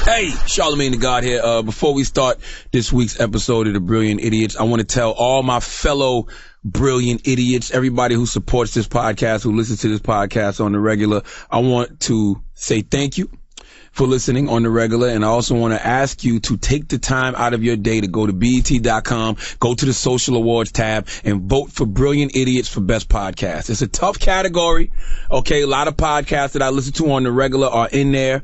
Hey, Charlamagne the God here. Before we start this week's episode of The Brilliant Idiots, I want to tell all my fellow brilliant idiots, everybody who supports this podcast, who listens to this podcast on the regular, I want to say thank you for listening on the regular, and I also want to ask you to take the time out of your day to go to BET.com, go to the Social Awards tab, and vote for Brilliant Idiots for Best Podcast. It's a tough category, okay? A lot of podcasts that I listen to on the regular are in there.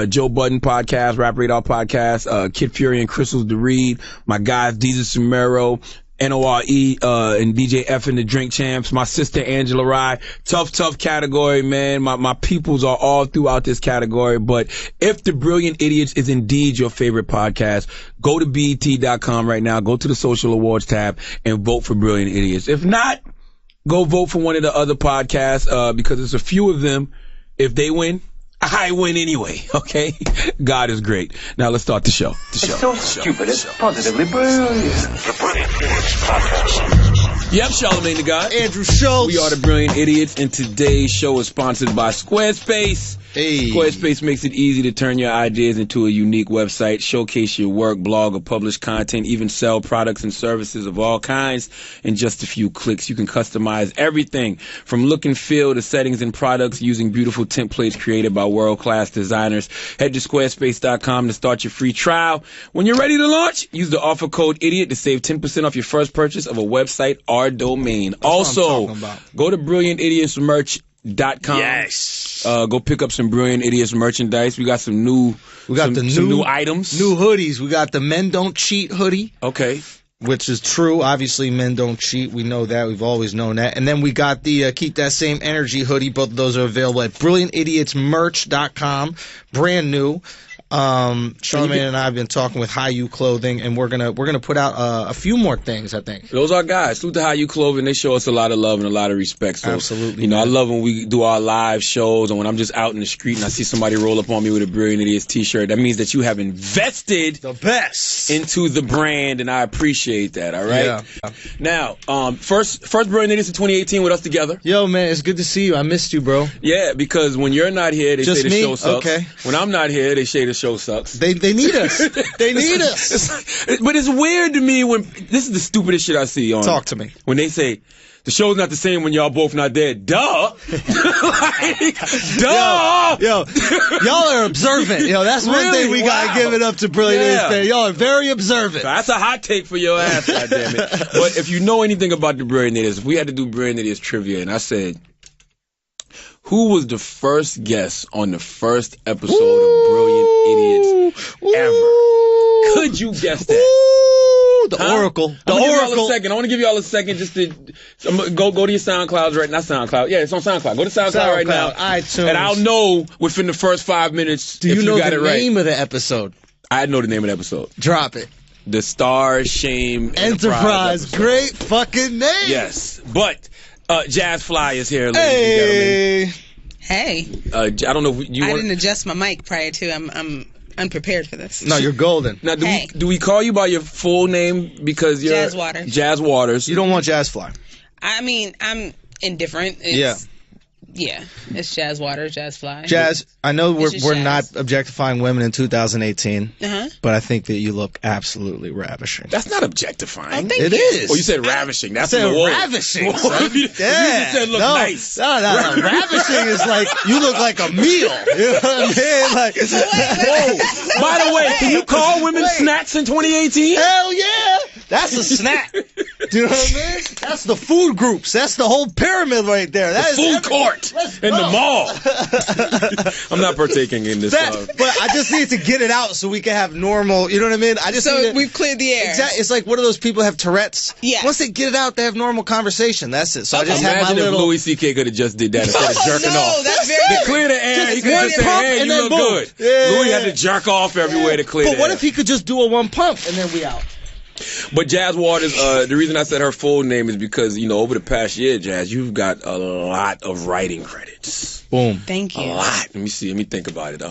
Joe Budden podcast, Rap Radar podcast, Kid Fury and Crystals to Read, my guys, Deezus Sumero, NORE, and DJ F and the Drink Champs, my sister Angela Rye. Tough category, man. My peoples are all throughout this category. But if The Brilliant Idiots is indeed your favorite podcast, go to BET.com right now, go to the Social Awards tab, and vote for Brilliant Idiots. If not, go vote for one of the other podcasts, because there's a few of them. If they win, I win anyway, okay? God is great. Now let's start the show. It's so stupid, it's positively brilliant. The Brilliant Idiots Podcast. Yep, Charlamagne the God. Andrew Schultz. We are the Brilliant Idiots, and today's show is sponsored by Squarespace. Hey. Squarespace makes it easy to turn your ideas into a unique website, showcase your work, blog, or publish content, even sell products and services of all kinds in just a few clicks. You can customize everything from look and feel to settings and products using beautiful templates created by world-class designers. Head to squarespace.com to start your free trial. When you're ready to launch, use the offer code IDIOT to save 10% off your first purchase of a website or domain. That's also, what I'm talking about. go to brilliantidiotsmerch.com. Yes. Go pick up some Brilliant Idiots merchandise. We got some new items. New hoodies. We got the Men Don't Cheat hoodie. Okay. Which is true. Obviously, men don't cheat. We know that. We've always known that. And then we got the Keep That Same Energy hoodie. Both of those are available at brilliantidiotsmerch.com. Brand new. Charlamagne and I have been talking with High U Clothing, and we're gonna put out a few more things, I think. Those are guys. Salute to High U Clothing. They show us a lot of love and a lot of respect. So, absolutely. You know, man. I love when we do our live shows, and when I'm just out in the street and I see somebody roll up on me with a Brilliant Idiots t-shirt, that means that you have invested the best into the brand, and I appreciate that. All right. Yeah. Now, first Brilliant Idiots in 2018 with us together. Yo, man, it's good to see you. I missed you, bro. Yeah, because when you're not here, they just say the show sucks. Okay. When I'm not here, they say the show sucks. They need us. They need us. But it's weird to me when this is the stupidest shit I see on. Talk to me. When they say the show's not the same when y'all both not there. Duh. Like, duh. Yo, y'all are observant. Yo, that's one thing we gotta give it up to Brilliant Idiots, man. Y'all are very observant. That's a hot take for your ass, goddammit. But if you know anything about the Brilliant Idiots, if we had to do Brilliant Idiots trivia, and I said, who was the first guest on the first episode of Brilliant Idiots ever? Could you guess that? The Oracle. The Oracle. I want to give y'all a second just to go to your SoundClouds right now. Not SoundCloud. Yeah, it's on SoundCloud. Go to SoundCloud right now. iTunes. And I'll know within the first 5 minutes Do if you you know got the it right. name of the episode? I know the name of the episode. Drop it. The Star Shame Enterprise. Great fucking name. Yes. But JasFly is here, ladies and gentlemen. Hey. I don't know if you I didn't adjust my mic prior to. I'm unprepared for this. No, you're golden. Now, do we call you by your full name because you're Jazz Waters? Jazz Waters. You don't want JasFly. I mean, I'm indifferent. Yeah, it's Jazz Waters, JasFly. Jazz, I know we're Jazz. not objectifying women in 2018, Uh-huh. but I think that you look absolutely ravishing. That's not objectifying. Thank It you. is. Oh, you said ravishing. That's I said the word. ravishing. You Son. you said look nice. No. Ravishing is like you look like a meal. You know what I mean? Like, Whoa. By the way, can you call women snacks in 2018? Hell yeah. That's a snack. Do you know what I mean? That's the food groups. That's the whole pyramid right there. That is Food court in the mall. I'm not partaking in this. But I just need to get it out so we can have normal. You know what I mean? So we've cleared the air. Exactly. It's like one of those people have Tourette's. Yeah. Once they get it out, they have normal conversation. That's it. So I just have my Imagine if little. Louis C.K. could have just did that instead of jerking off. That's very. To clear the air, he could just say, "Hey, you look good." Yeah. Louis had to jerk off everywhere to clear. But what if he could just do a one pump and then we out? But Jazz Waters, the reason I said her full name is because, you know, over the past year, Jazz, you've got a lot of writing credits. Boom. Thank you. A lot. Let me see. Let me think about it.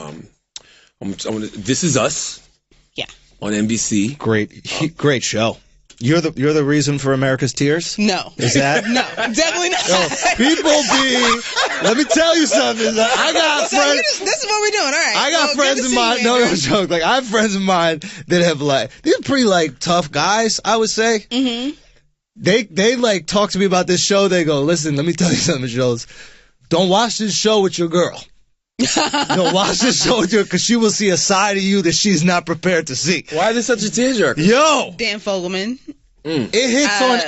This Is Us. Yeah. On NBC. Great show. You're the reason for America's tears? No. Is that? No, definitely not. Let me tell you something. I got friends. This is what we're doing. All right. I got friends of mine. No joke. Like, I have friends of mine that have, like, these are pretty, like, tough guys, I would say. Mm-hmm. They like talk to me about this show. They go, listen, let me tell you something, Jules. Don't watch this show with your girl. Don't watch this show with her, because she will see a side of you that she's not prepared to see. Why is this such a tearjerker? Yo! Dan Fogelman. It hits on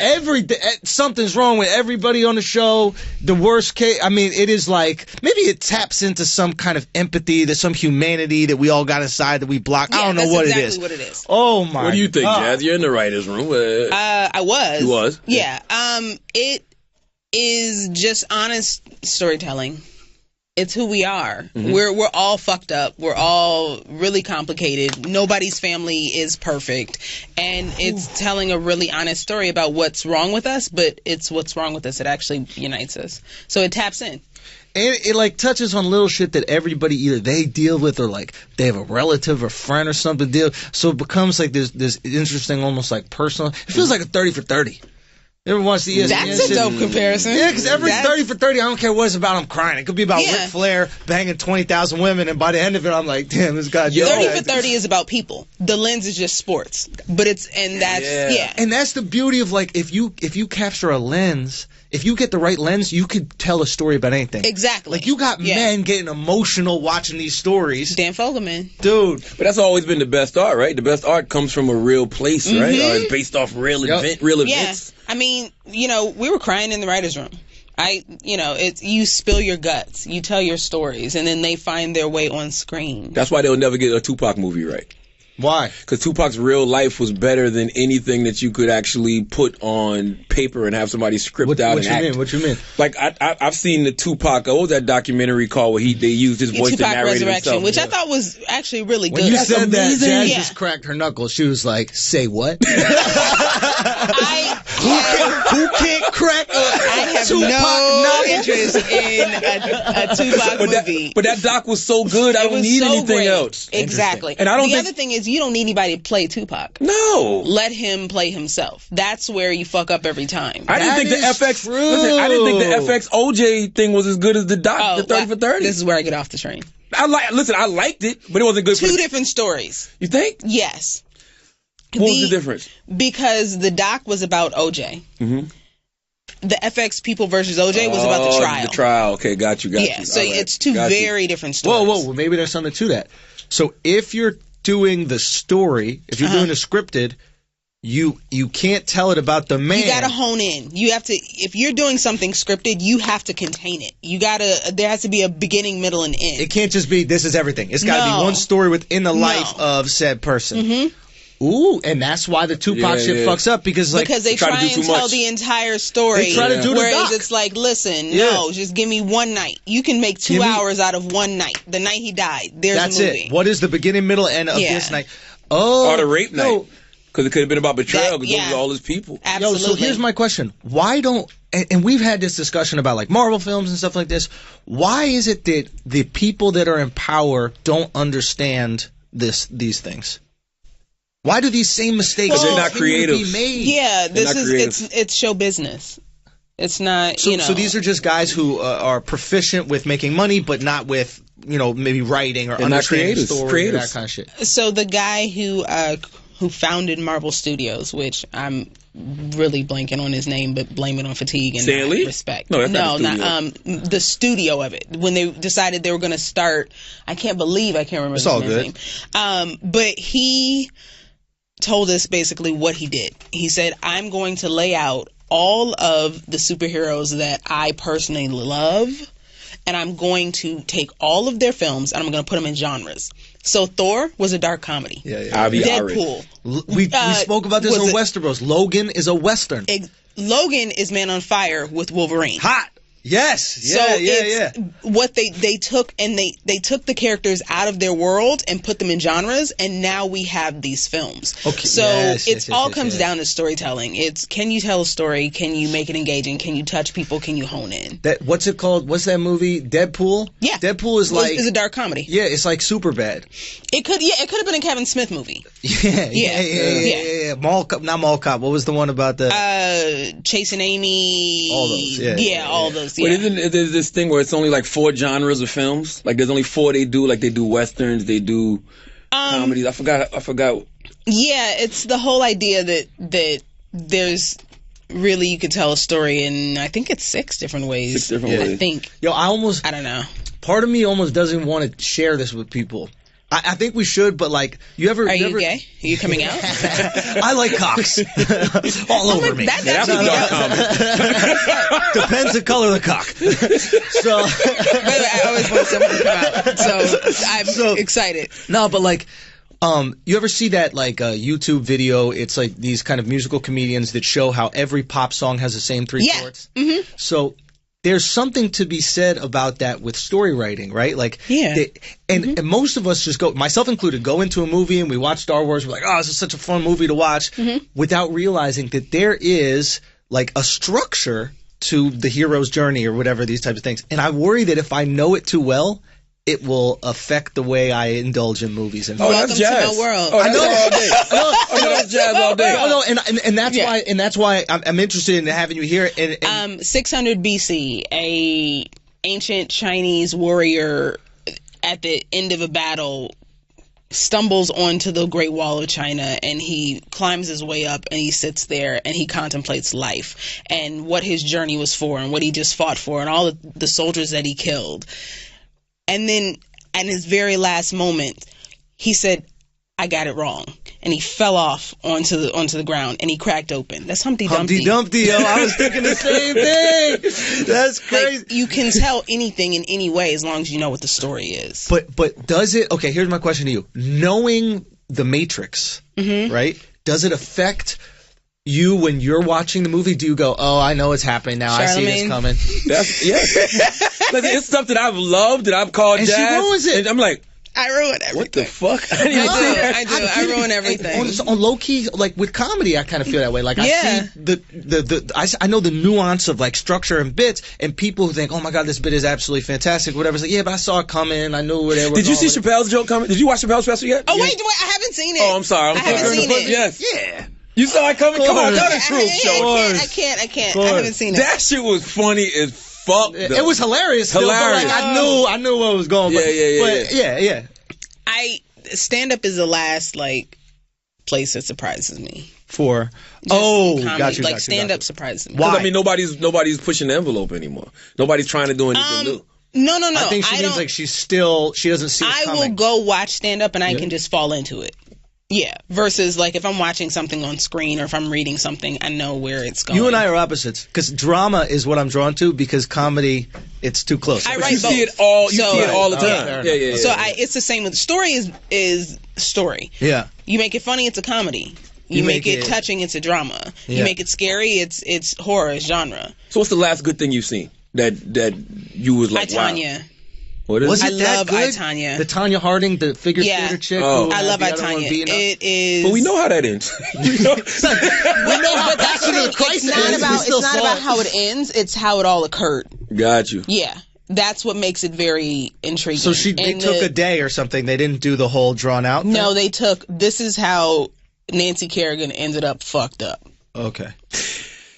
something's wrong with everybody on the show. The worst case, I mean, it is like, maybe it taps into some kind of empathy, there's some humanity that we all got inside that we block. Yeah, I don't know that's what exactly it is. What it is. Oh my God. What do you think, Jazz? You're in the writer's room. I was. You was? Yeah. It is just honest storytelling. It's who we are. Mm-hmm. We're all fucked up. We're all really complicated. Nobody's family is perfect. And it's telling a really honest story about what's wrong with us, but it's what's wrong with us that actually unites us. So it taps in. And it like touches on little shit that everybody either they deal with or like they have a relative or friend or something deal. So it becomes like this interesting, almost like personal. It feels like a 30 for 30. Ever watch the ESPN That's a dope comparison. Yeah, because every 30 for 30, I don't care what it's about, I'm crying. It could be about Ric Flair banging 20,000 women, and by the end of it, I'm like, damn, this guy. 30 for 30 is about people. The lens is just sports, but and that's the beauty of like if you capture a lens. If you get the right lens, you could tell a story about anything. Exactly. Like, you got men getting emotional watching these stories. Dan Fogelman. Dude. But that's always been the best art, right? The best art comes from a real place, right? Or it's based off real events. I mean, we were crying in the writer's room. It's you spill your guts. You tell your stories, and then they find their way on screen. That's why they'll never get a Tupac movie right. Why? Because Tupac's real life was better than anything that you could actually put on paper and have somebody script out and act. What you mean? Like, I've seen the Tupac, what was that documentary called where they used his voice Tupac to narrate Resurrection, himself? which I thought was actually really good. When you said that, Jazz Yeah. just cracked her knuckles. She was like, say what? Who can't crack I have no interest in a Tupac movie. But that doc was so good, I don't need anything else. Exactly. And I don't other thing is, you don't need anybody to play Tupac. No. Let him play himself. That's where you fuck up every time. I didn't think the FX OJ thing was as good as the doc, the 30 for 30. This is where I get off the train. I liked it, but it wasn't good. Two different stories. You think? Yes. What was the difference? Because the doc was about OJ. Mm-hmm. The FX People versus OJ was about the trial. The trial. Okay, got you. Yeah, so it's two very different stories. Whoa, maybe there's something to that. So if you're doing the story, if you're doing the scripted, you can't tell it about the man. You gotta hone in. You have to, if you're doing something scripted, you have to contain it. There has to be a beginning, middle, and end. It can't just be, this is everything. It's gotta be one story within the life of said person. Mm-hmm. Ooh, and that's why the Tupac shit fucks up, because they try and tell the entire story. They try to do the doc. It's like, listen, no, just give me one night. You can make 2 hours out of one night. The night he died. There's a movie. It. What is the beginning, middle, end of this night? Oh, or the rape night. Because it could have been about betrayal, because those are all his people. Absolutely. So here's my question. Why don't, and we've had this discussion about like Marvel films and stuff like this, why is it that the people that are in power don't understand these things? Why do these same mistakes they're not creative. be made? Yeah, it's show business. It's not, So these are just guys who are proficient with making money, but not with, maybe writing or understanding story or that kind of shit. So the guy who founded Marvel Studios, which I'm really blanking on his name, but blame it on fatigue and not respect. No, that's not the studio of it. When they decided they were going to start, I can't remember his name. But he told us basically what he did. He said, I'm going to lay out all of the superheroes that I personally love, and I'm going to take all of their films and I'm going to put them in genres. So Thor was a dark comedy. Deadpool. We spoke about this on Westeros. Logan is a Western. Logan is Man on Fire with Wolverine. Hot. Yes. What they took, and they took the characters out of their world and put them in genres, and now we have these films. Okay. So it all comes down to storytelling. It's, can you tell a story? Can you make it engaging? Can you touch people? Can you hone in? What's it called? What's that movie? Deadpool? Yeah. Deadpool is like... It's a dark comedy. Yeah, it's like Superbad. It could have been a Kevin Smith movie. Yeah. Not Mall Cop. What was the one about the... Chasing Amy. All those. All those. But isn't there this thing where it's only like 4 genres of films? Like there's only 4 they do. Like they do westerns, they do comedies. I forgot. Yeah, it's the whole idea that there's really, you could tell a story in, I think it's 6 different ways. 6 different ways. I think. I don't know. Part of me almost doesn't want to share this with people. I think we should, but like, Are you gay? Are you coming out? I like cocks. All over me. That's a dark comedy. Depends the color of the cock. So, I always want someone to come out. So I'm excited. No, but like, you ever see that like YouTube video? It's like these kind of musical comedians that show how every pop song has the same 3 chords. Mm-hmm. So there's something to be said about that with story writing, right? Like, and most of us just go, myself included, go into a movie and we watch Star Wars. We're like, oh, this is such a fun movie to watch, without realizing that there is like a structure to the hero's journey or whatever, these types of things. And I worry that if I know it too well, it will affect the way I indulge in movies. And welcome to my world. Oh, that's all day. That's jazz all day. And that's why I'm interested in having you here. And 600 BC, a ancient Chinese warrior at the end of a battle stumbles onto the Great Wall of China, and he climbs his way up and he sits there and he contemplates life and what his journey was for and what he just fought for and all the soldiers that he killed. And then, at his very last moment, he said, I got it wrong. And he fell off onto the ground, and he cracked open. That's Humpty Dumpty. Humpty Dumpty, yo. I was thinking the same thing. That's crazy. Like, you can tell anything in any way as long as you know what the story is. But does it... Okay, here's my question to you. Knowing The Matrix, right? Does it affect... you, when you're watching the movie, do you go, oh, I know it's happening now. I see this coming. It's stuff that I've loved, that I've called and jazz. She ruins it. And I'm like, I ruin everything. What the fuck? I do. I ruin everything. On low key, like with comedy, I kind of feel that way. Like I see I know the nuance of like structure and bits, and people who think, oh my god, this bit is absolutely fantastic. Whatever. It's like, yeah, but I saw it coming. I knew where they were. Did you see Chappelle's joke coming? Did you watch Chappelle's special yet? Oh wait, I haven't seen it. Oh, I'm sorry. I haven't seen it. Yes. Yeah. You saw it coming? Come on, tell the truth, I can't. I haven't seen it. That shit was funny as fuck. It was hilarious. Hilarious. But like, I knew where it was going. Yeah. Stand-up is the last like place that surprises me. For got you. Stand-up surprises me. Why? I mean, nobody's pushing the envelope anymore. Nobody's trying to do anything new. No. I think she means like she doesn't see it coming. I will go watch stand-up and I can just fall into it. Yeah, versus like if I'm watching something on screen or if I'm reading something, I know where it's going. You and I are opposites because drama is what I'm drawn to because comedy, it's too close. I write you both. See it all. You see it all the time. Yeah. So it's the same with the story is story. Yeah. You make it funny, it's a comedy. You make it touching, it's a drama. Yeah. You make it scary, it's horror, it's genre. So what's the last good thing you've seen that you was like, I, Tanya. Wow? What is it? I love good? I, Tanya. The Tanya Harding, the figure skater chick. Oh. I love I, Tanya. It is. But we know how that ends. We know but that's the crisis. It's not about how it ends. It's how it all occurred. Got you. Yeah. That's what makes it very intriguing. So they took a day or something. They didn't do the whole drawn out thing? No, they took. This is how Nancy Kerrigan ended up fucked up. Okay.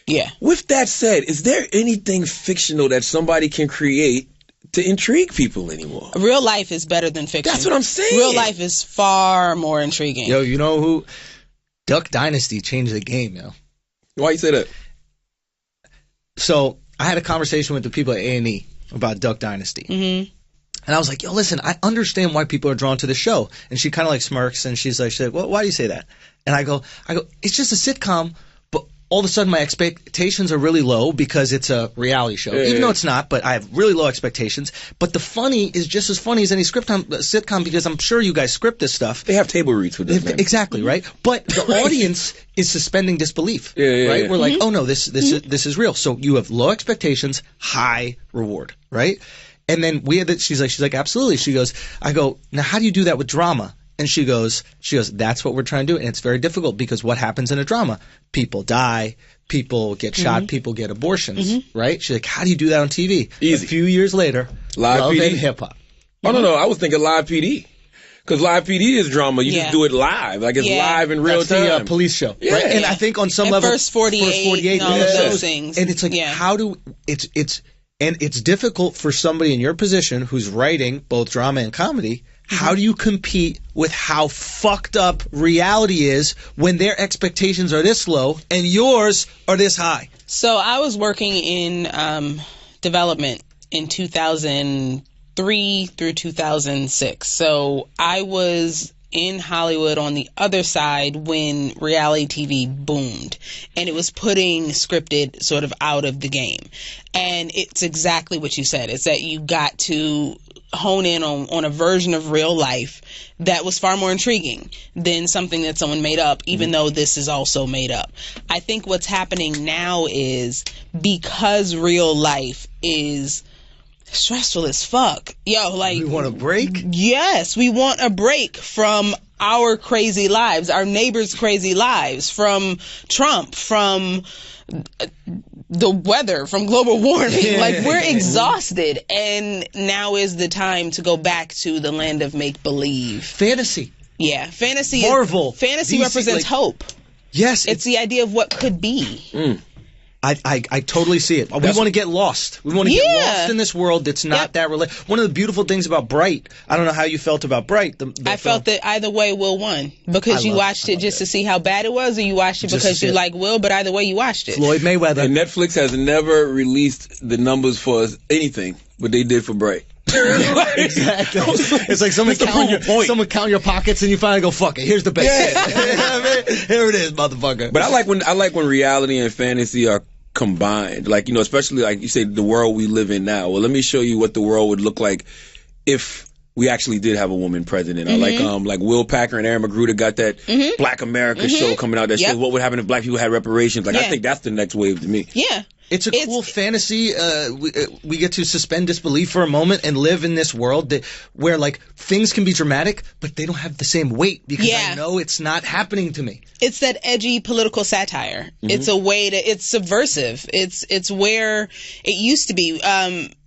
Yeah. With that said, is there anything fictional that somebody can create to intrigue people anymore? Real life is better than fiction. That's what I'm saying. Real life is far more intriguing. Yo, you know who? Duck Dynasty changed the game, yo. Why you say that? So I had a conversation with the people at A&E about Duck Dynasty. Mm-hmm. And I was like, yo, listen, I understand why people are drawn to the show. And she kind of like smirks and she's like, well, why do you say that? And I go, it's just a sitcom, but all of a sudden my expectations are really low because it's a reality show. Even though it's not, but I have really low expectations. But the funny is just as funny as any sitcom because I'm sure you guys script this stuff. They have table reads with this. Exactly, right? But the audience is suspending disbelief. Right? We're like, oh no, this is real. So you have low expectations, high reward, right? And then she's like, absolutely. She goes, I go, now how do you do that with drama? And she goes, that's what we're trying to do. And it's very difficult because what happens in a drama? People die, people get shot, people get abortions, right? She's like, how do you do that on TV? Easy. A few years later, Live Love PD? and Hip Hop. Oh, no, I was thinking Live PD. Because Live PD is drama. You just do it live. Like, it's live in real time. That's the police show, right? And I think on some level... First 48 and all of those things. And it's like, it's difficult for somebody in your position who's writing both drama and comedy. How do you compete with how fucked up reality is when their expectations are this low and yours are this high? So I was working in development in 2003 through 2006. So I was in Hollywood on the other side when reality TV boomed, and it was putting scripted sort of out of the game. And it's exactly what you said. It's that you got to hone in on a version of real life that was far more intriguing than something that someone made up, even though this is also made up. I think what's happening now is because real life is stressful as fuck. Yo, like, we want a break? Yes, we want a break from our crazy lives, our neighbors' crazy lives, from Trump, from the weather, from global warming. Like, we're exhausted, and now is the time to go back to the land of make-believe. Fantasy. Yeah, fantasy. Marvel. Fantasy represents hope. Yes. It's the idea of what could be. I totally see it. We want to get lost. We want to get lost in this world that's not that related. One of the beautiful things about Bright, I don't know how you felt about Bright. I felt that either way Will won. Because you watched it just to see how bad it was, or you watched it because you like Will, but either way you watched it. Floyd Mayweather. And Netflix has never released the numbers for anything, but they did for Bright. Exactly. It's like someone count your pockets and you finally go, fuck it, here's the best shit. You know what I mean? Here it is, motherfucker. But I like when reality and fantasy are combined. Like, especially like you say, the world we live in now. Well, let me show you what the world would look like if we actually did have a woman president. I like Will Packer and Aaron McGruder got that Black America show coming out that shows what would happen if black people had reparations. Like, I think that's the next wave to me. Yeah. It's a cool fantasy. We get to suspend disbelief for a moment and live in this world where like things can be dramatic, but they don't have the same weight because I know it's not happening to me. It's that edgy political satire. It's a way it's subversive. It's where it used to be.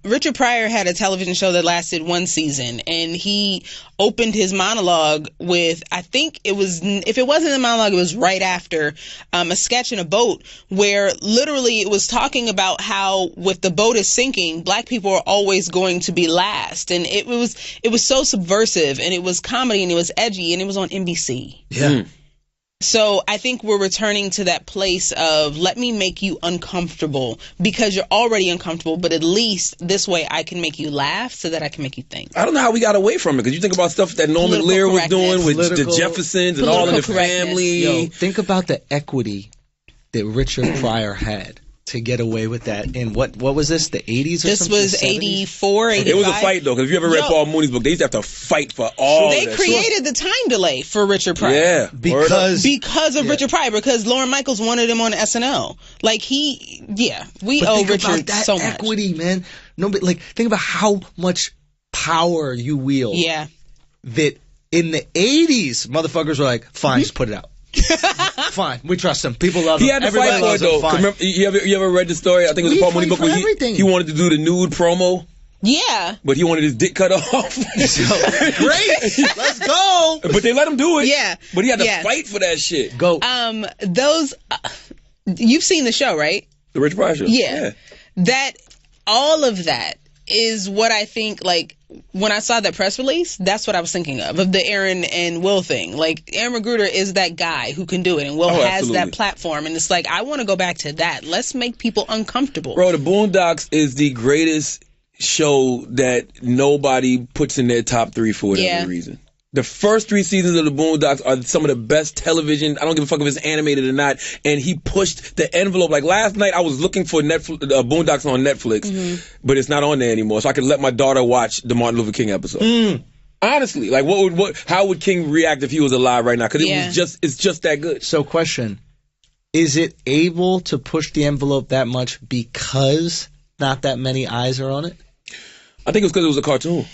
Richard Pryor had a television show that lasted one season, and he opened his monologue with, I think it was, if it wasn't a monologue, it was right after a sketch in a boat where literally it was talking about how with the boat is sinking, black people are always going to be last. And it was so subversive, and it was comedy, and it was edgy, and it was on NBC. Yeah. So I think we're returning to that place of let me make you uncomfortable because you're already uncomfortable, but at least this way I can make you laugh so that I can make you think. I don't know how we got away from it because you think about stuff that Norman Lear was doing with the Jeffersons and all of the family. Yo, think about the equity that Richard Pryor had to get away with that in what was this, the 80s or something? This was 84, 85. It was a fight though, because if you ever read Paul Mooney's book, they used to have to fight for all They created the time delay for Richard Pryor. Yeah. Because of Richard Pryor, because Lorne Michaels wanted him on SNL. Like we owe Richard so much. Equity, man. Nobody, like, think about how much power you wield. Yeah. That in the 80s, motherfuckers were like, fine, just put it out. Fine, we trust him. People love him. He had to fight for it though. Remember, you ever read the story? I think it was a Paul Mooney book where he wanted to do the nude promo. Yeah. But he wanted his dick cut off. Great. Let's go. But they let him do it. Yeah. But he had to fight for that shit. Go. You've seen the show, right? The Richard Pryor show. Yeah. All of that is what I think, like, when I saw that press release, that's what I was thinking of the Aaron and Will thing. Like, Aaron McGruder is that guy who can do it, and Will has that platform, and it's like, I want to go back to that. Let's make people uncomfortable. Bro, the Boondocks is the greatest show that nobody puts in their top 3 for whatever reason. The first 3 seasons of the Boondocks are some of the best television. I don't give a fuck if it's animated or not. And he pushed the envelope. Like last night, I was looking for Boondocks on Netflix, but it's not on there anymore. So I could let my daughter watch the Martin Luther King episode. Honestly, like how would King react if he was alive right now? Because it's just that good. So, question: is it able to push the envelope that much because not that many eyes are on it? I think it's because it was a cartoon.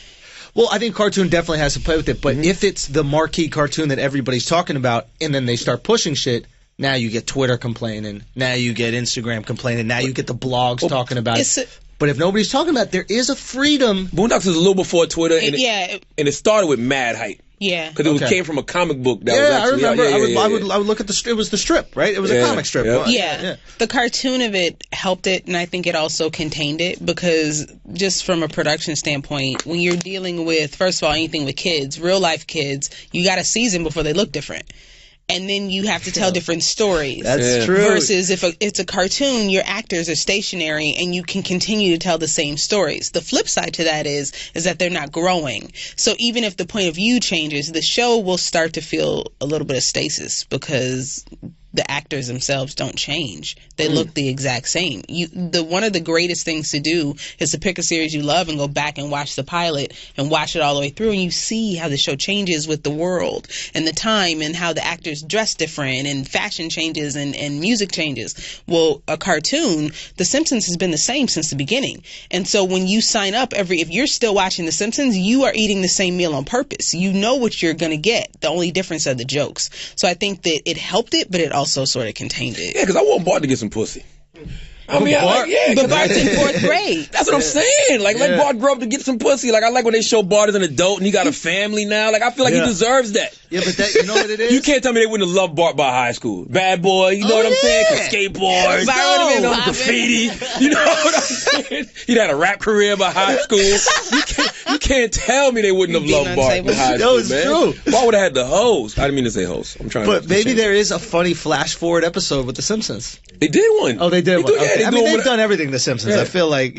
Well, I think cartoon definitely has to play with it, but if it's the marquee cartoon that everybody's talking about, and then they start pushing shit, now you get Twitter complaining, now you get Instagram complaining, now you get the blogs talking about it. But if nobody's talking about it, there is a freedom. Boondocks was a little before Twitter, and it started with mad hype. Yeah, because it came from a comic book. That was actually, I remember. I would look at it was the strip, right? It was a comic strip. Yeah. The cartoon of it helped it, and I think it also contained it because just from a production standpoint, when you're dealing with, first of all, anything with kids, real life kids, you got to season before they look different. And then you have to tell different stories. That's true. Versus if it's a cartoon, your actors are stationary and you can continue to tell the same stories. The flip side to that is that they're not growing. So even if the point of view changes, the show will start to feel a little bit of stasis because the actors themselves don't change. They look the exact same. One of the greatest things to do is to pick a series you love and go back and watch the pilot and watch it all the way through, and you see how the show changes with the world and the time and how the actors dress different and fashion changes and music changes. Well, a cartoon, The Simpsons has been the same since the beginning. And so when you sign up if you're still watching The Simpsons, you are eating the same meal on purpose. You know what you're going to get. The only difference are the jokes. So I think that it helped it, but it also sort of contained it. Yeah, because I want Bart to get some pussy. I mean, but Bart's in 4th grade. That's what I'm saying. Like, let Bart grow up to get some pussy. Like, I like when they show Bart as an adult and he got a family now. Like, I feel like he deserves that. Yeah, but that, you know what it is? You can't tell me they wouldn't have loved Bart by high school. Bad boy, you know what I'm saying? Skateboard, graffiti. You know what I'm saying? He'd had a rap career by high school. You can't tell me they wouldn't have loved Bart by high school, man. True. Bart would have had the hoes. I didn't mean to say hoes. I'm trying But maybe there is a funny flash forward episode with The Simpsons. They did one. Oh, they did one. Okay. I mean, they've done everything The Simpsons. I feel like,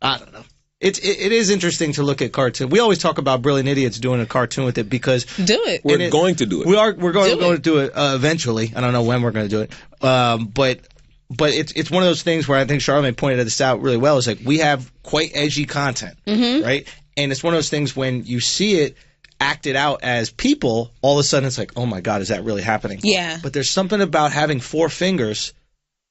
I don't know. It is interesting to look at cartoon. We always talk about Brilliant Idiots doing a cartoon with it because we're going to do it. We're going to do it eventually. I don't know when we're going to do it. But it's one of those things where I think Charlamagne pointed this out really well. Is like we have quite edgy content, right? And it's one of those things when you see it acted out as people, all of a sudden it's like, oh my God, is that really happening? Yeah. But there's something about having 4 fingers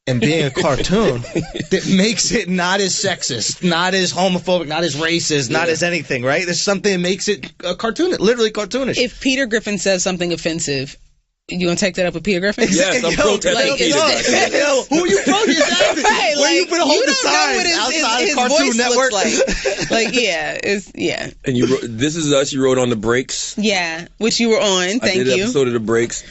and being a cartoon that makes it not as sexist, not as homophobic, not as racist, not as anything, right? There's something that makes it a cartoon, literally cartoonish. If Peter Griffin says something offensive, you gonna take that up with Peter Griffin? Yes, I'm protesting Peter Griffin. Who are you from? Right, where you put a whole design outside his Cartoon Network? And This Is Us. You wrote on the breaks. Yeah, which you were on. Thank you. I did an episode of the breaks.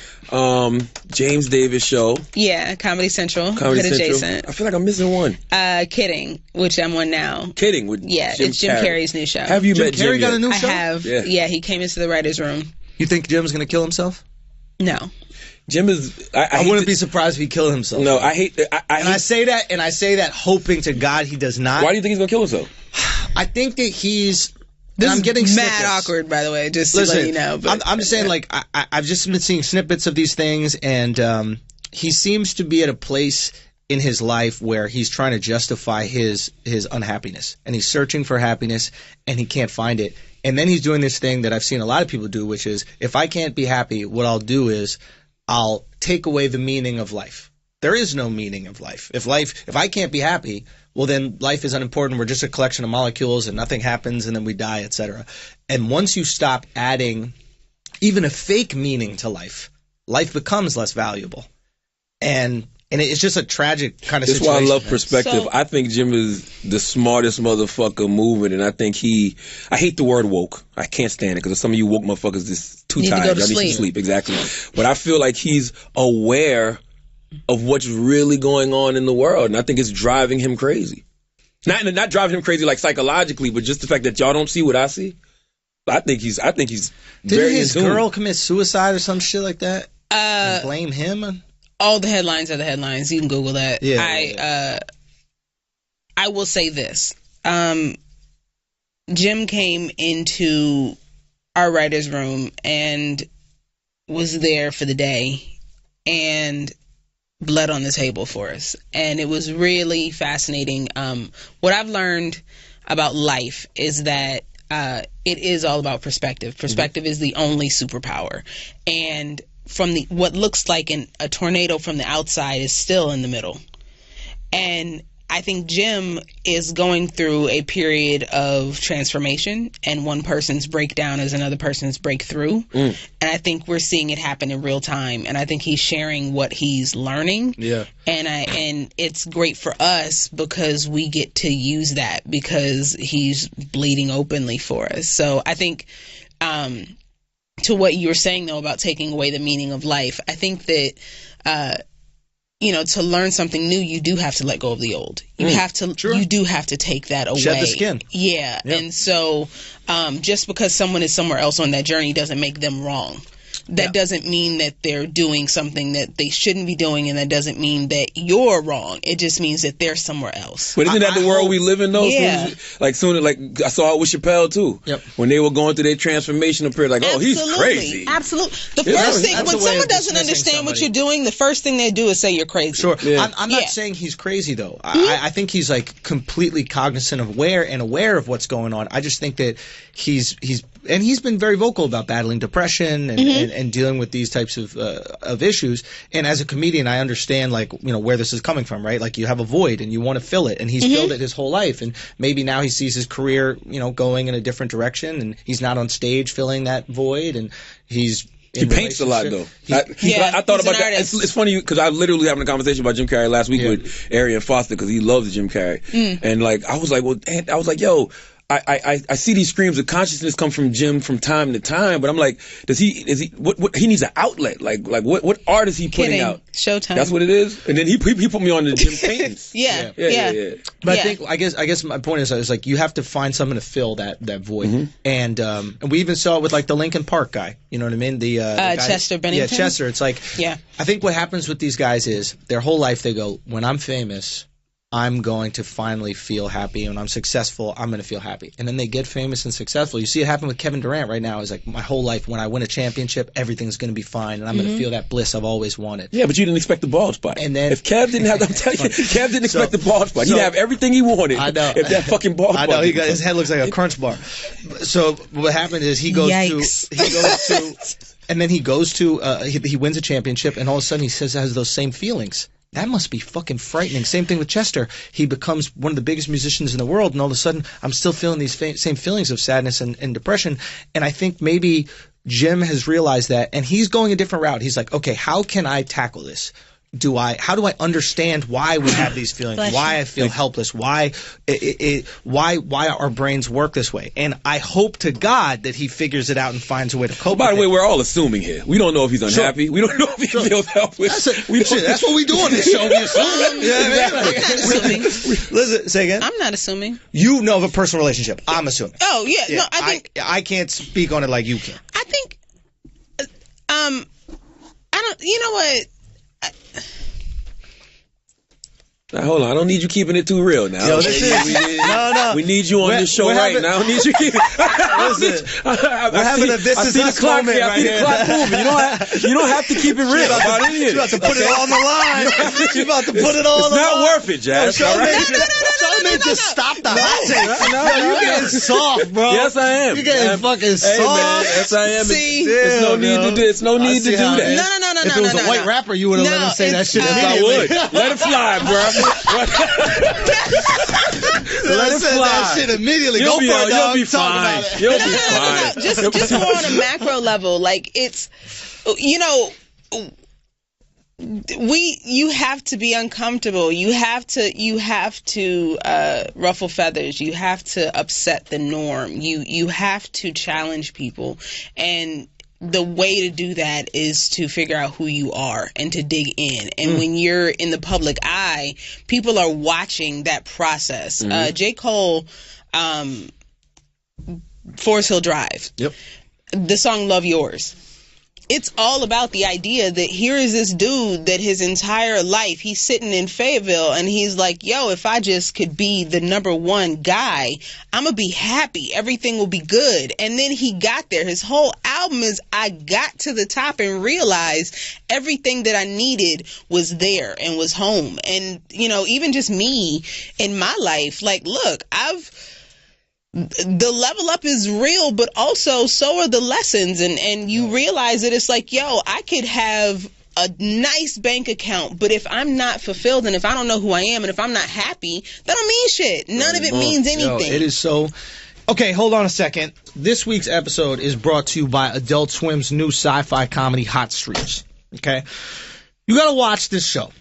James Davis show. Yeah, Comedy Central. Adjacent. I feel like I'm missing one. Kidding, which I'm on now. Kidding with it's Jim Carrey's new show. Have you met Jim? Carrey got a new show? I have. Yeah, he came into the writer's room. You think Jim's gonna kill himself? No. Jim is. I wouldn't be surprised if he killed himself. No, I hate. I say that, hoping to God he does not. Why do you think he's gonna kill himself? I think that he's. I'm getting mad snippets. awkward, by the way. Just to let you know. But, I'm just saying, like, I've just been seeing snippets of these things, and he seems to be at a place in his life where he's trying to justify his unhappiness, and he's searching for happiness, and he can't find it. And then he's doing this thing that I've seen a lot of people do, which is, if I can't be happy, what I'll do is I'll take away the meaning of life. There is no meaning of life. If I can't be happy, well, then life is unimportant. We're just a collection of molecules and nothing happens and then we die, etc. And once you stop adding even a fake meaning to life, life becomes less valuable. And it's just a tragic kind of situation. That's why I love perspective. I think Jim is the smartest motherfucker moving, and I think I hate the word woke. I can't stand it because some of you woke motherfuckers just too tired. Y'all need to sleep. Exactly. But I feel like he's aware of what's really going on in the world, and I think it's driving him crazy. Not driving him crazy like psychologically, but just the fact that y'all don't see what I see. I think he's very Didn't his girl commit suicide or some shit like that? And blame him? All the headlines are the headlines. You can Google that. Yeah. I will say this. Jim came into our writer's room and was there for the day and bled on the table for us. And it was really fascinating. What I've learned about life is that it is all about perspective. Perspective is the only superpower. And from what looks like a tornado from the outside is still in the middle. And I think Jim is going through a period of transformation, and one person's breakdown is another person's breakthrough. And I think we're seeing it happen in real time. And I think he's sharing what he's learning. Yeah. And it's great for us because we get to use that because he's bleeding openly for us. So I think, to what you were saying though about taking away the meaning of life, I think that, to learn something new, you do have to let go of the old. You have to, you do have to take that away. Shed the skin. Yeah. Yep. And so, just because someone is somewhere else on that journey doesn't make them wrong. That doesn't mean that they're doing something that they shouldn't be doing, and that doesn't mean that you're wrong. It just means that they're somewhere else. But isn't that the world we live in, though? Yeah. Like I saw it with Chappelle too. Yep. When they were going through their transformational period, like, oh, he's crazy. Absolutely. The first thing, when someone doesn't understand what you're doing, the first thing they do is say you're crazy. Sure. Yeah. I'm not saying he's crazy though. I think he's like completely cognizant of aware of what's going on. I just think that he's been very vocal about battling depression and dealing with these types of issues. And as a comedian, I understand where this is coming from, right? Like you have a void and you want to fill it, and he's filled it his whole life. And maybe now he sees his career, going in a different direction, and he's not on stage filling that void, and he paints a lot, though. I thought about that. It's funny because I literally having a conversation about Jim Carrey last week with Arian Foster because he loves Jim Carrey, and I was like, yo. I see these streams of consciousness come from Jim from time to time, but I'm like, what he needs an outlet. Like what art is he putting out? Showtime. That's what it is. And then he put me on the Jim paintings. Yeah. But I guess my point is like you have to find something to fill that void. And we even saw it with like the Linkin Park guy. You know what I mean? The guy, Chester Bennington. Yeah, Chester. It's like, I think what happens with these guys is their whole life they go, when I'm famous, I'm going to finally feel happy. When I'm successful, I'm going to feel happy. And then they get famous and successful. You see it happen with Kevin Durant right now. It's like my whole life, when I win a championship, everything's going to be fine, and I'm going to feel that bliss I've always wanted. Yeah, but you didn't expect the bald spot. And then if Kev didn't have, I'm telling you, Kev didn't expect the bald spot. He'd have everything he wanted. I know. If that fucking bald spot. I know. His head looks like a Crunch bar. So what happened is he goes to, and then he goes to, he wins a championship, and all of a sudden he has those same feelings. That must be fucking frightening. Same thing with Chester. He becomes one of the biggest musicians in the world, and all of a sudden, I'm still feeling these same feelings of sadness and depression. And I think maybe Jim has realized that, and he's going a different route. He's like, okay, how can I tackle this? How do I understand why we have these feelings? Why I feel helpless? Why our brains work this way? And I hope to God that he figures it out and finds a way to cope. By the way, we're all assuming here. We don't know if he's unhappy. Sure. We don't know if he feels helpless. That's what we do on this show. We assume. Exactly. Listen, say again. I'm not assuming. You know of a personal relationship. I'm assuming. Oh yeah. No, I think I can't speak on it like you can. I think. I don't. You know what? Now, hold on. I don't need you keeping it too real now. Yo, no. We need you on this show right now. I need you keeping we're having a This Is Us moment right here. I see the clock moving. You don't have to keep it real about any of it. You're about to put it all on the line. You're about to put it all on the line. It's not worth it, Jazz. Charlamagne just stop the hot take. No, you're getting soft, bro. Yes, I am. You're getting fucking soft. Man, yes, I am. See? There's no need to do that. No. If it was a white rapper, you would have let him say that shit immediately. I would. Let it fly, bro. Let it fly. That shit immediately. Go for it, dog. You'll be fine. You'll be fine. Just more on a macro level, like it's, you have to be uncomfortable. You have to ruffle feathers. You have to upset the norm. You have to challenge people, and the way to do that is to figure out who you are and to dig in. And when you're in the public eye, people are watching that process. J. Cole, Forest Hill Drive. Yep. The song Love Yours. it's all about the idea that here is this dude that his entire life he's sitting in Fayetteville and he's like, yo, if I just could be the number one guy, I'm gonna be happy, everything will be good. And then he got there. His whole album is I got to the top and realized everything that I needed was there and was home. And you know, even just me in my life, like, look, the level up is real, but also so are the lessons, and you realize that it's like, yo, I could have a nice bank account, but if I'm not fulfilled and if I don't know who I am and if I'm not happy, that don't mean shit. None of it means anything. Yo, it is so... Okay, hold on a second. This week's episode is brought to you by Adult Swim's new sci-fi comedy Hot Streaks. Okay? You gotta watch this show.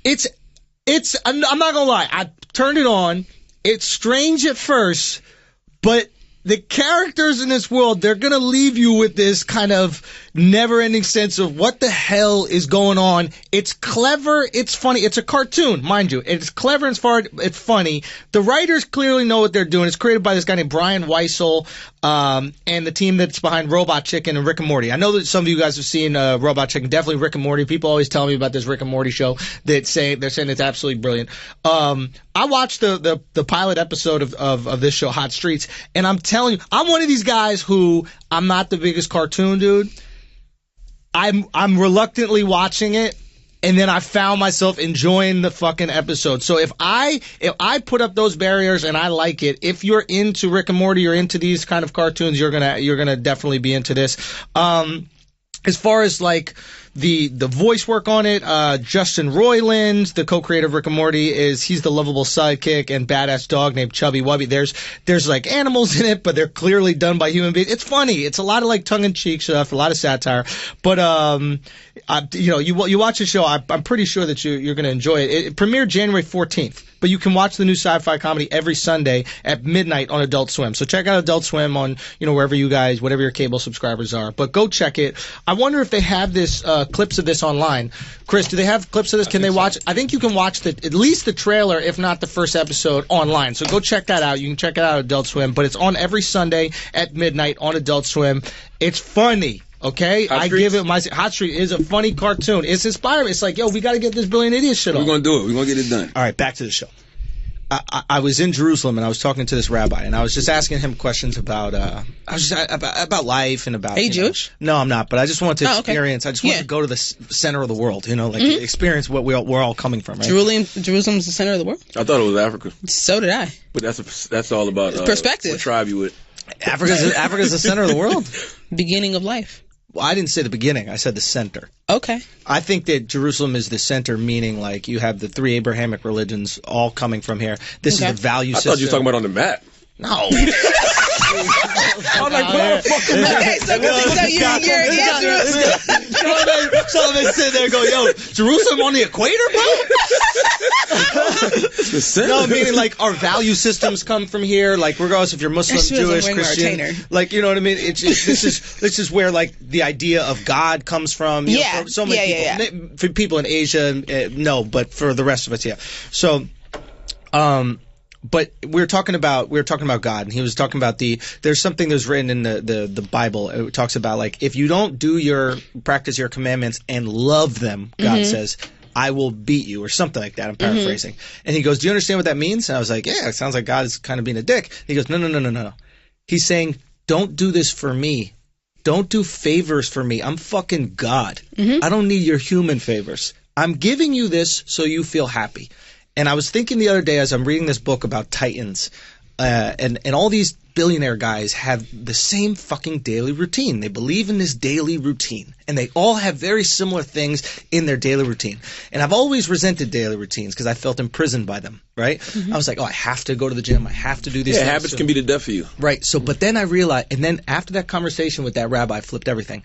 I'm not gonna lie, I turned it on. It's strange at first, but the characters in this world, they're going to leave you with this kind of never-ending sense of what the hell is going on. It's clever. It's funny. It's a cartoon, mind you. It's clever as far as it's funny. The writers clearly know what they're doing. It's created by this guy named Brian Weissel and the team that's behind Robot Chicken and Rick and Morty. I know that some of you guys have seen Robot Chicken. Definitely Rick and Morty. People always tell me about this Rick and Morty show. They're saying it's absolutely brilliant. I watched the pilot episode of this show, Hot Streets, and I'm telling you, I'm one of these guys who I'm not the biggest cartoon dude. I'm reluctantly watching it, and then I found myself enjoying the fucking episode. So if I put up those barriers and I like it, if you're into Rick and Morty, you're into these kind of cartoons, you're gonna definitely be into this. As far as like the voice work on it, Justin Roiland, the co-creator of Rick and Morty, he's the lovable sidekick and badass dog named Chubby Wubby. There's like animals in it, but they're clearly done by human beings. It's funny. It's a lot of like tongue-in-cheek stuff, a lot of satire. But you watch the show, I'm pretty sure that you're going to enjoy it. It premiered January 14th. But you can watch the new sci-fi comedy every Sunday at midnight on Adult Swim. So check out Adult Swim on, wherever you guys, whatever your cable subscribers are. But go check it. I wonder if they have this clips of this online. Chris, do they have clips of this? Can they watch? I think you can watch at least the trailer, if not the first episode, online. So go check that out. You can check it out at Adult Swim. But it's on every Sunday at midnight on Adult Swim. It's funny. Okay, I give it my Hot Street is a funny cartoon. It's inspiring. It's like, yo, we got to get this Brilliant Idiot shit on. We're gonna do it. We're gonna get it done. All right, back to the show. I was in Jerusalem and I was talking to this rabbi and I was just asking him questions about about life and about. Are you Jewish? No, I'm not. But I just wanted to experience. Okay. I just wanted to go to the center of the world. Experience what we're all coming from. Right? Jerusalem's the center of the world. I thought it was Africa. So did I. But that's all about perspective. What tribe you with? Africa's the center of the world. Beginning of life. Well, I didn't say the beginning. I said the center. Okay. I think that Jerusalem is the center, meaning like you have the three Abrahamic religions all coming from here. This is the value system. I thought you were talking about on the map. No. I was like, what the fuck? Okay, so you're Sullivan's sitting there going, yo, Jerusalem on the equator, bro? No, meaning like our value systems come from here, like regardless if you're Muslim, Jewish, Christian. Like, you know what I mean? This is where like the idea of God comes from. For so many people. For people in Asia, no, but for the rest of us, yeah. So, but we were talking about God, and he was talking about there's something that's written in the Bible. It talks about like if you don't practice your commandments and love them, God says, I will beat you, or something like that. I'm paraphrasing. And he goes, do you understand what that means? And I was like, yeah, it sounds like God is kind of being a dick. And he goes, no. He's saying, don't do this for me. Don't do favors for me. I'm fucking God. I don't need your human favors. I'm giving you this so you feel happy. And I was thinking the other day as I'm reading this book about Titans, and all these billionaire guys have the same fucking daily routine. They believe in this daily routine. And they all have very similar things in their daily routine. And I've always resented daily routines because I felt imprisoned by them, right? I was like, I have to go to the gym. I have to do these things. Habits can be the death of you. Right. So, but then I realized, and then after that conversation with that rabbi, I flipped everything.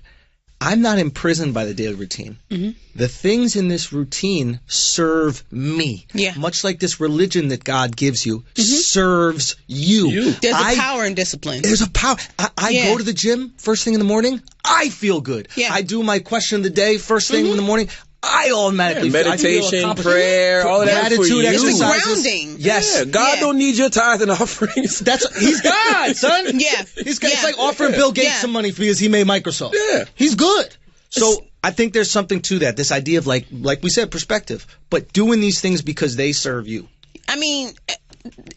I'm not imprisoned by the daily routine. The things in this routine serve me. Yeah. Much like this religion that God gives you serves you. There's a power in discipline. There's a power. I go to the gym first thing in the morning. I feel good. Yeah. I do my question of the day first thing in the morning. I automatically meditation, prayer, all of that. Gratitude exercises. It's grounding. Yes. Yeah, God don't need your tithes and offerings. He's God, son. Yeah. It's like offering Bill Gates some money because he made Microsoft. Yeah. He's good. So I think there's something to that. This idea of like we said, perspective, but doing these things because they serve you. I mean,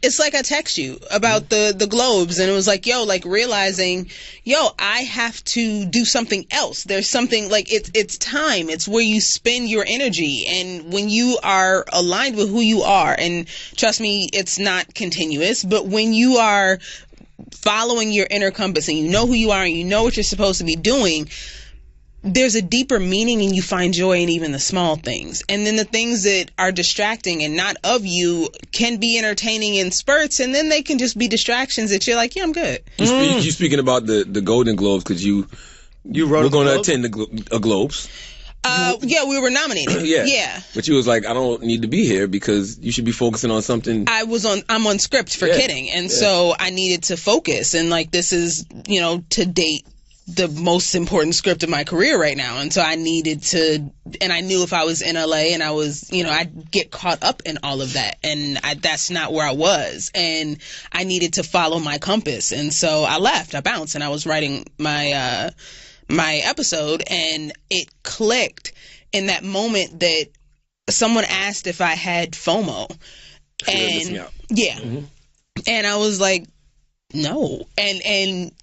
it's like I text you about the globes, and it was like, realizing, I have to do something else. There's something like it's time. It's where you spend your energy, and when you are aligned with who you are, and trust me, it's not continuous, but when you are following your inner compass and you know who you are and you know what you're supposed to be doing, there's a deeper meaning, and you find joy in even the small things. And then the things that are distracting and not of you can be entertaining in spurts, and then they can just be distractions that you're like, yeah, I'm good. You speaking about the Golden Globes because you were going to attend the Globes. Yeah, we were nominated. Yeah. But you was like, I don't need to be here because you should be focusing on something. I'm on script for Kidding, and so I needed to focus, and like this is, to date, the most important script of my career right now. And so I needed to, and I knew if I was in LA and I was, I'd get caught up in all of that. And that's not where I was. And I needed to follow my compass. And so I left, I bounced, and I was writing my episode, and it clicked in that moment that someone asked if I had FOMO. And yeah. Mm-hmm. And I was like, no.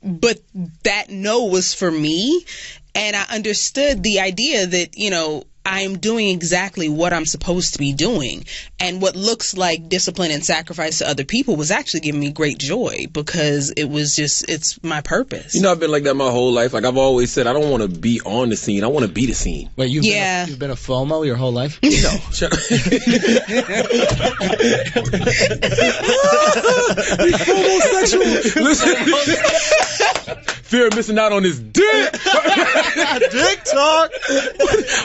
But that no was for me. And I understood the idea that, I'm doing exactly what I'm supposed to be doing. And what looks like discipline and sacrifice to other people was actually giving me great joy because it's my purpose. I've been like that my whole life. Like I've always said, I don't want to be on the scene. I want to be the scene. Wait, you've been a FOMO your whole life? No. Homosexual. Listen. Fear of missing out on this dick. Dick talk.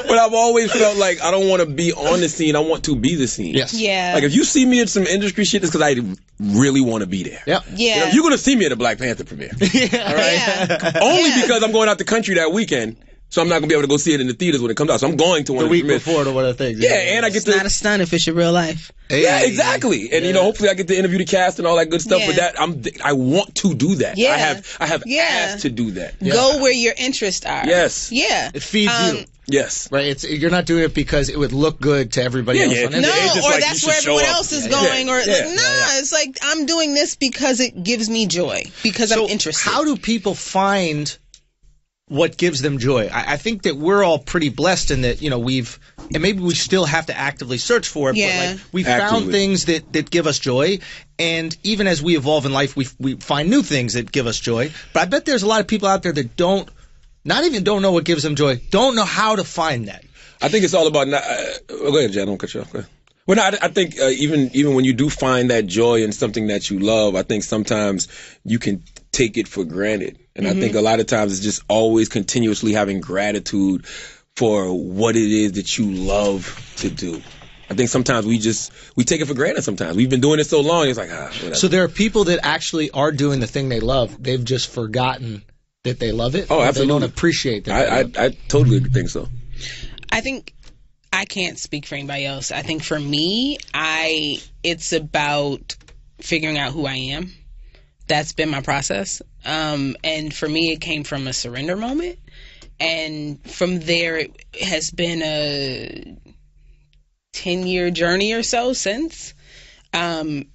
But I've always felt like I don't want to be on the scene. I want to be the scene. Yes. Yeah. Like if you see me at some industry shit, it's because I really want to be there. Yep. Yeah. You're going to see me at a Black Panther premiere. Yeah. All right? Yeah. Only because I'm going out the country that weekend. So I'm not going to be able to go see it in the theaters when it comes out. So I'm going to one the of week the before to one of the things. Yeah, and I get It's not a stunt if it's your real life. Yeah, exactly. And hopefully I get to interview the cast and all that good stuff. Yeah. But I want to do that. Yeah. I have asked to do that. Yeah. Go where your interests are. Yes. Yeah. It feeds you. Yes. Right. You're not doing it because it would look good to everybody else. Yeah. On No, It's just or like that's you where should show everyone up. else is going. Or Yeah. it's like I'm doing this because it gives me joy. Because I'm interested. How do people find what gives them joy? I think that we're all pretty blessed in that, and maybe we still have to actively search for it, but like we found things that give us joy, and even as we evolve in life, we find new things that give us joy. But I bet there's a lot of people out there that don't know what gives them joy, don't know how to find that. I think it's all about go ahead, Jan, don't cut you off. Go ahead. Well, no, I think even when you do find that joy in something that you love, I think sometimes you can take it for granted. And I think a lot of times it's just always continuously having gratitude for what it is that you love to do. I think sometimes we take it for granted sometimes. We've been doing it so long, it's like, whatever. So there are people that actually are doing the thing they love. They've just forgotten that they love it. Oh, absolutely. They don't appreciate that. I totally think so. I think I can't speak for anybody else. I think for me, it's about figuring out who I am. That's been my process. And for me, it came from a surrender moment. And from there, it has been a 10-year journey or so since. And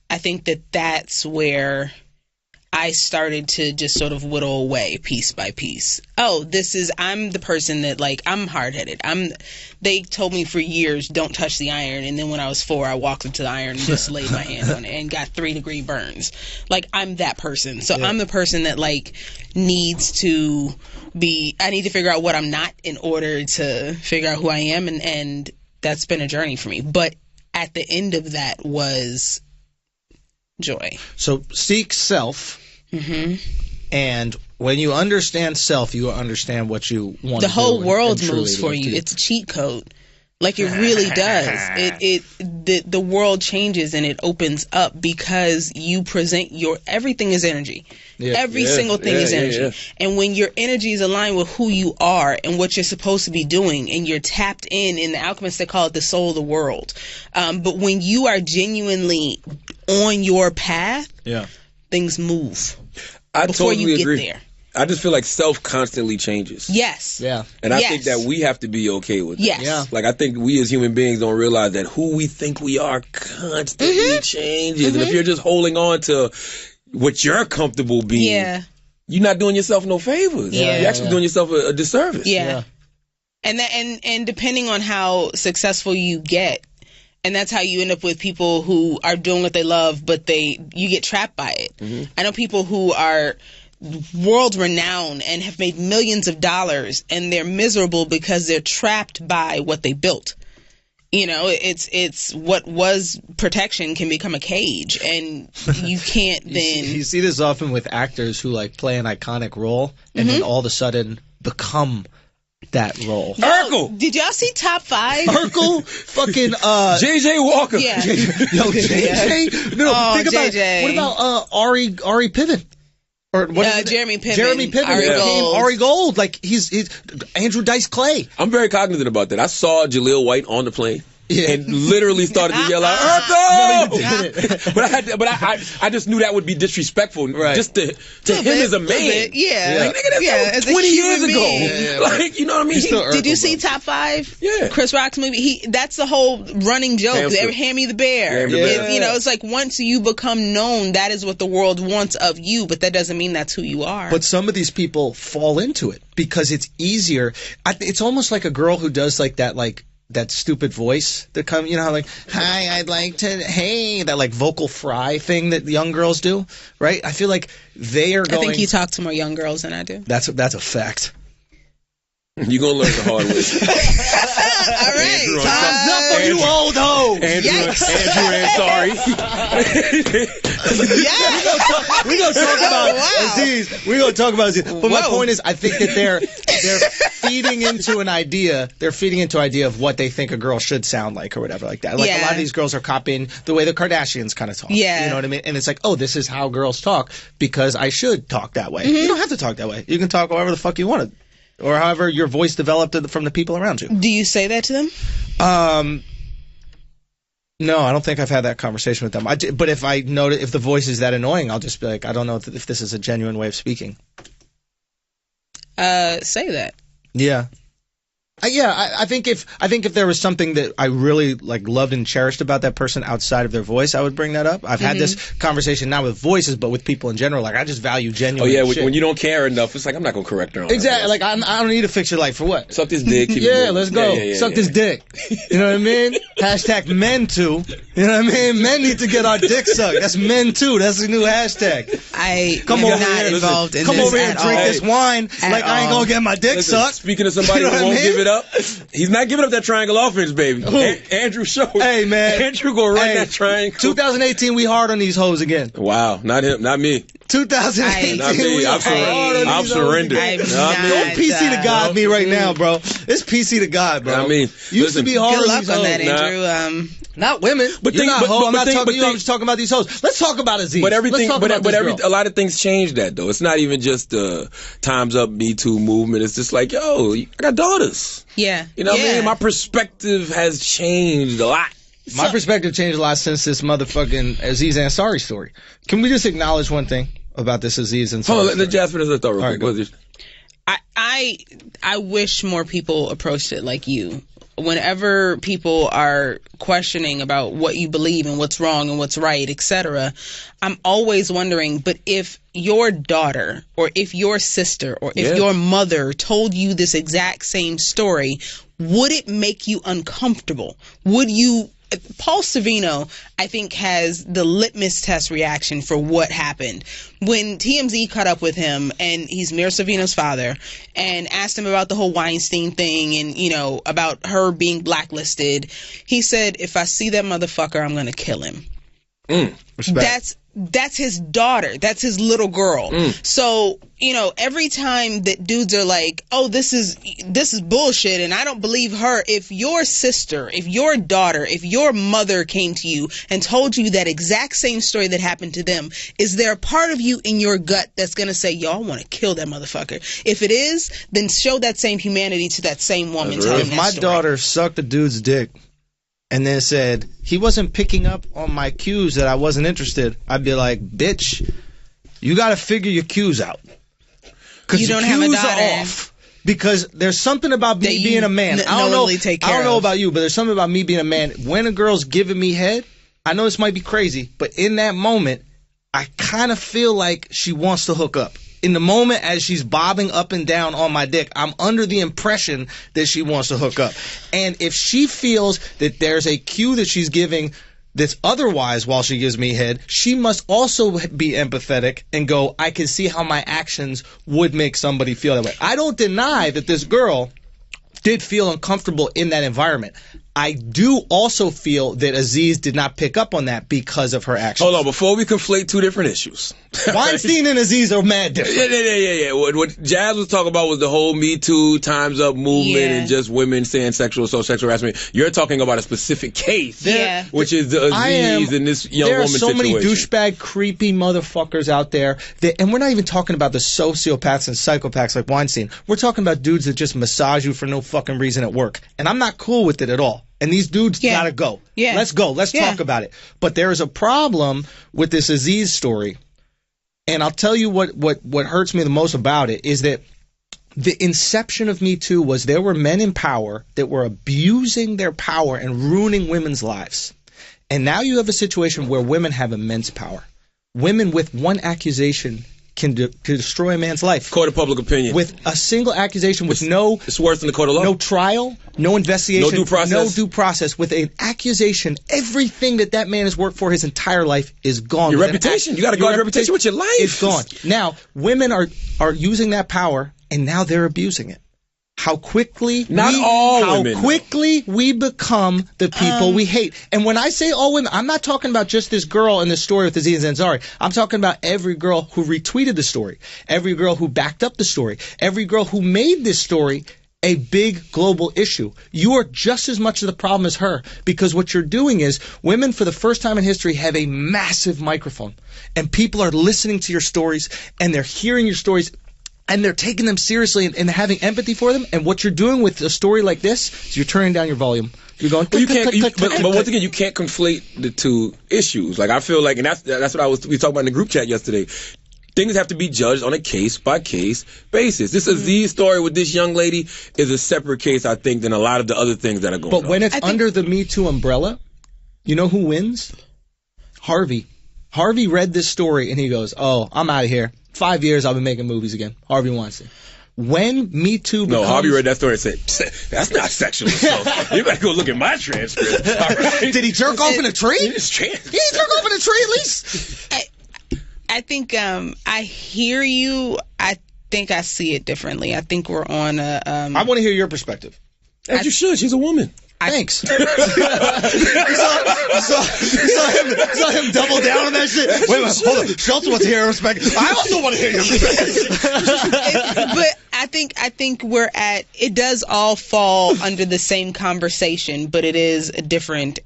I think that's where I started to just sort of whittle away piece by piece. I'm the person that, like, I'm hard-headed. They told me for years, don't touch the iron. And then when I was 4, I walked up to the iron and just laid my hand on it and got 3-degree burns. Like, I'm that person. So I'm the person that, like, I need to figure out what I'm not in order to figure out who I am. And that's been a journey for me. But at the end of that was joy. So seek self. Mm-hmm. And when you understand self, you understand what you want to do. The whole world and moves for you. Do. It's a cheat code. Like, it really does. The world changes and it opens up because you present everything is energy. Every single thing is energy. And when your energy is aligned with who you are and what you're supposed to be doing, and you're tapped in the alchemists, they call it the soul of the world. But when you are genuinely on your path, things move. I before totally you get agree. there. I just feel like self constantly changes. Yes. Yeah. And I think that we have to be okay with it. Yes. Yeah. Like, I think we as human beings don't realize that who we think we are constantly changes. And if you're just holding on to what you're comfortable being, you're not doing yourself no favors. You're actually doing yourself a disservice. And depending on how successful you get, and that's how you end up with people who are doing what they love, but you get trapped by it. I know people who are world renowned and have made millions of dollars, and they're miserable because they're trapped by what they built. You know, it's what was protection can become a cage, and you can't then. You see this often with actors who like play an iconic role and then all of a sudden become that role. Urkel! Did y'all see Top 5? Urkel, fucking J.J. Walker. Yeah. Yo, JJ. No, think about JJ. What about Ari Piven? Or what Jeremy Piven. Jeremy Piven Ari Gold. Ari Gold. Like he's Andrew Dice Clay. I'm very cognizant about that. I saw Jaleel White on the plane. And literally started to yell out, Urkel! But I just knew that would be disrespectful, just to him as a man. Like, nigga, that was 20 years ago. Like, you know what I mean? Did you see Top 5? Yeah. Chris Rock's movie. That's the whole running joke. Hand me the bear. You know, it's like once you become known, that is what the world wants of you, but that doesn't mean that's who you are. But some of these people fall into it because it's easier. It's almost like a girl who does like that stupid voice that come, you know, how like, hi, I'd like to, hey, that like vocal fry thing that young girls do, right? I feel like they are going. I think you talk to more young girls than I do. That's a fact. You're going to learn the hard way. All right. Time's up on you old hoe. Andrew, sorry. We're going to talk about Aziz. We're going to talk about Aziz. But my point is, I think that they're feeding into an idea. They're feeding into an idea of what they think a girl should sound like or whatever like that. Like a lot of these girls are copying the way the Kardashians kind of talk. You know what I mean? And it's like, oh, this is how girls talk because I should talk that way. You don't have to talk that way. You can talk however the fuck you want to. Or however your voice developed from the people around you. Do you say that to them? No, I don't think I've had that conversation with them. But if I notice if the voice is that annoying, I'll just be like, I don't know if this is a genuine way of speaking. Say that. Yeah. I think if there was something that I really like loved and cherished about that person outside of their voice, I would bring that up. I've had this conversation not with voices, but with people in general. Like I just value genuine. Oh yeah, when you don't care enough, it's like I'm not gonna correct her. Exactly. Like I don't need to fix your life for what? Suck this dick. Let's go. Suck this dick. You know what I mean? Hashtag men too. You know what I mean? Men need to get our dick sucked. That's men too. That's the new hashtag. Come over here and drink this wine like I ain't gonna get my dick sucked. Speaking of somebody who won't give it up, he's not giving up that triangle offense, baby. Andrew showed. Hey man, Andrew gonna run that triangle. 2018, we hard on these hoes again. Wow, not him, not me. 2018, not me. I've surrendered. Don't PC to God me right now, bro. It's PC to God, bro. I mean, used to be hard. Good luck on that, Andrew. Not women. But you're not hoe. I'm not talking to you. I'm just talking about these hoes. Let's talk about Aziz. But a lot of things changed that though. It's not even just the Time's Up, Me Too movement. It's just like, yo, I got daughters. Yeah. You know what I mean? My perspective has changed a lot. My perspective changed a lot since this motherfucking Aziz Ansari story. Can we just acknowledge one thing about this Aziz Ansari story? Hold on, let Jasper finish the thought real quick. I wish more people approached it like you. Whenever people are questioning about what you believe and what's wrong and what's right, etc., I'm always wondering, but if your daughter or if your sister or if your mother told you this exact same story, would it make you uncomfortable? Would you... Paul Savino, I think, has the litmus test reaction for what happened. When TMZ caught up with him, and he's Mayor Savino's father, and asked him about the whole Weinstein thing and, you know, about her being blacklisted, he said, if I see that motherfucker, I'm going to kill him. Respect. that's his daughter. That's his little girl. So, you know, every time that dudes are like, oh, this is bullshit and I don't believe her. If your sister, if your daughter, if your mother came to you and told you that exact same story that happened to them, is there a part of you in your gut that's going to say, yo, I want to kill that motherfucker? If it is, then show that same humanity to that same woman. If my daughter sucked a dude's dick and then said he wasn't picking up on my cues that I wasn't interested, I'd be like, bitch, you got to figure your cues out. Because you don't have a daughter. Because there's something about me being a man. I don't know about you, but there's something about me being a man. When a girl's giving me head, I know this might be crazy, but in that moment, I kind of feel like she wants to hook up. In the moment as she's bobbing up and down on my dick, I'm under the impression that she wants to hook up. And if she feels that there's a cue that she's giving that's otherwise while she gives me head, she must also be empathetic and go, I can see how my actions would make somebody feel that way. I don't deny that this girl did feel uncomfortable in that environment. I do also feel that Aziz did not pick up on that because of her actions. Hold on, before we conflate two different issues. Weinstein and Aziz are mad different. Yeah. What Jazz was talking about was the whole Me Too, Time's Up movement and just women saying sexual harassment. You're talking about a specific case, which is the Aziz and this young woman situation. There are so many douchebag, creepy motherfuckers out there, and we're not even talking about the sociopaths and psychopaths like Weinstein. We're talking about dudes that just massage you for no fucking reason at work. And I'm not cool with it at all. And these dudes gotta go. Yeah. Let's go. Let's talk about it. But there is a problem with this Aziz story. And I'll tell you what hurts me the most about it is that the inception of Me Too was there were men in power that were abusing their power and ruining women's lives. And now you have a situation where women have immense power. Women with one accusation can destroy a man's life. Court of public opinion. With a single accusation with it's worse than the court of law. No trial, no investigation, no due process. With an accusation, everything that man has worked for his entire life is gone. Your reputation. You got to guard your reputation with your life. It's gone. Now, women are using that power, and now they're abusing it. How quickly we become the people we hate. And when I say all women, I'm not talking about just this girl in the story with Aziz Ansari. I'm talking about every girl who retweeted the story, every girl who backed up the story, every girl who made this story a big global issue. You are just as much of the problem as her, because what you're doing is women for the first time in history have a massive microphone, and people are listening to your stories and they're hearing your stories. And they're taking them seriously and having empathy for them. And what you're doing with a story like this is you're turning down your volume. You're going. But once again, you can't conflate the two issues. Like I feel like, and that's what we talked about in the group chat yesterday. Things have to be judged on a case by case basis. This Aziz story with this young lady is a separate case, I think, than a lot of the other things that are going on. But when it's under the Me Too umbrella, you know who wins? Harvey. Harvey read this story and he goes, "Oh, I'm out of here. 5 years, I'll be making movies again." Harvey Weinstein. When Me Too becomes... No, Harvey read that story and said, "That's not sexual assault. You better go look at my transcript." Right. Did he jerk off in a tree? He jerk off in a tree at least? I think I hear you. I think I see it differently. I think we're on a... I want to hear your perspective. As you should. She's a woman. Thanks. you saw him double down on that shit. Wait, hold on. Schultz wants to hear your perspective. I also want to hear your perspective. But I think we're at. It does all fall under the same conversation, but it is a different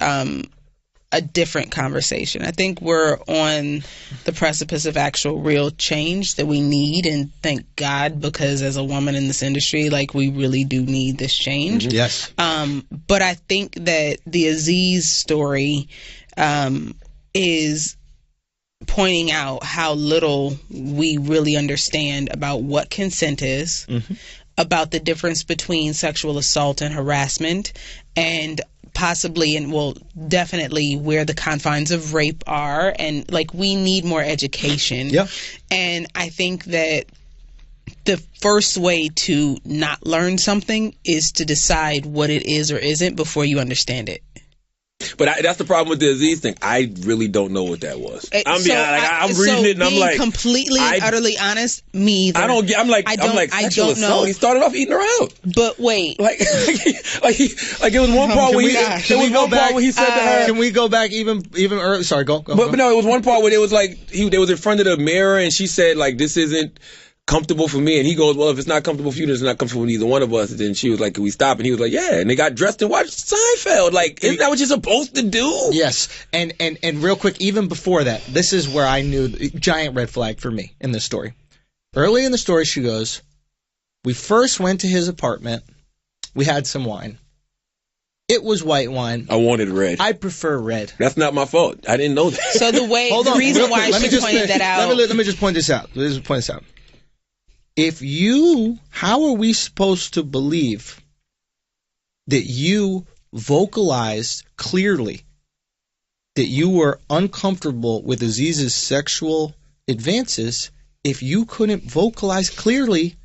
conversation. I think we're on the precipice of actual real change that we need, and thank God, because as a woman in this industry, like, we really do need this change. Mm-hmm. Yes. But I think that the Aziz story is pointing out how little we really understand about what consent is, about the difference between sexual assault and harassment, and possibly and well definitely where the confines of rape are, and like, we need more education. Yeah. And I think that the first way to not learn something is to decide what it is or isn't before you understand it. But that's the problem with the Aziz thing. I really don't know what that was. I'm reading it and I'm like, completely and utterly honest, me either. I don't get. I'm like sexual assault. He started off eating her out. But wait, like it was one part where he said to her. Can we go back even earlier? Sorry, go. But no, it was one part where it was like they was in front of the mirror and she said like, this isn't comfortable for me, and he goes, well, if it's not comfortable for you, then it's not comfortable for either one of us. And then she was like, can we stop? And he was like, yeah. And they got dressed and watched Seinfeld. Like, isn't that what you're supposed to do? Yes. And real quick, even before that, this is where I knew giant red flag for me in this story. Early in the story, she goes, we first went to his apartment. We had some wine. It was white wine. I wanted red. I prefer red. That's not my fault. I didn't know that. So the reason why she pointed that out. Let me just point this out. How are we supposed to believe that you vocalized clearly that you were uncomfortable with Aziz's sexual advances if you couldn't vocalize clearly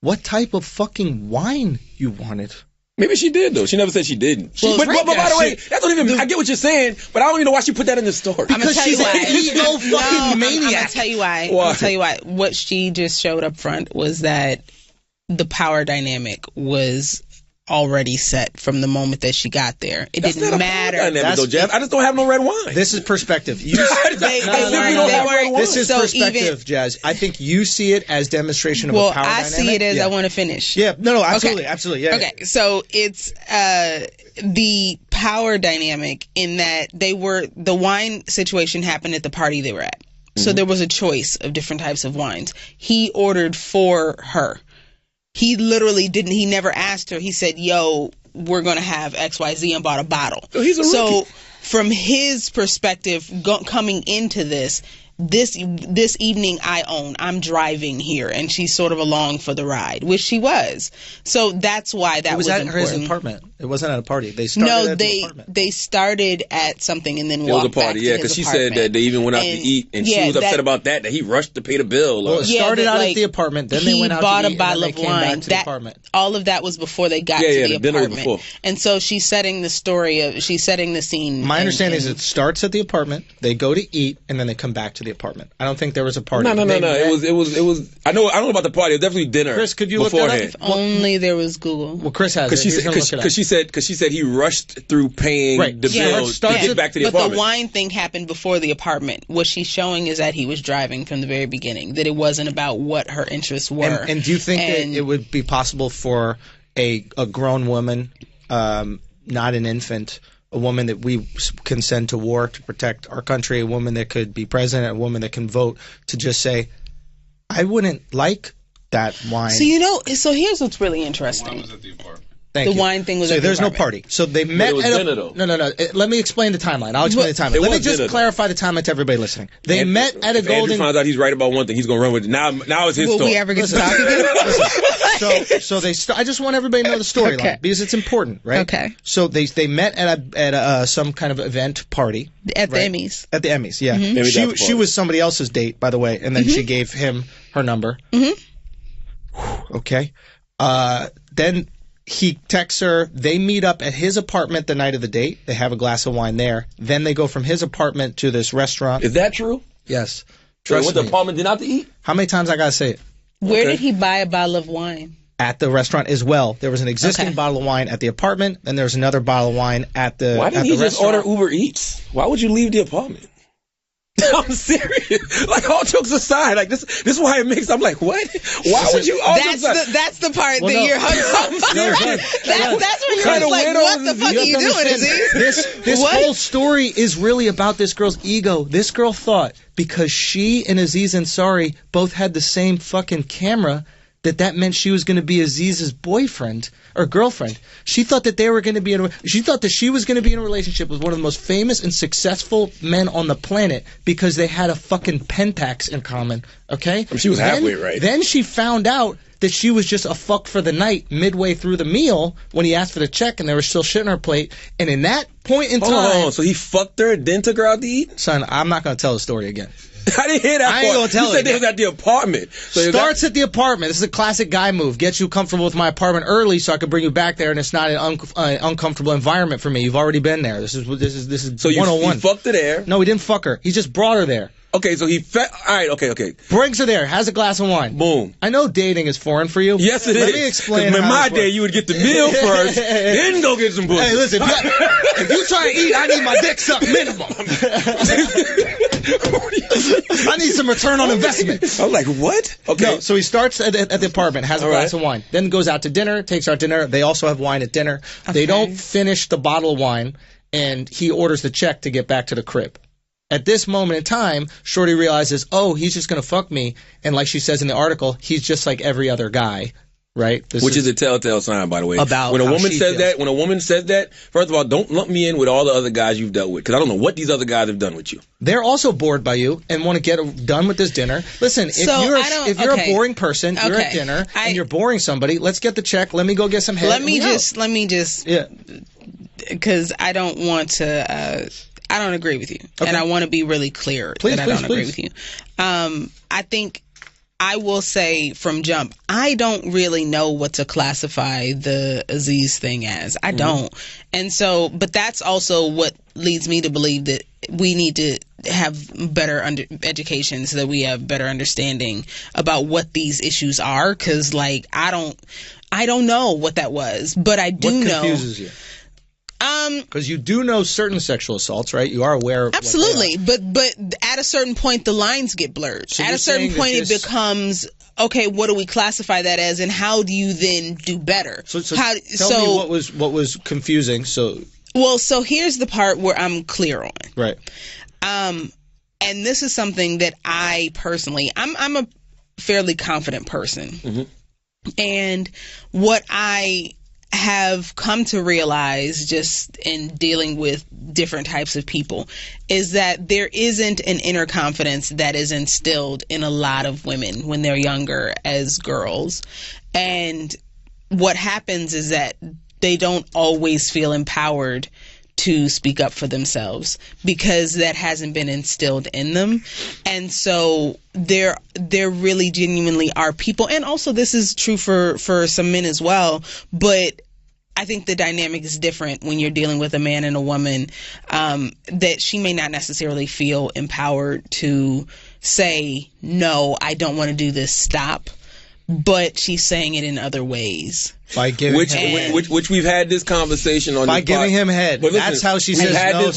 what type of fucking wine you wanted? Maybe she did, though. She never said she didn't. But by the way, that's not even. I get what you're saying, but I don't even know why she put that in the story. Because she's an ego fucking maniac. I'm gonna tell you why. I'm gonna tell you why. What she just showed up front was that the power dynamic was already set from the moment that she got there. It didn't matter. Though, Jeff. I just don't have no red wine. This is perspective. This is perspective, Jazz. I think you see it as demonstration of a power dynamic. Well, I see it as I want to finish. Yeah. No, absolutely. Absolutely. Yeah. Okay. So it's the power dynamic in that the wine situation happened at the party they were at. So there was a choice of different types of wines. He ordered for her. He literally didn't. He never asked her. He said, yo, we're going to have XYZ, and bought a bottle. Oh, he's a rookie. So from his perspective, coming into this evening I'm driving here, and she's sort of along for the ride, which she was. So that's why that was important. It was at his apartment. It wasn't at a party. They started the apartment. They started at something and then walked back to his apartment. It was a party, because she said that they even went out to eat, and she was upset about that he rushed to pay the bill. Well, it started out at the apartment, then they went out to eat, and then they came back to the apartment. All of that was before they got to the apartment. And so she's setting the scene. My understanding is it starts at the apartment, they go to eat, and then they come back to the apartment. I don't think there was a party. No. It was. I know about the party. It was definitely dinner. Chris, could you look that up? If only there was Google. Well, Chris has it. Because she said he rushed through paying the bill to get back to the apartment. But the wine thing happened before the apartment. What she's showing is that he was driving from the very beginning. That it wasn't about what her interests were. And do you think that it would be possible for a grown woman, not an infant, a woman that we can send to war to protect our country, a woman that could be president, a woman that can vote, to just say, I wouldn't like that wine. So here's what's really interesting. Was at the apartment. The wine thing was at the there's apartment. no party. So they met at dinner, though. No. Let me explain the timeline. I'll explain the timeline. Let me just clarify the timeline to everybody listening. They met at a golden... Andrew finds out he's right about one thing. He's going to run with it. Now it's his story. Will we ever get to talk again? So I just want everybody to know the storyline because it's important, right? Okay. So they met at some kind of event party. At the Emmys. At the Emmys, yeah. Mm-hmm. She was somebody else's date, by the way, and then she gave him her number. Mm-hmm. Okay. Then he texts her. They meet up at his apartment the night of the date. They have a glass of wine there. Then they go from his apartment to this restaurant. Is that true? Yes. So they went to the apartment, did not to eat? How many times I gotta say it? Where did he buy a bottle of wine? At the restaurant as well. There was an existing bottle of wine at the apartment, and there was another bottle of wine at the restaurant. Why didn't he just order Uber Eats? Why would you leave the apartment? I'm serious. Like, all jokes aside, like this is why it makes. I'm like, what? Why would you? That's the part that you're hung up. That's when you're like, what the fuck are you doing, Aziz? This whole story is really about this girl's ego. This girl thought because she and Aziz Ansari both had the same fucking camera that meant she was going to be Aziz's boyfriend or girlfriend. She thought that they were going to be she thought that she was going to be in a relationship with one of the most famous and successful men on the planet because they had a fucking Pentax in common. Okay? She was halfway right. Then she found out that she was just a fuck for the night midway through the meal when he asked for the check and there was still shit on her plate. And in that point in time... So he fucked her, then took her out to eat? Son, I'm not going to tell the story again. I didn't hear that I ain't part. gonna tell you said it they was at the apartment. So Starts at the apartment. This is a classic guy move. Get you comfortable with my apartment early so I can bring you back there, and it's not an uncomfortable environment for me. You've already been there. This is so 101. You fucked her there. No, he didn't fuck her. He just brought her there. Okay, so all right, okay. Brings her there, has a glass of wine. Boom. I know dating is foreign for you. Yes, it is. Let me explain. In my day, you would get the meal first, then go get some pussy. Hey, listen, if you try to eat, I need my dick sucked minimum. I need some return on investment. I'm like, what? Okay. No, so he starts at the apartment, has a glass of wine, then goes out to dinner, takes her out to dinner. They also have wine at dinner. Okay. They don't finish the bottle of wine, and he orders the check to get back to the crib. At this moment in time, Shorty realizes, oh, he's just going to fuck me. And like she says in the article, he's just like every other guy, right? Which is a telltale sign, by the way. About when a woman says that, first of all, don't lump me in with all the other guys you've dealt with, because I don't know what these other guys have done with you. They're also bored by you and want to get done with this dinner. Listen, if you're a boring person, you're at dinner and you're boring somebody, let's get the check. Let me go get some head. Let me just, because I don't want to. I don't agree with you, and I want to be really clear that I don't agree with you. I think I will say from jump, I don't really know what to classify the Aziz thing as. I don't. And so, but that's also what leads me to believe that we need to have better education so that we have better understanding about what these issues are. Because, like, I don't know what that was, but I do know. What confuses you? Because you do know certain sexual assaults, right? You are aware of absolutely, but at a certain point the lines get blurred. So at a certain point it becomes okay. What do we classify that as, and how do you then do better? So tell me what was confusing. So here's the part where I'm clear on. Right. And this is something that I personally, I'm a fairly confident person, and what I have come to realize just in dealing with different types of people is that there isn't an inner confidence that is instilled in a lot of women when they're younger as girls. And what happens is that they don't always feel empowered to speak up for themselves because that hasn't been instilled in them. And so there really genuinely are people, and also this is true for some men as well, but I think the dynamic is different when you're dealing with a man and a woman, that she may not necessarily feel empowered to say, no, I don't want to do this, stop. But she's saying it in other ways. By giving which we've had this conversation on. By giving him head. Listen, that's how she says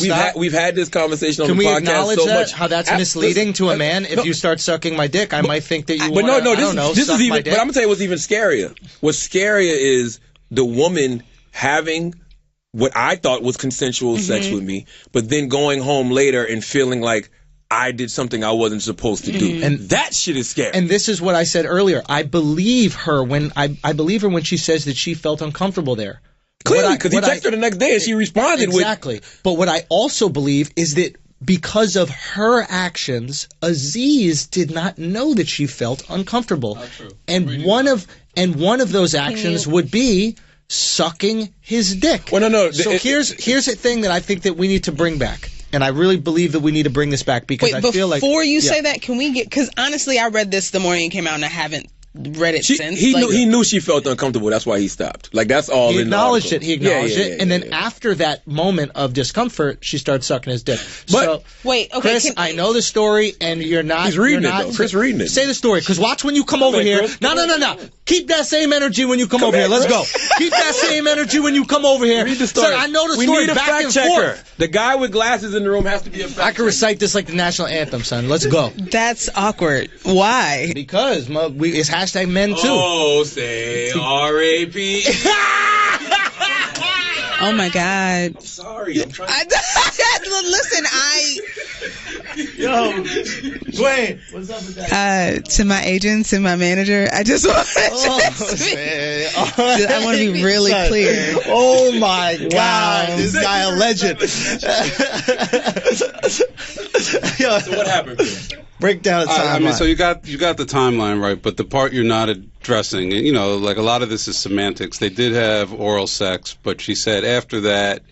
no. We've had this conversation on the podcast. Can we acknowledge so that? much. How that's misleading to a man? If you start sucking my dick, I might think that you. But this is even. But I'm gonna tell you what's even scarier. What's scarier is the woman having what I thought was consensual sex with me, but then going home later and feeling like I did something I wasn't supposed to do. And that shit is scary. And this is what I said earlier. I believe her when when she says that she felt uncomfortable there. Clearly, because he texted her the next day and she responded with... Exactly. But what I also believe is that because of her actions, Aziz did not know that she felt uncomfortable. Not true. And one of those actions would be sucking his dick. Well, no. So here's a thing that I think that we need to bring back. And I really believe that we need to bring this back because I feel like... Before you say that, can we get... Because honestly, I read this the morning it came out and I haven't read it since. He knew she felt uncomfortable. That's why he stopped. Like, that's all he in the article. He acknowledged it. And then after that moment of discomfort, she started sucking his dick. But, wait, okay. Chris, I know the story and you're not... He's reading it, though. Chris reading it. Say the story, because watch when you come over here. Chris. No. Keep that same energy when you come over here. Let's go. Keep that same energy when you come over here. Read the story. Sir, I know the story we need a back fact and checker. forth. The guy with glasses in the room has to be a fact checker. I can recite this like the national anthem, son. Let's go. That's awkward. Why? Because it's hashtag men too. Oh, say R.A.P. Oh my God. I'm sorry. I'm trying Listen, Yo, Dwayne, what's up with that? to my agents and my manager, I just want I want to be really clear. Oh my God, this guy a legend. So what happened? Break down the timeline. I mean, so you got the timeline right, but the part you're not addressing, and like a lot of this is semantics. They did have oral sex, but she said after that,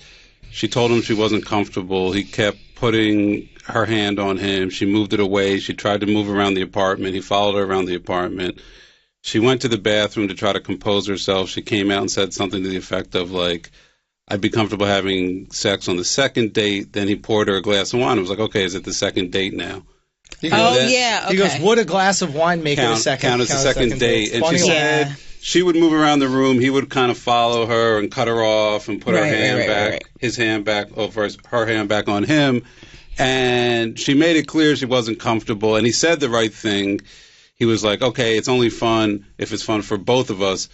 she told him she wasn't comfortable. He kept putting her hand on him. She moved it away. She tried to move around the apartment. He followed her around the apartment. She went to the bathroom to try to compose herself. She came out and said something to the effect of, like, I'd be comfortable having sex on the second date. Then he poured her a glass of wine. I was like, okay, is it the second date now? Yeah, okay. He goes, would a glass of wine make it a second? Count as a second date. And she said she would move around the room. He would kind of follow her and cut her off and put her hand back, his hand back over her hand back on him. And she made it clear she wasn't comfortable. And he said the right thing. He was like, okay, it's only fun if it's fun for both of us.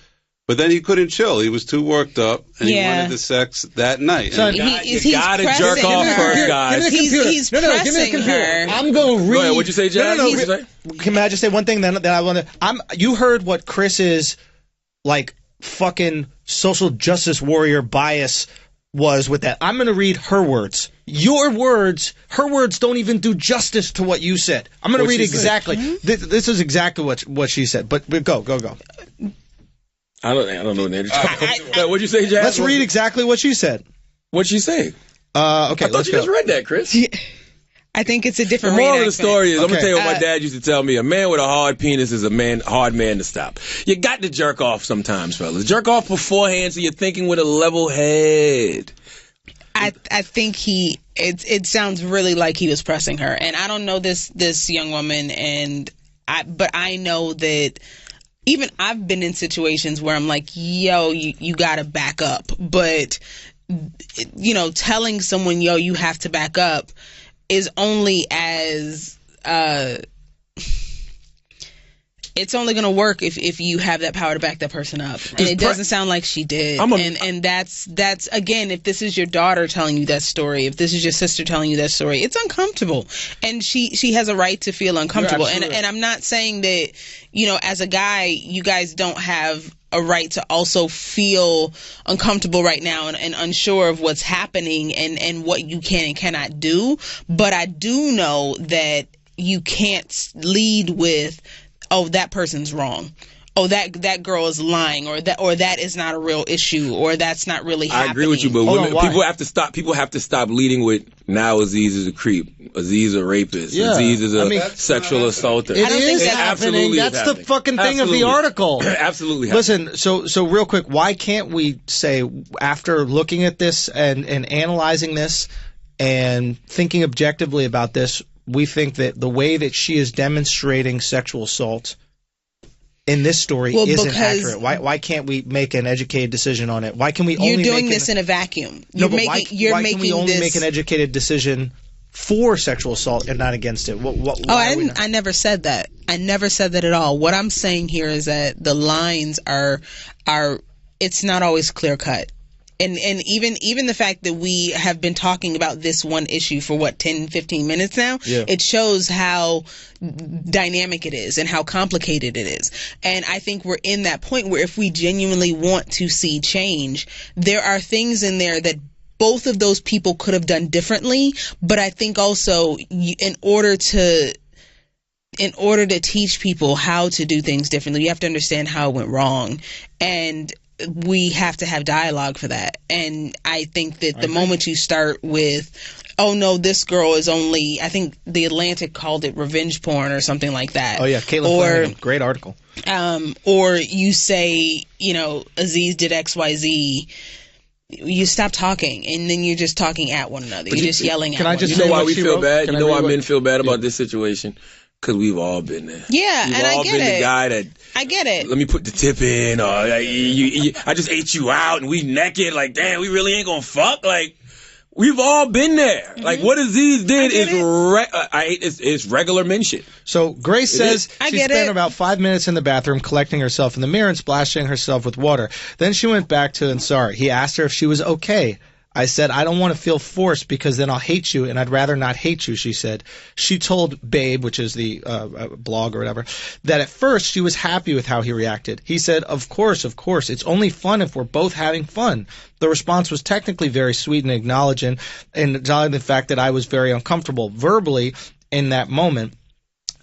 But then he couldn't chill. He was too worked up, and he wanted the sex that night. So you gotta jerk off first, guys. He's pressing her. I'm going to read. Go ahead, what'd you say, Jazz? No. Can I just say one thing that I want to... You heard what Chris's, like, fucking social justice warrior bias was with that. I'm going to read her words. Your words, her words don't even do justice to what you said. I'm going to read exactly. This is exactly what she said. But go. I don't know what you're talking about. What'd you say, Jazz? Let's read exactly what she said. What'd she say? Okay, I thought you just read that, Chris. I think it's a different The moral of the accent. story is, I'm going to tell you what my dad used to tell me. A man with a hard penis is a hard man to stop. You got to jerk off sometimes, fellas. Jerk off beforehand so you're thinking with a level head. I think it sounds really like he was pressing her. And I don't know this young woman, but I know that even I've been in situations where I'm like, yo, you got to back up. But, telling someone, yo, you have to back up is only as... it's only going to work if you have that power to back that person up. And it doesn't sound like she did. And that's again, if this is your daughter telling you that story, if this is your sister telling you that story, it's uncomfortable. And she has a right to feel uncomfortable. And I'm not saying that, as a guy, you guys don't have a right to also feel uncomfortable right now and unsure of what's happening and what you can and cannot do. But I do know that you can't lead with, oh, that person's wrong. Oh, that girl is lying, or that is not a real issue, or that's not really happening. I agree with you, but people have to stop. People have to stop leading with, now Aziz is a creep, Aziz a rapist, Aziz is a sexual assaulter. It is happening. That's the fucking thing of the article. Absolutely. Listen, so real quick, why can't we say, after looking at this and analyzing this and thinking objectively about this, we think that the way that she is demonstrating sexual assault in this story isn't accurate. Why can't we make an educated decision on it? Why can we only doing this in a vacuum? Why can we only make an educated decision for sexual assault and not against it? I never said that. I never said that at all. What I'm saying here is that the lines are it's not always clear cut. And even the fact that we have been talking about this one issue for 10, 15 minutes now, it shows how dynamic it is and how complicated it is. And I think we're in that point where if we genuinely want to see change, there are things in there that both of those people could have done differently. But I think also in order to teach people how to do things differently, you have to understand how it went wrong. And we have to have dialogue for that. And I think that the moment you start with, oh no, this girl is only, I think The Atlantic called it revenge porn or something like that. Oh yeah, Caitlin Flanagan, great article. Or you say, Aziz did XYZ, you stop talking, and then you're just talking at one another. You're just yelling at one another. You know why we feel bad? You know why men feel bad about this situation? Because we've all been there. Yeah, we've and all I get been it. The guy that, I get it. Let me put the tip in, or I just ate you out and we naked. Like, damn, we really ain't gonna fuck. Like, we've all been there. Mm-hmm. Like, what Aziz did is regular men shit. So Grace says she spent about 5 minutes in the bathroom collecting herself in the mirror and splashing herself with water. Then she went back to Ansari. He asked her if she was okay. I said, I don't want to feel forced because then I'll hate you, and I'd rather not hate you, she said. She told Babe, which is the blog or whatever, that at first she was happy with how he reacted. He said, of course. It's only fun if we're both having fun. The response was technically very sweet and acknowledging the fact that I was very uncomfortable. Verbally, in that moment,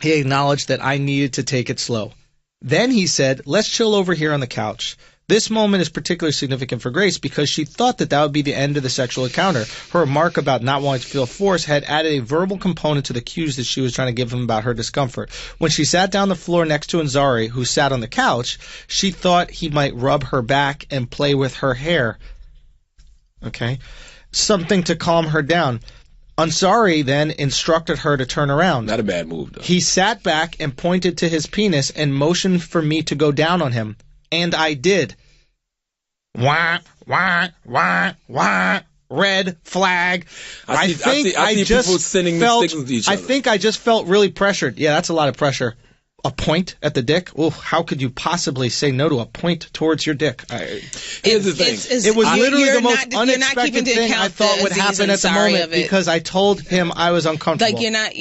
he acknowledged that I needed to take it slow. Then he said, let's chill over here on the couch. This moment is particularly significant for Grace because she thought that would be the end of the sexual encounter. Her remark about not wanting to feel force had added a verbal component to the cues that she was trying to give him about her discomfort. When she sat down on the floor next to Ansari, who sat on the couch, she thought he might rub her back and play with her hair. Okay? Something to calm her down. Ansari then instructed her to turn around. Not a bad move, though. He sat back and pointed to his penis and motioned for me to go down on him. And I did. Wah, wah, wah, wah. Red flag. I think I just felt really pressured. Yeah, that's a lot of pressure. A point at the dick? Oh, how could you possibly say no to a point towards your dick? Here's the thing. It was literally the most unexpected thing I thought would happen at the moment because I told him I was uncomfortable. Like, you're not...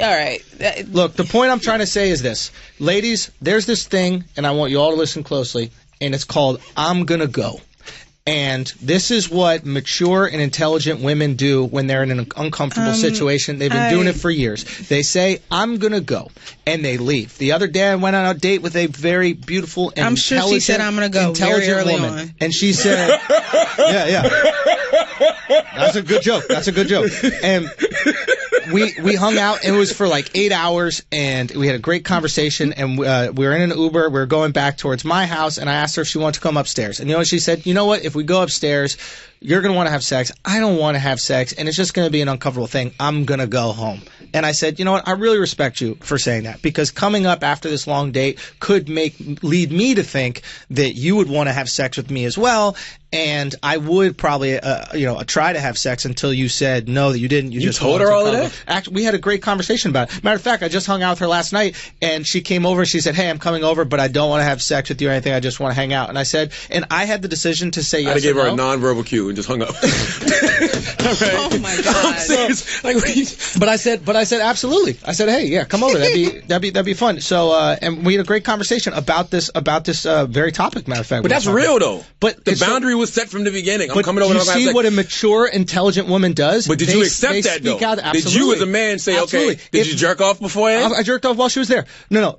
All right. Look, the point I'm trying to say is this. Ladies, there's this thing, and I want you all to listen closely, and it's called I'm Gonna Go. And this is what mature and intelligent women do when they're in an uncomfortable situation. They've been doing it for years. They say, I'm going to go. And they leave. The other day I went on a date with a very beautiful and intelligent, I'm sure she said, I'm going to go very early woman. On. And she said, yeah. That's a good joke. And we hung out, and it was for like 8 hours, and we had a great conversation, and we were in an Uber. We were going back towards my house, and I asked her if she wanted to come upstairs. And you know what she said? You know what? If we go upstairs, you're going to want to have sex. I don't want to have sex, and it's just going to be an uncomfortable thing. I'm going to go home. And I said, you know what? I really respect you for saying that, because coming up after this long date could lead me to think that you would want to have sex with me as well. And I would probably, try to have sex until you said no, that you didn't. You just told her all of that? Actually, we had a great conversation about it. Matter of fact, I just hung out with her last night, and she came over and she said, hey, I'm coming over, but I don't want to have sex with you or anything. I just want to hang out. And I said, and I had the decision to say yes or no. I gave her a nonverbal cue and just hung up. Right. Oh my God! But I said absolutely. I said, hey, yeah, come over. That'd be fun. So, and we had a great conversation about this very topic. Matter of fact, but that's real though. But the boundary was set from the beginning. I'm coming over. You see what a mature, intelligent woman does. But did you accept that though? Did you, as a man, say, okay? Did you jerk off beforehand? I jerked off while she was there. No.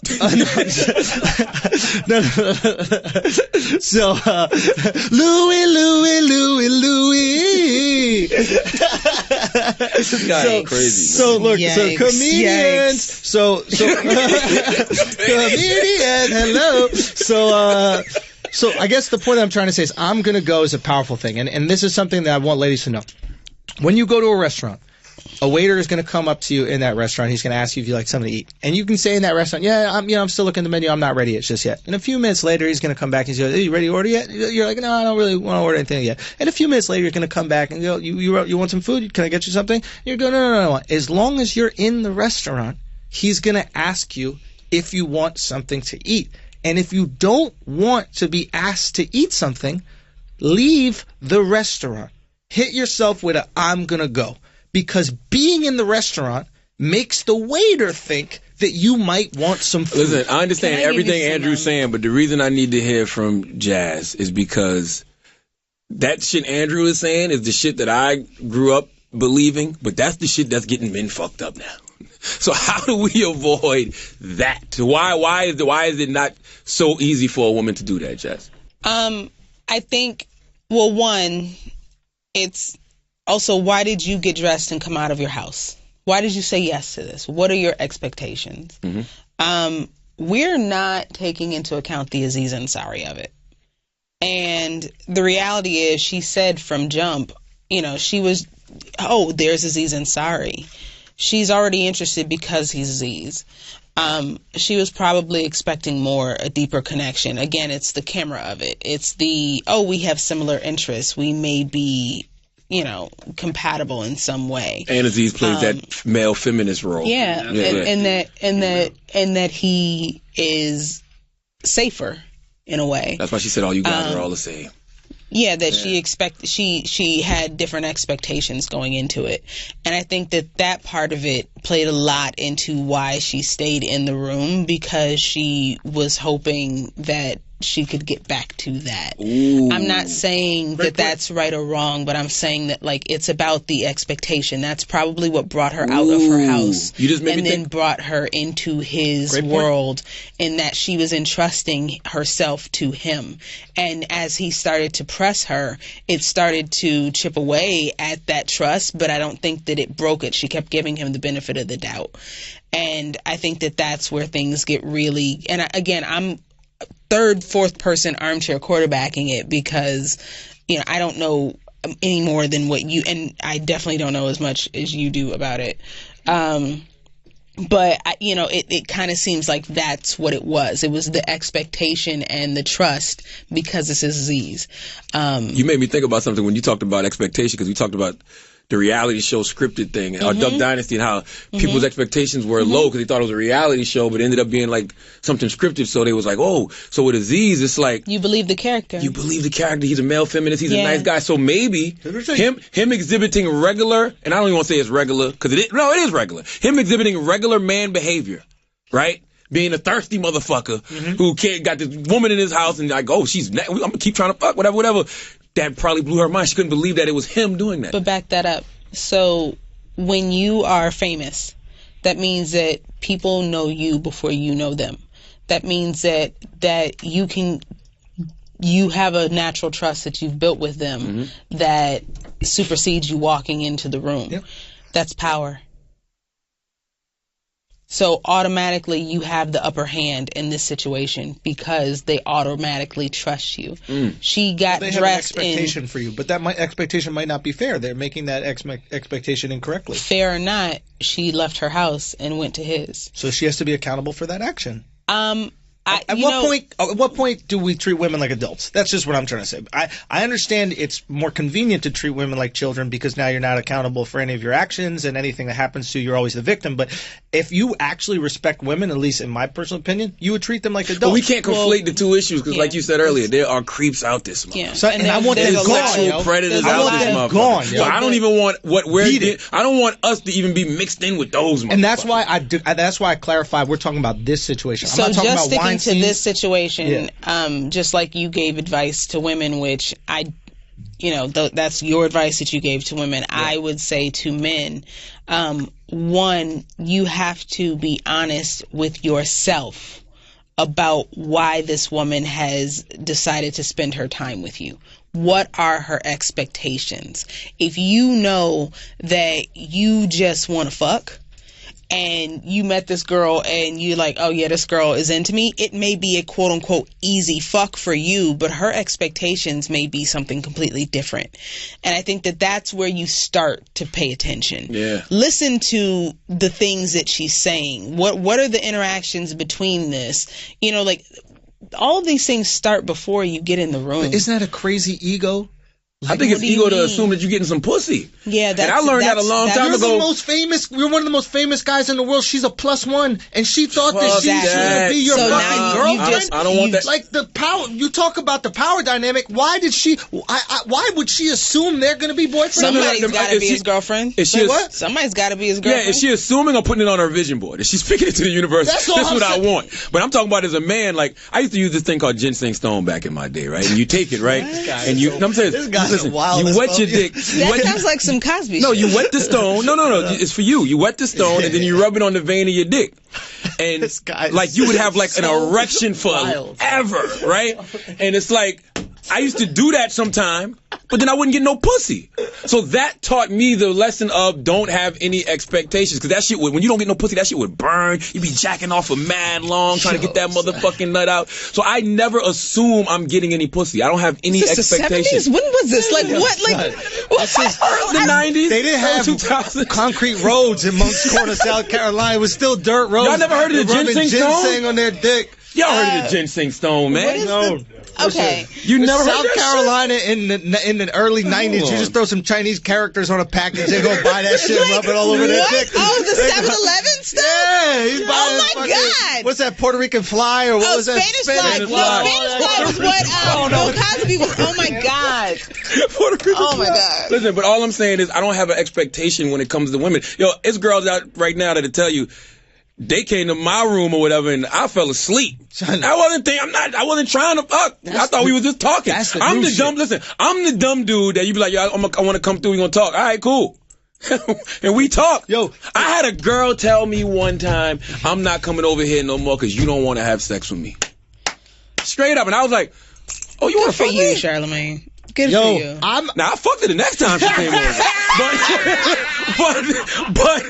No. So, Louis. This guy is crazy. So look, yikes, so comedians. Yikes. So comedian. Hello. So I guess the point I'm trying to say is I'm going to go is a powerful thing. And this is something that I want ladies to know. When you go to a restaurant, a waiter is going to come up to you in that restaurant. He's going to ask you if you like something to eat. And you can say in that restaurant, yeah, I'm still looking at the menu. I'm not ready just yet. And a few minutes later, he's going to come back and say, are you ready to order yet? You're like, no, I don't really want to order anything yet. And a few minutes later, you're going to come back and go, you want some food? Can I get you something? And you're going, no. As long as you're in the restaurant, he's going to ask you if you want something to eat. And if you don't want to be asked to eat something, leave the restaurant. Hit yourself with I'm going to go. Because being in the restaurant makes the waiter think that you might want some food. Listen, I understand everything Andrew's saying, but the reason I need to hear from Jazz is because that shit Andrew is saying is the shit that I grew up believing, but that's the shit that's getting men fucked up now. So how do we avoid that? Why is it not so easy for a woman to do that, Jazz? I think, well, one, it's also, why did you get dressed and come out of your house? Why did you say yes to this? What are your expectations? Mm-hmm. We're not taking into account the Aziz Ansari of it. And the reality is, she said from jump, she was, there's Aziz Ansari. She's already interested because he's Aziz. She was probably expecting a deeper connection. Again, it's the camera of it. It's we have similar interests. We may be, compatible in some way. And Aziz plays that male feminist role. Yeah. And that he is safer in a way. That's why she said all you guys are all the same. Yeah, that she had different expectations going into it. And I think that part of it played a lot into why she stayed in the room, because she was hoping that she could get back to that. Ooh. I'm not saying that that's right or wrong, but I'm saying that like it's about the expectation. That's probably what brought her out of her house and then brought her into his world, in that she was entrusting herself to him. And as he started to press her, it started to chip away at that trust, but I don't think that it broke it. She kept giving him the benefit of the doubt. And I think that that's where things get really, and again, I'm third, fourth person armchair quarterbacking it, because, you know, I don't know any more than what you, and I definitely don't know as much as you do about it. But, you know, it kind of seems like that's what it was. It was the expectation and the trust, because this is Aziz. You made me think about something when you talked about expectation, because we talked about the reality show scripted thing, or Duck Dynasty, and how people's expectations were low because they thought it was a reality show, but it ended up being like something scripted. So they was like, oh, so with Aziz, it's like you believe the character. You believe the character. He's a male feminist. He's a nice guy. So maybe him exhibiting regular, and I don't even want to say it's regular because it is regular. Him exhibiting regular man behavior, right? Being a thirsty motherfucker who got this woman in his house and like, oh, I'm gonna keep trying to fuck, whatever. That probably blew her mind. She couldn't believe that it was him doing that. But back that up. So when you are famous, that means that people know you before you know them. That means that you have a natural trust that you've built with them that supersedes you walking into the room. Yep. That's power. So automatically you have the upper hand in this situation because they automatically trust you. She got dressed in... They have an expectation for you, but that expectation might not be fair. They're making that expectation incorrectly. Fair or not, she left her house and went to his. So she has to be accountable for that action. At what point do we treat women like adults? That's just what I'm trying to say. I understand it's more convenient to treat women like children because now you're not accountable for any of your actions, and anything that happens to you, you're always the victim. But if you actually respect women, at least in my personal opinion, you would treat them like adults. But we can't conflate the two issues because, like you said earlier, there are creeps out this month. Yeah. So, and I want them gone. Sexual predators out this month. Gone. So I don't even want I don't want us to even be mixed in with those. And that's why I clarify. We're talking about this situation. I'm not talking about wine to this situation, just like you gave advice to women, which that's your advice that you gave to women. Yeah. I would say to men, one, you have to be honest with yourself about why this woman has decided to spend her time with you. What are her expectations? If you know that you just want to fuck, and you met this girl and you're like, oh yeah, this girl is into me, it may be a quote unquote easy fuck for you, but her expectations may be something completely different. And I think that that's where you start to pay attention. Yeah. Listen to the things that she's saying. What are the interactions between this? Like all of these things start before you get in the room. But isn't that a crazy ego? I think it's ego to assume that you're getting some pussy. Yeah, and I learned that a long time ago. You're one of the most famous guys in the world. She's a +1, and she thought that she should be your fucking girlfriend. I don't want that. Like the power. You talk about the power dynamic. Why would she assume they're going to be boyfriend? Somebody's got to be his girlfriend. Somebody's got to be his girlfriend. Yeah, is she assuming or putting it on her vision board? Is she speaking it to the universe? That's what I want. But I'm talking about as a man. Like I used to use this thing called ginseng stone back in my day, right? And you take it, right? And you. I'm saying. Listen, you wet your dick. That sounds like some Cosby shit. No, you wet the stone. No. It's for you. You wet the stone and then you rub it on the vein of your dick. And like you would have like an erection forever, right? And it's like, I used to do that sometime, but then I wouldn't get no pussy. So that taught me the lesson of don't have any expectations. Because that shit when you don't get no pussy, that shit would burn. You'd be jacking off for mad long trying to get that motherfucking nut out. So I never assume I'm getting any pussy. I don't have any expectations. The 70s? When was this? Like what? Like the 90s? They didn't have concrete roads in Moncks Corner, South Carolina. It was still dirt roads. Y'all never heard of the ginseng on their dick. Y'all heard of the ginseng stone, man? No. Okay. You never heard South Carolina in the early 90s, you just throw some Chinese characters on a package, they go buy that shit and rub it all over their dick. Oh, the 7-Eleven stuff? Yeah, he's buying oh my God. What's that, Puerto Rican fly or what was that? Spanish fly. No, Spanish fly was what Bill Cosby was. Oh my God. Puerto Rican oh my God. Listen, but all I'm saying is I don't have an expectation when it comes to women. Yo, it's girls out right now that'll tell you, they came to my room or whatever, and I fell asleep. I wasn't trying to fuck. I thought we were just talking. I'm the dumb dude that you be like, I want to come through. We gonna talk. All right, cool. And we talk. Yo, I had a girl tell me one time, I'm not coming over here no more because you don't want to have sex with me. Straight up, and I was like, oh, you want to fuck me? Good for you, Charlamagne. Good for you. Now I fucked her the next time she came over. but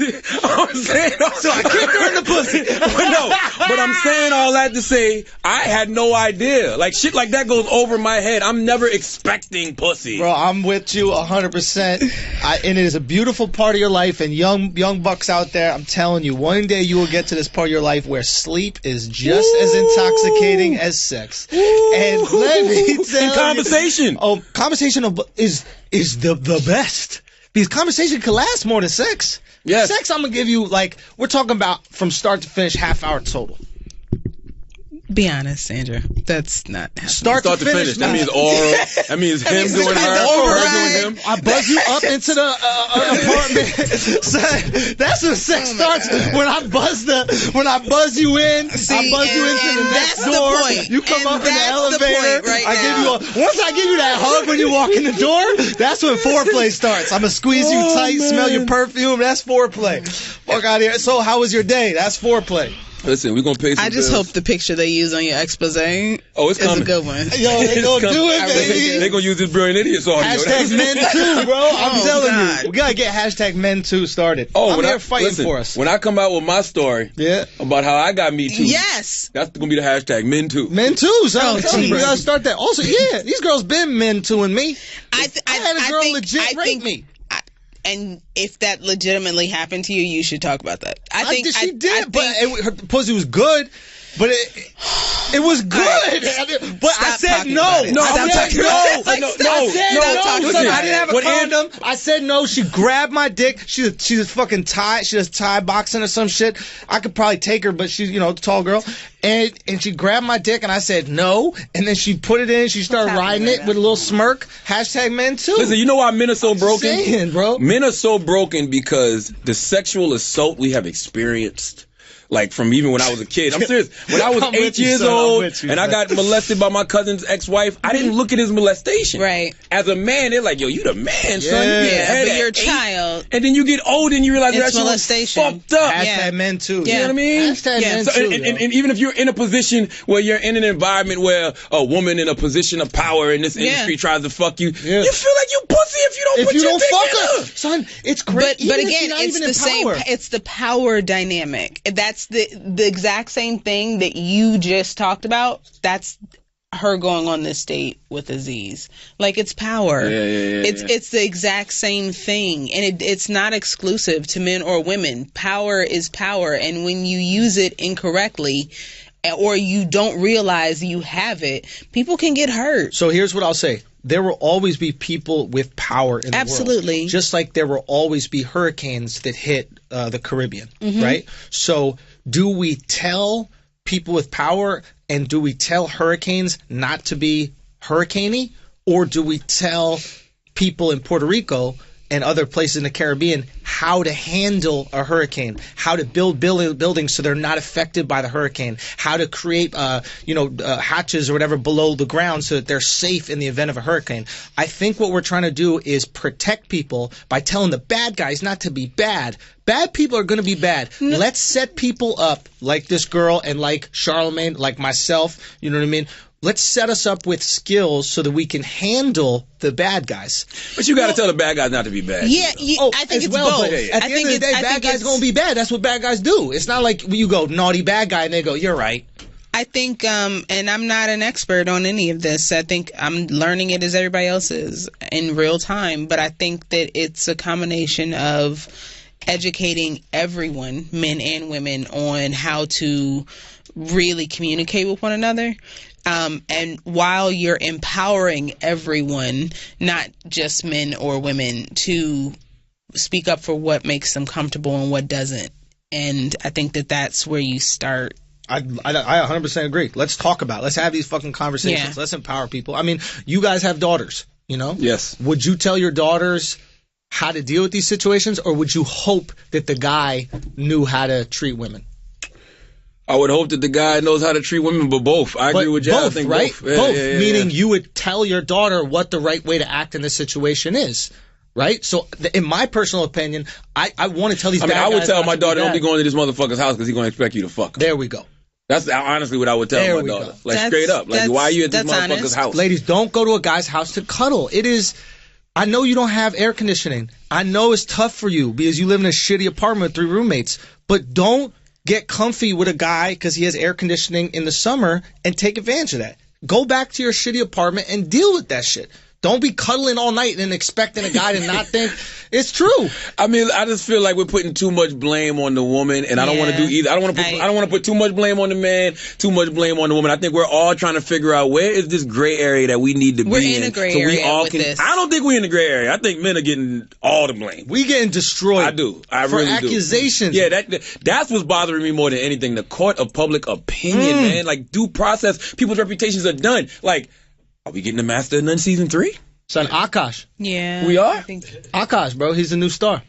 I'm saying, so I kicked her in the pussy. But I'm saying all that to say, I had no idea. Like shit like that goes over my head. I'm never expecting pussy. Bro, I'm with you 100%. And it is a beautiful part of your life. And young bucks out there, I'm telling you, one day you will get to this part of your life where sleep is just as intoxicating as sex. And let me tell you, conversation. Conversation is the best. Because conversation can last more than sex. Yes. Sex, I'm going to give you, like, we're talking about from start to finish, half hour total. Be honest, Sandra. That's not happening. Start to finish. That means oral. That means him doing her doing him. I buzz you up into the apartment. So, that's when sex starts. When I buzz you in. I buzz you into the next door. Point. You come up in the Once elevator. Once I give you that hug when you walk in the door, that's when foreplay starts. I'm gonna squeeze you tight, smell your perfume. That's foreplay. Fuck out of here. So how was your day? That's foreplay. Listen, we're going to pay some I just bills. hope the picture they use on your expose it's is coming. a good one. Yo, they gonna do it, baby. They gonna use this brilliant idiots audio. Hashtag men too, bro. I'm telling you. We gotta get hashtag men too started. I'm here fighting for us. When I come out with my story about how I got me too, yes, that's gonna be the hashtag men too. Men too, so I'm telling you, we gotta start that. Also, these girls been men tooing me. I had a girl legit rape me. And if that legitimately happened to you, you should talk about that. I think she did, but her pussy was good. But it was good. Right. But I said no. I didn't have a condom. I said no. She grabbed my dick. She's fucking Thai. She does Thai boxing or some shit. I could probably take her, but she's a tall girl. And she grabbed my dick and I said no. And then she put it in. She started riding it with a little smirk. Hashtag men too. Listen, you know why men are so broken? Saying, bro. Men are so broken because the sexual assault we have experienced. Like from even when I was a kid. I'm serious. When I was 8 years old and I got molested by my cousin's ex-wife, I didn't look at his molestation. Right. As a man, they're like, yo, you the man, son. Yeah, but you're a child. And then you get old and you realize it's that molestation. Shit was fucked up. Hashtag men too. You know what I mean? Hashtag men too. And even if you're in a position where you're in an environment where a woman in a position of power in this industry tries to fuck you, you feel like you pussy if you don't put your dick fuck in her. Son, it's great. But again, it's the same. It's the power dynamic. That's the exact same thing that you just talked about. That's her going on this date with Aziz. Like, it's power. It's the exact same thing, and it's not exclusive to men or women. Power is power, and when you use it incorrectly or you don't realize you have it, people can get hurt. So here's what I'll say. There will always be people with power in the world. Absolutely. Just like there will always be hurricanes that hit the Caribbean, right? So do we tell people with power and do we tell hurricanes not to be hurricaney? Or do we tell people in Puerto Rico and other places in the Caribbean how to handle a hurricane, how to build buildings so they're not affected by the hurricane, how to create hatches or whatever below the ground so that they're safe in the event of a hurricane? I think what we're trying to do is protect people by telling the bad guys not to be bad. Bad people are going to be bad. Let's set people up like this girl and like Charlamagne, like myself, you know what I mean? Let's set us up with skills so that we can handle the bad guys. But you got to tell the bad guys not to be bad. Yeah, I think it's both. At the end of the day, bad guys are going to be bad. That's what bad guys do. It's not like you go, naughty bad guy, and they go, you're right. I think, and I'm not an expert on any of this. I think I'm learning it as everybody else is in real time. But I think that it's a combination of educating everyone, men and women, on how to really communicate with one another. And while you're empowering everyone, not just men or women, to speak up for what makes them comfortable and what doesn't. And I think that that's where you start. I 100% agree. Let's talk about it. Let's have these fucking conversations. Let's empower people. I mean, you guys have daughters, you know? Yes. Would you tell your daughters how to deal with these situations, or would you hope that the guy knew how to treat women? I would hope that the guy knows how to treat women, but both. I agree with Jazz. Both, I think right? Both. Both. Meaning you would tell your daughter what the right way to act in this situation is. Right? So, in my personal opinion, I want to tell these guys. I would tell my daughter, don't be going to this motherfucker's house because he's going to expect you to fuck him. There we go. That's honestly what I would tell my daughter. Like, straight up. Like, why are you at this motherfucker's house? Ladies, don't go to a guy's house to cuddle. I know you don't have air conditioning. I know it's tough for you because you live in a shitty apartment with 3 roommates. But don't get comfy with a guy because he has air conditioning in the summer and take advantage of that. Go back to your shitty apartment and deal with that shit. Don't be cuddling all night and expecting a guy to not think it's true. I mean, I just feel like we're putting too much blame on the woman, and I don't want to do either. I don't want to put too much blame on the man, too much blame on the woman. I think we're all trying to figure out where is this gray area that we need to be in. We're in a gray area with this. I don't think we're in a gray area. I think men are getting all the blame. We getting destroyed. I do. I really do. For accusations. Yeah, that's what's bothering me more than anything. The court of public opinion, man. Like, due process. People's reputations are done. Like, are we getting the Master of None season 3? Son, Akash. Yeah. We are? Akash, bro. He's a new star.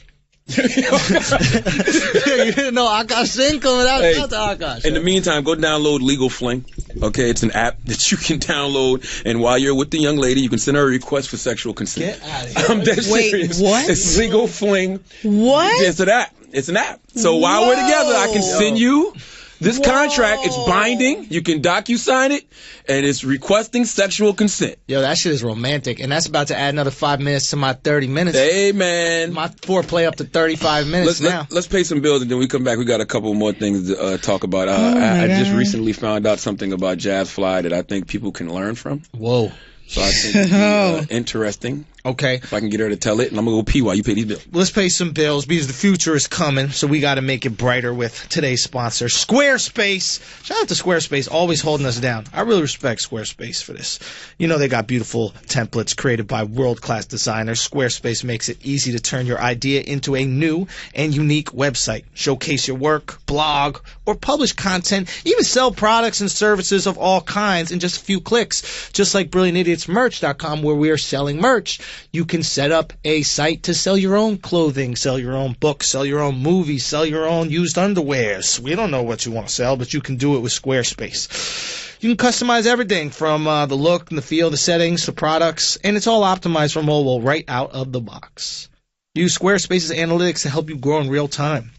You didn't know Akash Singh coming out? Hey, Shout out to Akash. In the meantime, go download Legal Fling. Okay, it's an app that you can download, and while you're with the young lady, you can send her a request for sexual consent. Get out of here. I'm dead serious. What? It's Legal Fling. What? It's an app. It's an app. So while we're together, I can send you this contract. It's binding. You can DocuSign it, and it's requesting sexual consent. Yo, that shit is romantic, and that's about to add another 5 minutes to my 30 minutes. Hey, man. My foreplay up to 35 minutes now. Let's pay some bills, and then we come back. We got a couple more things to talk about. I just recently found out something about JasFly that I think people can learn from. Whoa. So I think it'd be interesting. Okay. If I can get her to tell it, and I'm going to go pee while you pay these bills. Let's pay some bills because the future is coming, so we got to make it brighter with today's sponsor, Squarespace. Shout out to Squarespace, always holding us down. I really respect Squarespace for this. You know they got beautiful templates created by world-class designers. Squarespace makes it easy to turn your idea into a new and unique website. Showcase your work, blog, or publish content, even sell products and services of all kinds in just a few clicks. Just like BrilliantIdiotsMerch.com, where we are selling merch. You can set up a site to sell your own clothing, sell your own books, sell your own movies, sell your own used underwears. We don't know what you want to sell, but you can do it with Squarespace. You can customize everything from the look and the feel, the settings, the products, and it's all optimized for mobile right out of the box. Use Squarespace's analytics to help you grow in real time.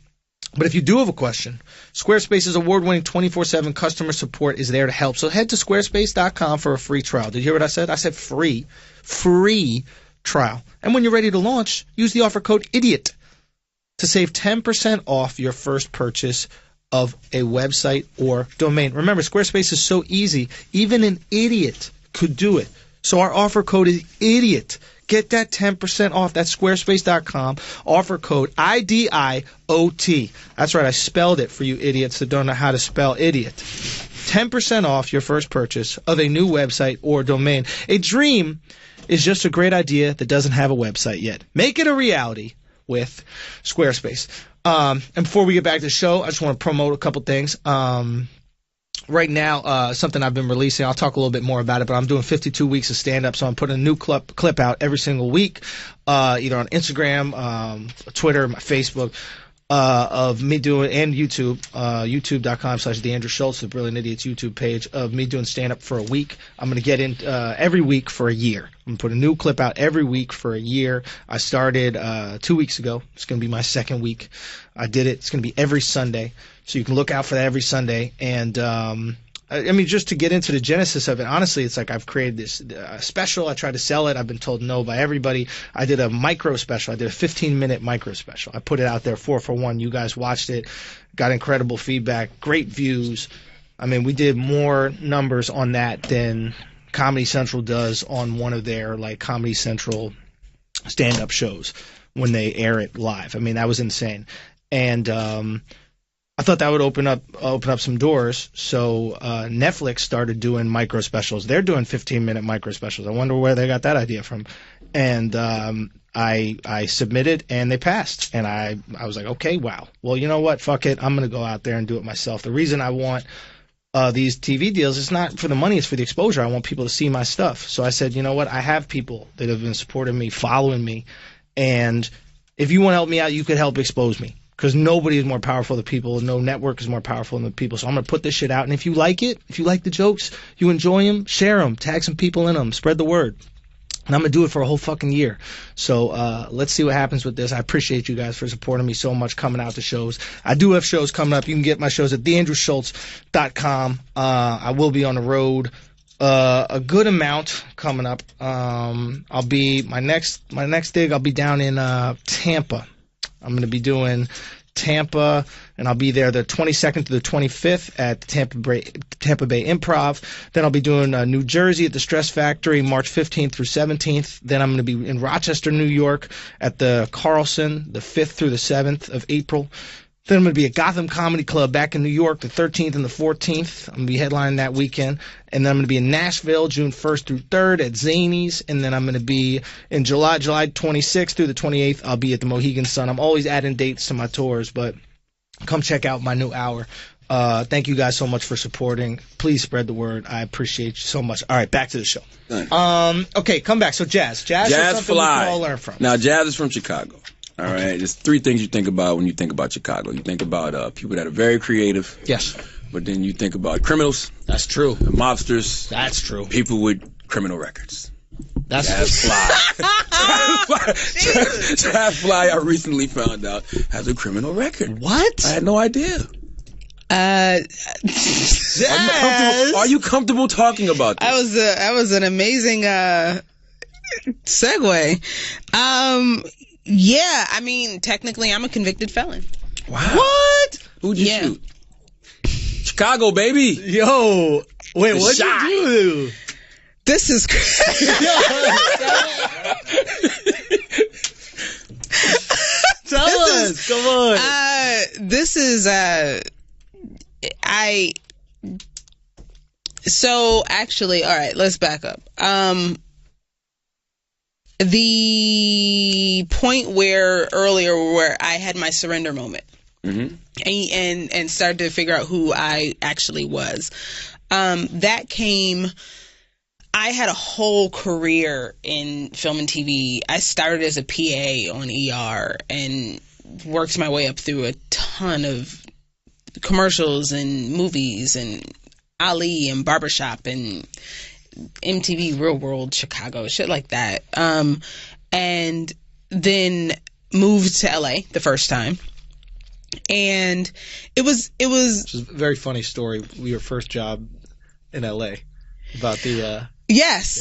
But if you do have a question, Squarespace's award-winning 24/7 customer support is there to help. So head to squarespace.com for a free trial. Did you hear what I said? I said free. Free trial. And when you're ready to launch, use the offer code IDIOT to save 10% off your first purchase of a website or domain. Remember, Squarespace is so easy, even an idiot could do it. So our offer code is IDIOT. Get that 10% off. That's squarespace.com. Offer code IDIOT. That's right, I spelled it for you idiots that don't know how to spell idiot. 10% off your first purchase of a new website or domain. A dream is just a great idea that doesn't have a website yet. Make it a reality with Squarespace. And before we get back to the show, I just want to promote a couple things. Right now, something I've been releasing, I'll talk a little bit more about it, but I'm doing 52 weeks of stand-up, so I'm putting a new clip out every single week, either on Instagram, Twitter, my Facebook, of me doing, and YouTube, youtube.com/DeAndrew the Brilliant Idiots YouTube page, of me doing stand-up for a week. I'm going to get in every week for a year. I'm going to put a new clip out every week for a year. I started 2 weeks ago. It's going to be my second week. I did it. It's going to be every Sunday. So you can look out for that every Sunday. And, I mean, just to get into the genesis of it, honestly, it's like I've created this special. I tried to sell it. I've been told no by everybody. I did a micro special. I did a 15-minute micro special. I put it out there 4 for 1. You guys watched it. Got incredible feedback. Great views. I mean, we did more numbers on that than Comedy Central does on one of their, like, Comedy Central stand-up shows when they air it live. I mean, that was insane. And I thought that would open up some doors. So Netflix started doing micro specials. They're doing 15-minute micro specials. I wonder where they got that idea from. And I submitted, and they passed. And I was like, okay, wow. Well, you know what? Fuck it. I'm going to go out there and do it myself. The reason I want these TV deals, it's not for the money, it's for the exposure. I want people to see my stuff. So I said, you know what? I have people that have been supporting me, following me. And if you want to help me out, you could help expose me. because nobody is more powerful than people. No network is more powerful than the people. So I'm going to put this shit out. And if you like it, if you like the jokes, you enjoy them, share them, tag some people in them, spread the word. And I'm going to do it for a whole fucking year. So let's see what happens with this. I appreciate you guys for supporting me so much coming out to shows. I do have shows coming up. You can get my shows at theandrewschultz.com. I will be on the road a good amount coming up. I'll be my next gig. I'll be down in Tampa. I'm going to be doing Tampa, and I'll be there the 22nd to the 25th at the Tampa Bay Improv. Then I'll be doing New Jersey at the Stress Factory, March 15th through 17th. Then I'm going to be in Rochester, New York at the Carlson, the 5th through the 7th of April. Then I'm going to be at Gotham Comedy Club back in New York the 13th and the 14th. I'm going to be headlining that weekend. And then I'm going to be in Nashville June 1st through 3rd at Zanies. And then I'm going to be in July 26th through the 28th. I'll be at the Mohegan Sun. I'm always adding dates to my tours, but come check out my new hour. Thank you guys so much for supporting. Please spread the word. I appreciate you so much. All right, back to the show. Okay, come back. So Jazz is something we can all learn from. Now, Jazz is from Chicago. All right, there's three things you think about when you think about Chicago. You think about people that are very creative. Yes. But then you think about criminals. That's true. Mobsters. That's true. People with criminal records. That's JasFly. JasFly, I recently found out, has a criminal record. What? I had no idea. Are you comfortable talking about this? That was an amazing segue. Yeah, I mean, technically, I'm a convicted felon. Wow. What? Who'd you shoot? Chicago, baby. Yo. Wait, what'd you do? This is crazy. Tell us. Come on. This is, so actually, all right, let's back up. The point where I had my surrender moment, and started to figure out who I actually was. That came. I had a whole career in film and TV. I started as a PA on ER and worked my way up through a ton of commercials and movies and Ali and Barbershop and MTV Real World Chicago, shit like that. And then moved to LA the first time. And it was Which is a very funny story. Your first job in LA about the Yes.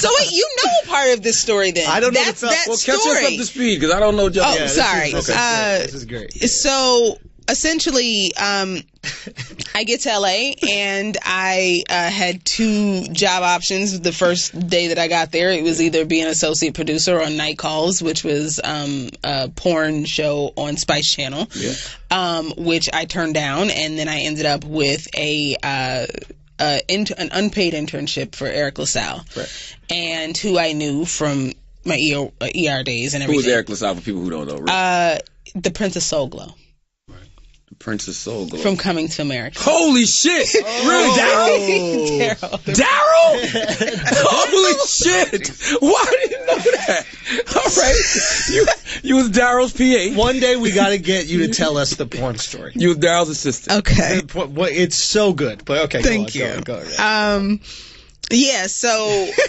So wait, you know part of this story then? I don't know. That Well, story. catch us up to speed because I don't know. Oh, sorry. This is great. So essentially, I get to LA and I had two job options. The first day that I got there, it was either be an associate producer on Night Calls, which was a porn show on Spice Channel, which I turned down, and then I ended up with an unpaid internship for Eric LaSalle, and who I knew from my ER days and everything. Who was Eric LaSalle for people who don't know? Right? The Prince of Soul Glow. Prince of Soul Glow. From Coming to America. Holy shit! Really? Daryl? Holy shit! Why did you know that? All right. You was Daryl's PA. One day we got to get you to tell us the porn story. You was Daryl's assistant. Okay. It's so good. But okay, thank you. Go ahead. Yeah, so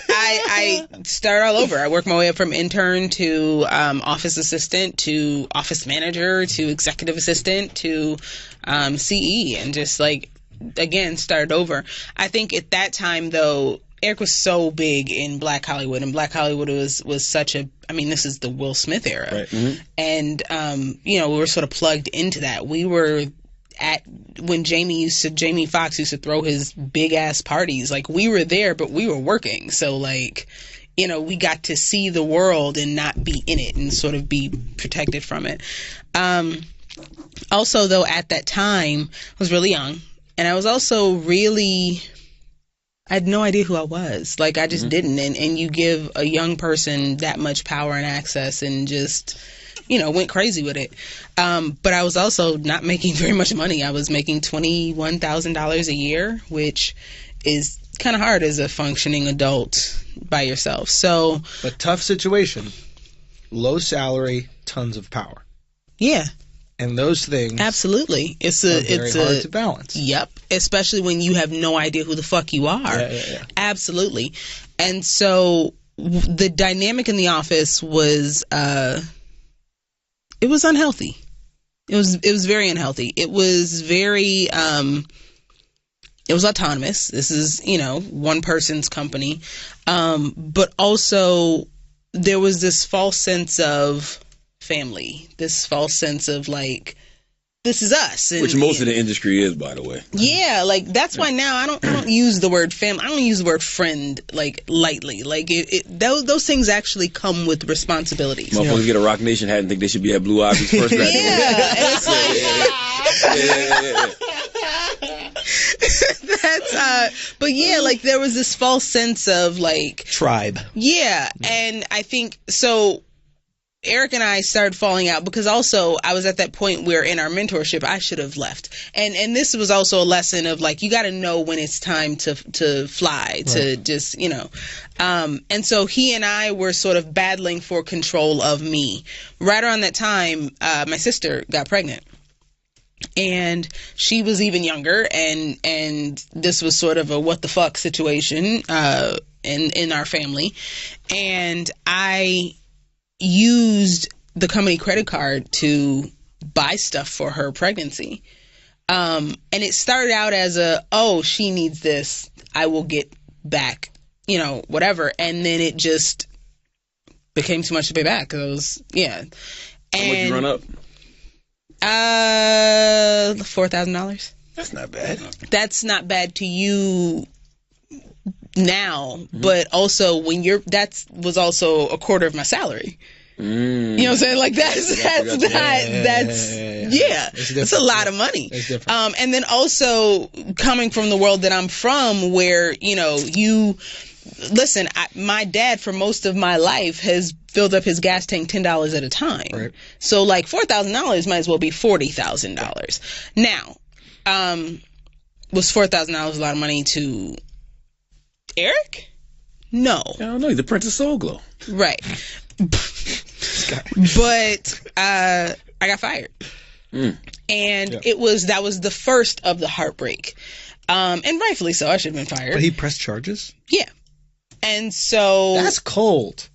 I start all over. I work my way up from intern to office assistant to office manager to executive assistant to CE, and just again started over. I think at that time though, Eric was so big in Black Hollywood, and Black Hollywood was such a, I mean, this is the Will Smith era, right. Mm-hmm. And we were sort of plugged into that. We were when Jamie Foxx used to throw his big ass parties, we were there, but we were working. So we got to see the world and not be in it and sort of be protected from it. Also though, at that time I was really young, and I was also I had no idea who I was. I just didn't. And you give a young person that much power and access and just, went crazy with it. But I was also not making very much money. I was making $21,000 a year, which is kind of hard as a functioning adult by yourself. So, but tough situation, low salary, tons of power. Yeah. And those things absolutely it's hard to balance. Yep. Especially when you have no idea who the fuck you are. Yeah. Absolutely. And so the dynamic in the office was it was unhealthy. It was very unhealthy. It was very it was autonomous. This is, one person's company. But also there was this false sense of family, this false sense of like, this is us, which most of the industry is, by the way. Yeah, like that's why now I don't use the word family. I don't use the word friend like lightly. Like those things actually come with responsibilities. Motherfuckers get a Rock Nation hat and think they should be at Blue Ivy's first graduation. Yeah, and it's like that's but yeah, like there was this false sense of like tribe. Yeah, and I think so. Eric and I started falling out because also I was at that point where in our mentorship I should have left, and this was also a lesson of like you got to know when it's time to fly, right. To just and so he and I were sort of battling for control of me. Right around that time, my sister got pregnant. And she was even younger, and this was sort of a what the fuck situation in our family, and I used the company credit card to buy stuff for her pregnancy. And it started out as she needs this, I will get back, whatever. And then it just became too much to pay back. Cause yeah. How much you run up? $4,000. That's not bad. That's not bad to you now, but also when that was also a quarter of my salary. You know what I'm saying? Like that's it's a lot of money. It's different. And then also coming from the world that I'm from, where my dad for most of my life has filled up his gas tank $10 at a time. Right. So like $4,000 might as well be $40,000. Now, was $4,000 a lot of money to Eric? No. I don't know. He's the Prince of Soul Glow. Right. But I got fired. And that was the first of the heartbreak. And rightfully so. I should have been fired. But he pressed charges? Yeah. And so that's cold.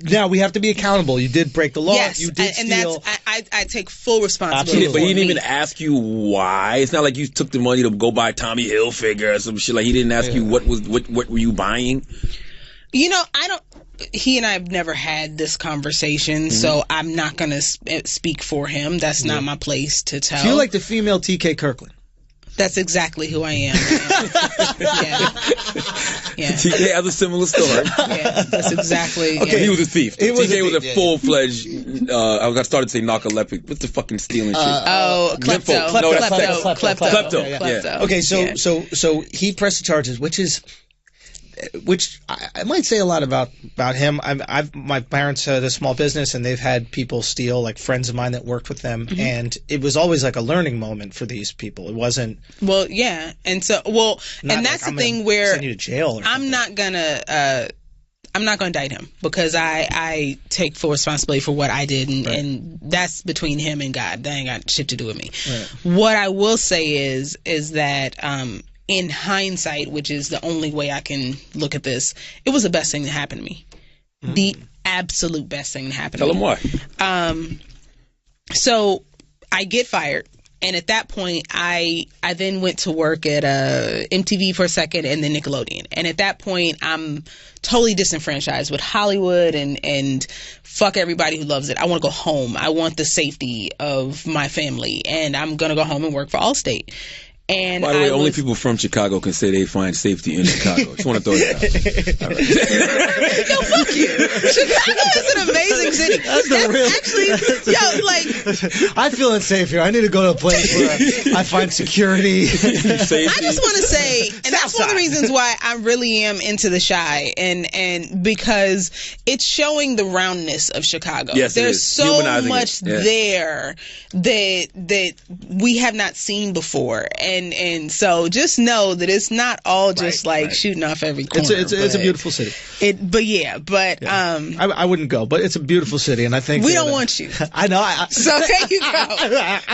Now we have to be accountable. You did break the law. Yes, you did steal. I take full responsibility. Absolutely. But he didn't even ask you why. It's not like you took the money to go buy Tommy Hilfiger or some shit. Like he didn't ask you what were you buying. He and I have never had this conversation, so I'm not going to speak for him. That's not my place to tell. So you're like the female TK Kirkland. That's exactly who I am. Yeah. TK has a similar story. Yeah, that's exactly. Okay, yeah. he was a thief. TK was a full-fledged. I started to say narcoleptic. What's the fucking stealing shit? Klepto. No, that's Klepto. Yeah. Okay, so he pressed the charges, which I might say a lot about him. My parents had a small business, and they've had people steal, like friends of mine that worked with them, and it was always like a learning moment for these people. It wasn't. Well, yeah, and so and that's the thing where send you to jail. I'm not gonna indict him because I take full responsibility for what I did, and that's between him and God. That ain't got shit to do with me. Right. What I will say is that in hindsight, which is the only way I can look at this, it was the best thing that happened to me. The absolute best thing that happened to me. Tell him why. So I get fired, and at that point, I then went to work at MTV for a second, and then Nickelodeon. And at that point, I'm totally disenfranchised with Hollywood, and fuck everybody who loves it. I want to go home. I want the safety of my family, and I'm gonna go home and work for Allstate. And by the way, only people from Chicago can say they find safety in Chicago. Just want to throw that out. All right. Yo, fuck you. Chicago is an amazing city. That's I feel unsafe here. I need to go to a place where I find security. I just want to say, and that's one of the reasons why I really am into the Chi, and because it's showing the roundness of Chicago. Yes, there's so much there that we have not seen before, and and so just know that it's not all just shooting off every corner. It's a beautiful city. I wouldn't go, but it's a beautiful city, and I think we don't want you. I know. So there you go.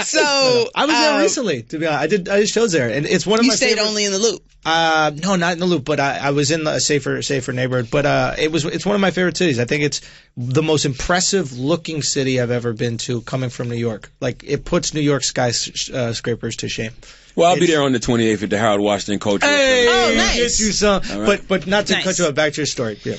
So I was there recently. To be honest, I did shows there, and it's one of my. You stayed only in the Loop. No, not in the Loop, but I was in a safer neighborhood. But it's one of my favorite cities. I think it's the most impressive looking city I've ever been to, coming from New York. Like, it puts New York skyscrapers to shame. Well, I'll be there on the 28th at the Harold Washington Cultural. Hey, nice. Get you some. Right. But not to cut you off. Back to your story. Yeah.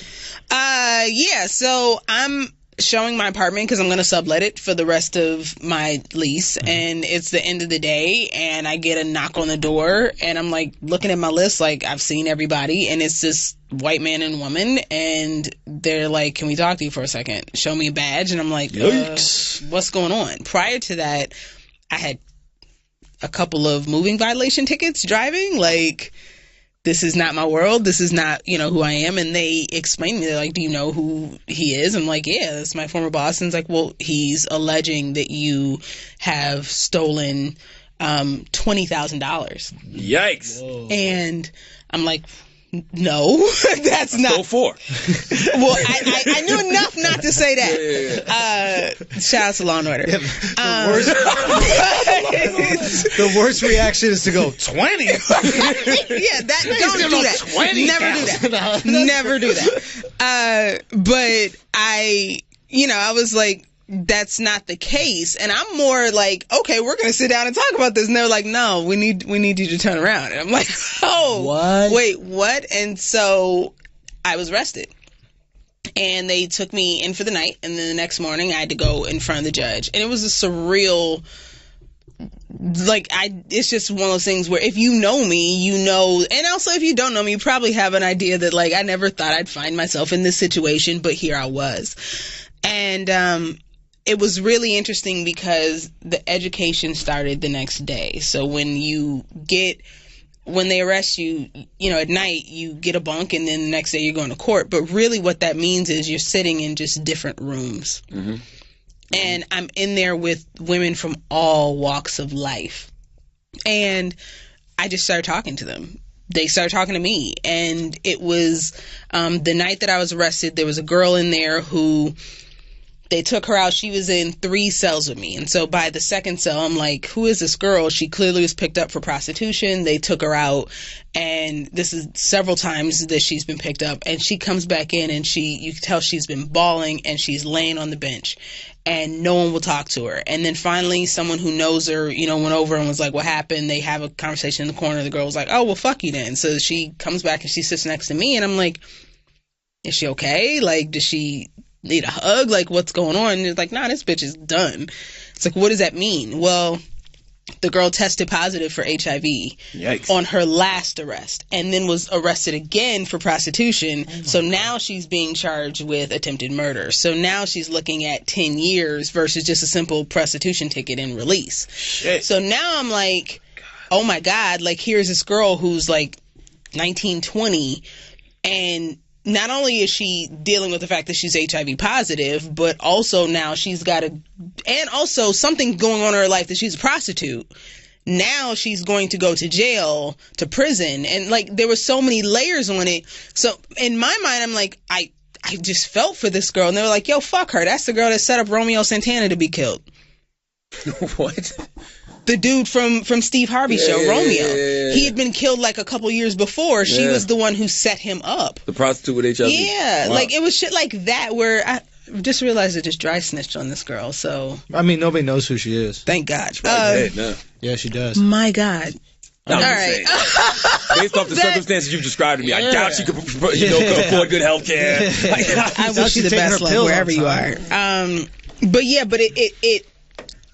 So I'm showing my apartment because I'm going to sublet it for the rest of my lease, and it's the end of the day, and I get a knock on the door, and I'm like looking at my list, like I've seen everybody, and it's this white man and woman, and they're like, "Can we talk to you for a second? Show me a badge." And I'm like, "What's going on?" Prior to that, I had a couple of moving violation tickets driving, like, this is not my world. This is not, who I am. And they explained to me, they're like, do you know who he is? I'm like, yeah, that's my former boss. And it's like, well, he's alleging that you have stolen $20,000. Yikes. Whoa. And I'm like, no, that's not. Go for. Well, I knew enough not to say that. Shout out to Law and Order. Yeah, the worst reaction is to go 20. Yeah, don't do that. 20. Never do that. Never do that. But I was like, that's not the case. And I'm more like, okay, we're going to sit down and talk about this. And they're like, no, we need you to turn around. And I'm like, oh, what? Wait, what? And so I was arrested. And they took me in for the night. And then the next morning I had to go in front of the judge. And it was a surreal, it's just one of those things where if you know me, and also if you don't know me, you probably have an idea that, like, I never thought I'd find myself in this situation, but here I was. And, it was really interesting because the education started the next day. So when they arrest you, at night, you get a bunk, and then the next day you're going to court. But really what that means is you're sitting in just different rooms. Mm-hmm. And I'm in there with women from all walks of life. And I just started talking to them. They started talking to me. And it was the night that I was arrested, there was a girl in there who... They took her out. She was in 3 cells with me. And so by the second cell, I'm like, who is this girl? She clearly was picked up for prostitution. They took her out. And this is several times that she's been picked up. And she comes back in, and you can tell she's been bawling, and she's laying on the bench. And no one will talk to her. And then finally, someone who knows her, went over and was like, what happened? They have a conversation in the corner. The girl was like, oh, well, fuck you then. So she comes back, and she sits next to me. And I'm like, is she okay? Like, does she need a hug? Like, what's going on? And it's like, nah, this bitch is done. It's like, what does that mean? Well, the girl tested positive for HIV. Yikes. On her last arrest, and then was arrested again for prostitution. So now she's being charged with attempted murder. So now she's looking at 10 years versus just a simple prostitution ticket and release. Shit. So now I'm like, oh my God, like, here's this girl who's like 19, 20, and not only is she dealing with the fact that she's HIV positive, but also now she's got and also something going on in her life that she's a prostitute. Now she's going to go to jail, to prison. And like, there were so many layers on it. So in my mind, I'm like, I just felt for this girl. And they were like, yo, fuck her. That's the girl that set up Romeo Santana to be killed. What? The dude from Steve Harvey's show, Romeo. Yeah. He had been killed like a couple years before. She was the one who set him up. The prostitute with HIV. Yeah, wow. Like, it was shit like that where I just realized I just dry snitched on this girl. So I mean, nobody knows who she is. Thank God. Yeah, she does. My God. All right. Based off the circumstances you've described to me, I doubt she could, afford good health care. I wish you the best luck wherever you are. But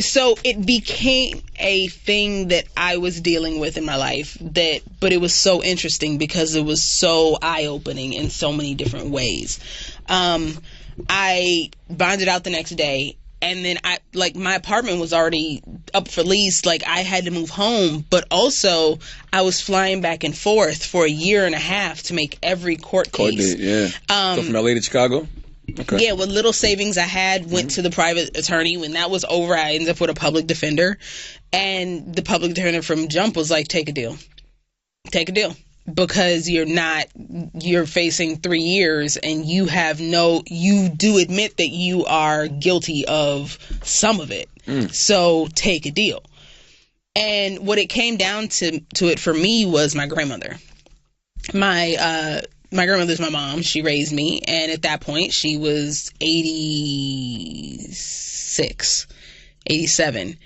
so it became a thing that I was dealing with in my life, but it was so interesting because it was so eye-opening in so many different ways. I bonded out the next day, and then my apartment was already up for lease. Like, I had to move home, but also I was flying back and forth for a year and a half to make every court case. Date, yeah. So from LA to Chicago? Okay. Yeah, what little savings I had went to the private attorney. When that was over, I ended up with a public defender. And the public defender from jump was like, take a deal. Take a deal. Because you're facing 3 years and you do admit that you are guilty of some of it. So take a deal. And what it came down to it for me was my grandmother. My grandmother's my mom. She raised me. And at that point, she was 86, 87.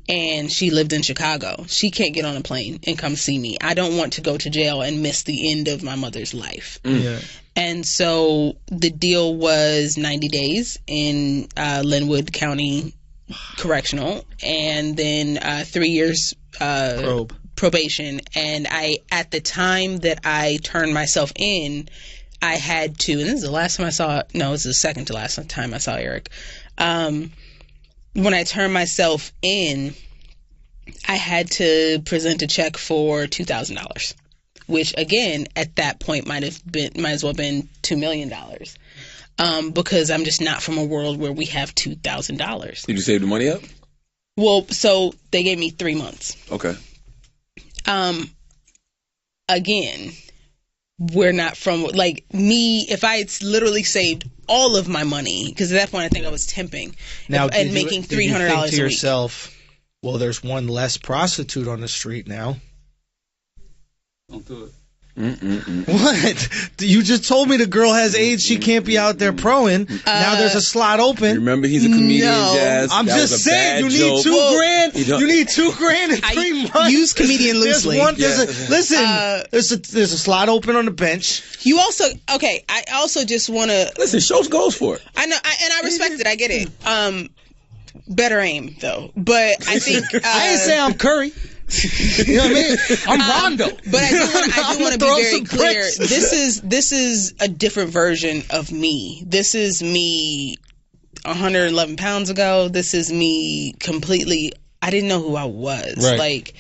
And she lived in Chicago. She can't get on a plane and come see me. I don't want to go to jail and miss the end of my mother's life. Yeah. And so the deal was 90 days in Linwood County Correctional, and then 3 years probation. And at the time that I turned myself in, I had to, and this is the last time I saw, no, it was the second to last time I saw Eric. When I turned myself in, I had to present a check for $2,000, which again, at that point might as well been $2 million. Because I'm just not from a world where we have $2,000. Did you save the money up? Well, so they gave me 3 months. Okay. Again, we're not from, like, me, if I had literally saved all of my money, because at that point I think I was temping now, and making $300 did you think to a yourself, well, there's one less prostitute on the street now. Don't do it. What? You just told me the girl has AIDS. She can't be out there proing. Now there's a slot open. Remember, he's a comedian, Jazz. I'm That just was a saying, bad you need joke. $2,000. You need $2,000 in 3 months. I use comedian loosely. There's a slot open on the bench. You also, okay, I also just want to... Listen, shows goes for it. I know, and I respect it. I get it. Better aim, though. But I think... I didn't say I'm Curry. You know what I mean? I'm Rondo. But I do want to be very clear. This is a different version of me. This is me 111 pounds ago. This is me completely... I didn't know who I was. Right. Like,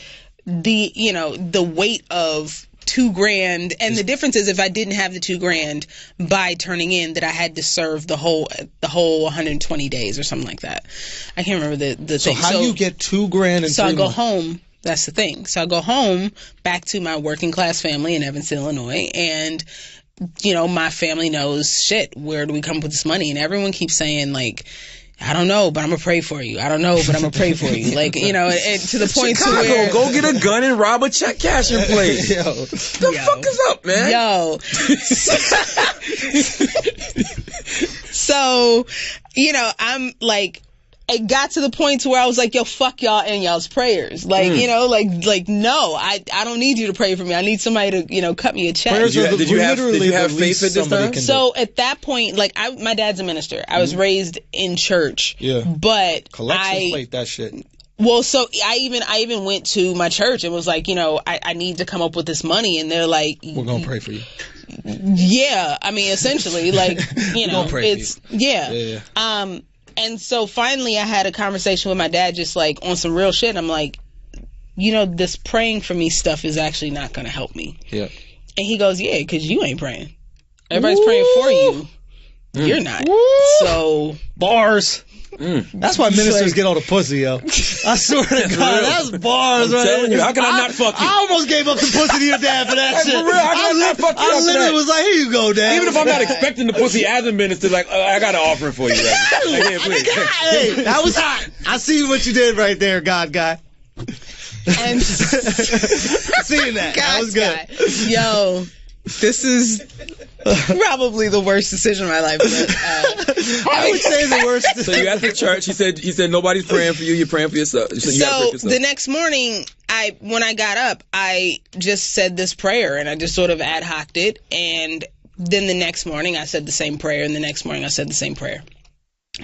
the weight of $2,000, and the difference is if I didn't have the $2,000 by turning in, that I had to serve the whole 120 days or something like that. I can't remember the thing. So how do you get $2,000 in 3 months? So I go home. That's the thing. So I go home back to my working class family in Evanston, Illinois, and my family knows, shit, where do we come up with this money? And everyone keeps saying, like, I don't know, but I'm gonna pray for you. I don't know, but I'm gonna pray for you. Like, and to the point Chicago, to where go get a gun and rob a cashing place. The fuck is up, man? So, I'm like, it got to the point to where I was like, yo, fuck y'all and y'all's prayers. Like, no, I don't need you to pray for me. I need somebody to, cut me a check. Did you have faith at this time? So at that point, like, my dad's a minister. I was raised in church. Yeah. But collection plate that shit. Well, so I even went to my church and was like, I need to come up with this money. And they're like, we're going to pray for you. Yeah. I mean, essentially, like, it's, yeah. And so finally I had a conversation with my dad, just like on some real shit. I'm like, this praying for me stuff is actually not going to help me. Yeah. And he goes, yeah, because you ain't praying. Everybody's praying for you. You're not. So. Bars. That's why ministers get all the pussy, yo. I swear to God, that's bars, right? Telling you, how can I not fuck you? I almost gave up the pussy to your dad for that shit. For real, how can I not fuck you? I literally was like, here you go, Dad. Even if I'm not expecting the pussy as a minister, like, I got an offering for you. Like, yeah, please. Hey, that was hot. I see what you did right there, God guy. And seeing that, that was good. Guy. Yo, this is probably the worst decision of my life. But, I would say the worst. So you at the church, he said nobody's praying for you, you're praying for yourself. So the next morning, when I got up, I just said this prayer, and I just sort of ad hoc'd it, and then the next morning I said the same prayer, and the next morning I said the same prayer.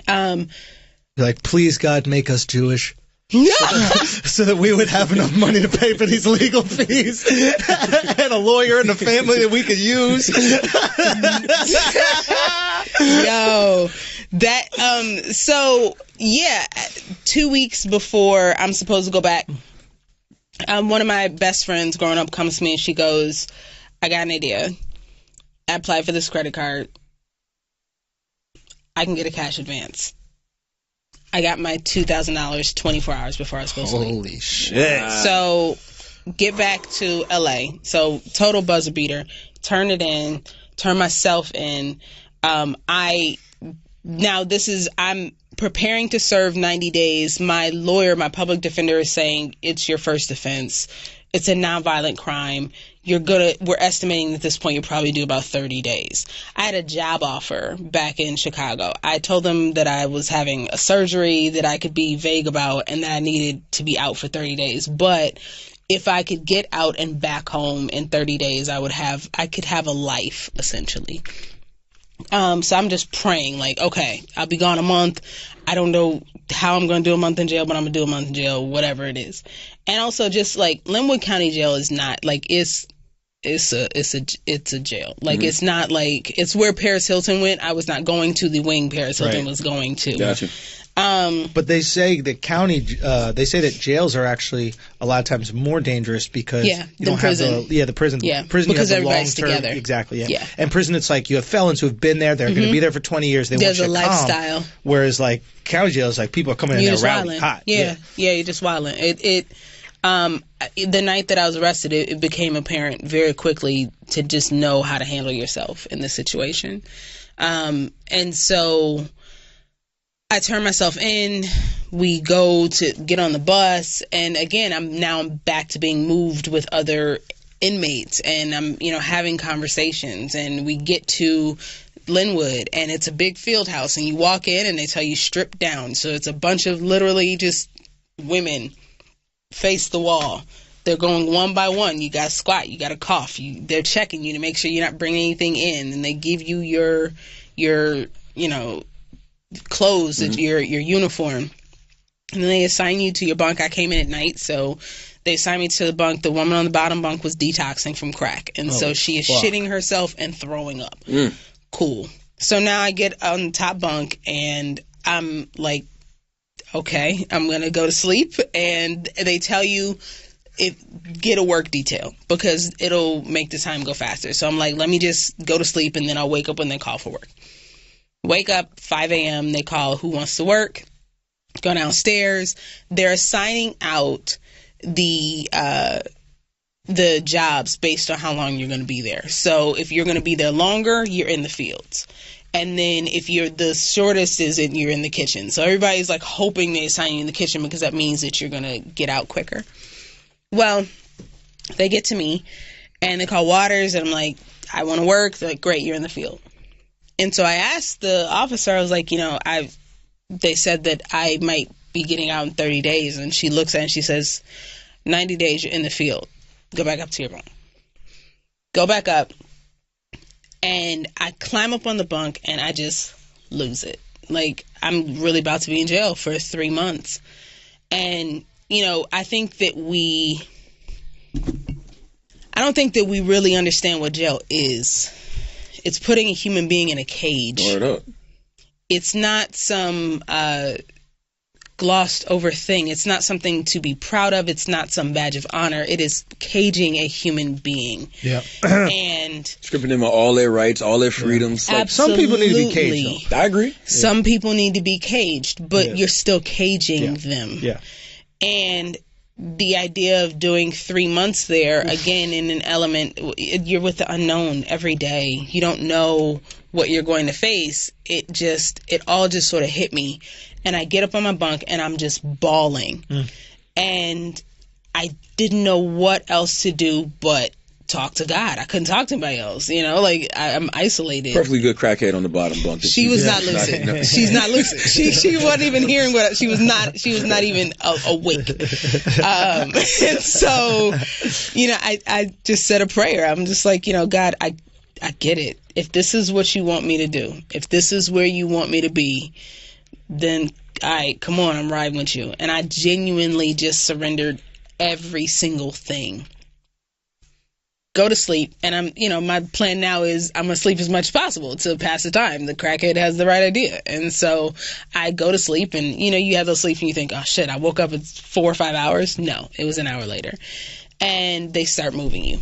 Like, please God, make us Jewish. No. So that we would have enough money to pay for these legal fees and a lawyer in the family that we could use. Yo, that so yeah, 2 weeks before I'm supposed to go back, one of my best friends growing up comes to me and she goes, I got an idea. I applied for this credit card. I can get a cash advance. I got my $2,000 24 hours before I was supposed to leave. Holy shit. So get back to LA. So total buzzer beater. Turn it in. Turn myself in. I'm preparing to serve 90 days. My lawyer, my public defender is saying it's your first offense. It's a nonviolent crime. We're estimating at this point you'll probably do about 30 days. I had a job offer back in Chicago. I told them that I was having a surgery that I could be vague about and that I needed to be out for 30 days. But if I could get out and back home in 30 days, I could have a life, essentially. So I'm just praying, like, okay, I'll be gone a month. I don't know how I'm going to do a month in jail, but I'm going to do a month in jail, whatever it is. And also just like Linwood County Jail is not like, it's a jail. Like, it's not like, it's where Paris Hilton went. I was not going to the wing Paris Hilton was going to. Gotcha. But they say that jails are actually a lot of times more dangerous because you don't have the prison. Yeah, prison because you have everybody's the long term. together. Exactly. Yeah. And prison, it's like you have felons who have been there. They're going to be there for 20 years. There's a lifestyle. Whereas like county jail is like people are coming in there rowdy hot. Yeah, you're just wilding. The night that I was arrested, it became apparent very quickly to just know how to handle yourself in this situation. And so I turn myself in, we go to get on the bus, and again, I'm back to being moved with other inmates, and I'm, having conversations, and we get to Linwood, and it's a big field house, and you walk in, and they tell you strip down, so it's a bunch of literally just women face the wall. They're going one by one. You got to squat, you got to cough, they're checking you to make sure you're not bringing anything in, and they give you your clothes, your uniform, and then they assign you to your bunk. I came in at night, so they assigned me to the bunk. The woman on the bottom bunk was detoxing from crack, and so she is shitting herself and throwing up. Cool. So now I get on the top bunk, and I'm like, okay, I'm gonna go to sleep, and they tell you get a work detail because it'll make the time go faster. So I'm like, let me just go to sleep, and then I'll wake up when they call for work. Wake up, 5 a.m., they call who wants to work, go downstairs. They're assigning out the jobs based on how long you're going to be there. So if you're going to be there longer, you're in the fields. And then if you're the shortest, you're in the kitchen. So everybody's like hoping they assign you in the kitchen because that means that you're going to get out quicker. Well, they get to me and they call Waters, and I'm like, I want to work. They're like, great, you're in the field. And so I asked the officer, I was like, they said that I might be getting out in 30 days. And she looks at it and she says, 90 days, you're in the field. Go back up to your bunk. Go back up. And I climb up on the bunk and I just lose it. Like, I'm really about to be in jail for 3 months. And, I think that I don't think that we really understand what jail is. It's putting a human being in a cage. It's not some glossed over thing. It's not something to be proud of. It's not some badge of honor. It is caging a human being. Yeah. And stripping them of all their rights, all their freedoms. Absolutely. Like, some people need to be caged, though. I agree. Some people need to be caged, but you're still caging them. Yeah. And the idea of doing 3 months there, again, in an element, you're with the unknown every day. You don't know what you're going to face. It all just sort of hit me. And I get up on my bunk and I'm just bawling. And I didn't know what else to do but talk to God. I couldn't talk to anybody else. I'm isolated. Perfectly good crackhead on the bottom bunk. She was not lucid. No. She's not lucid. She wasn't even hearing what she was not. She was not even awake. And so, I just said a prayer. I'm just like, God, I get it. If this is what you want me to do, if this is where you want me to be, then come on, I'm riding with you. And I genuinely just surrendered every single thing. Go to sleep, and my plan now is I'm gonna sleep as much as possible to pass the time. The crackhead has the right idea, and so I go to sleep, and you have those sleeps and you think, oh shit, I woke up at 4 or 5 hours. No, it was an hour later, and they start moving you,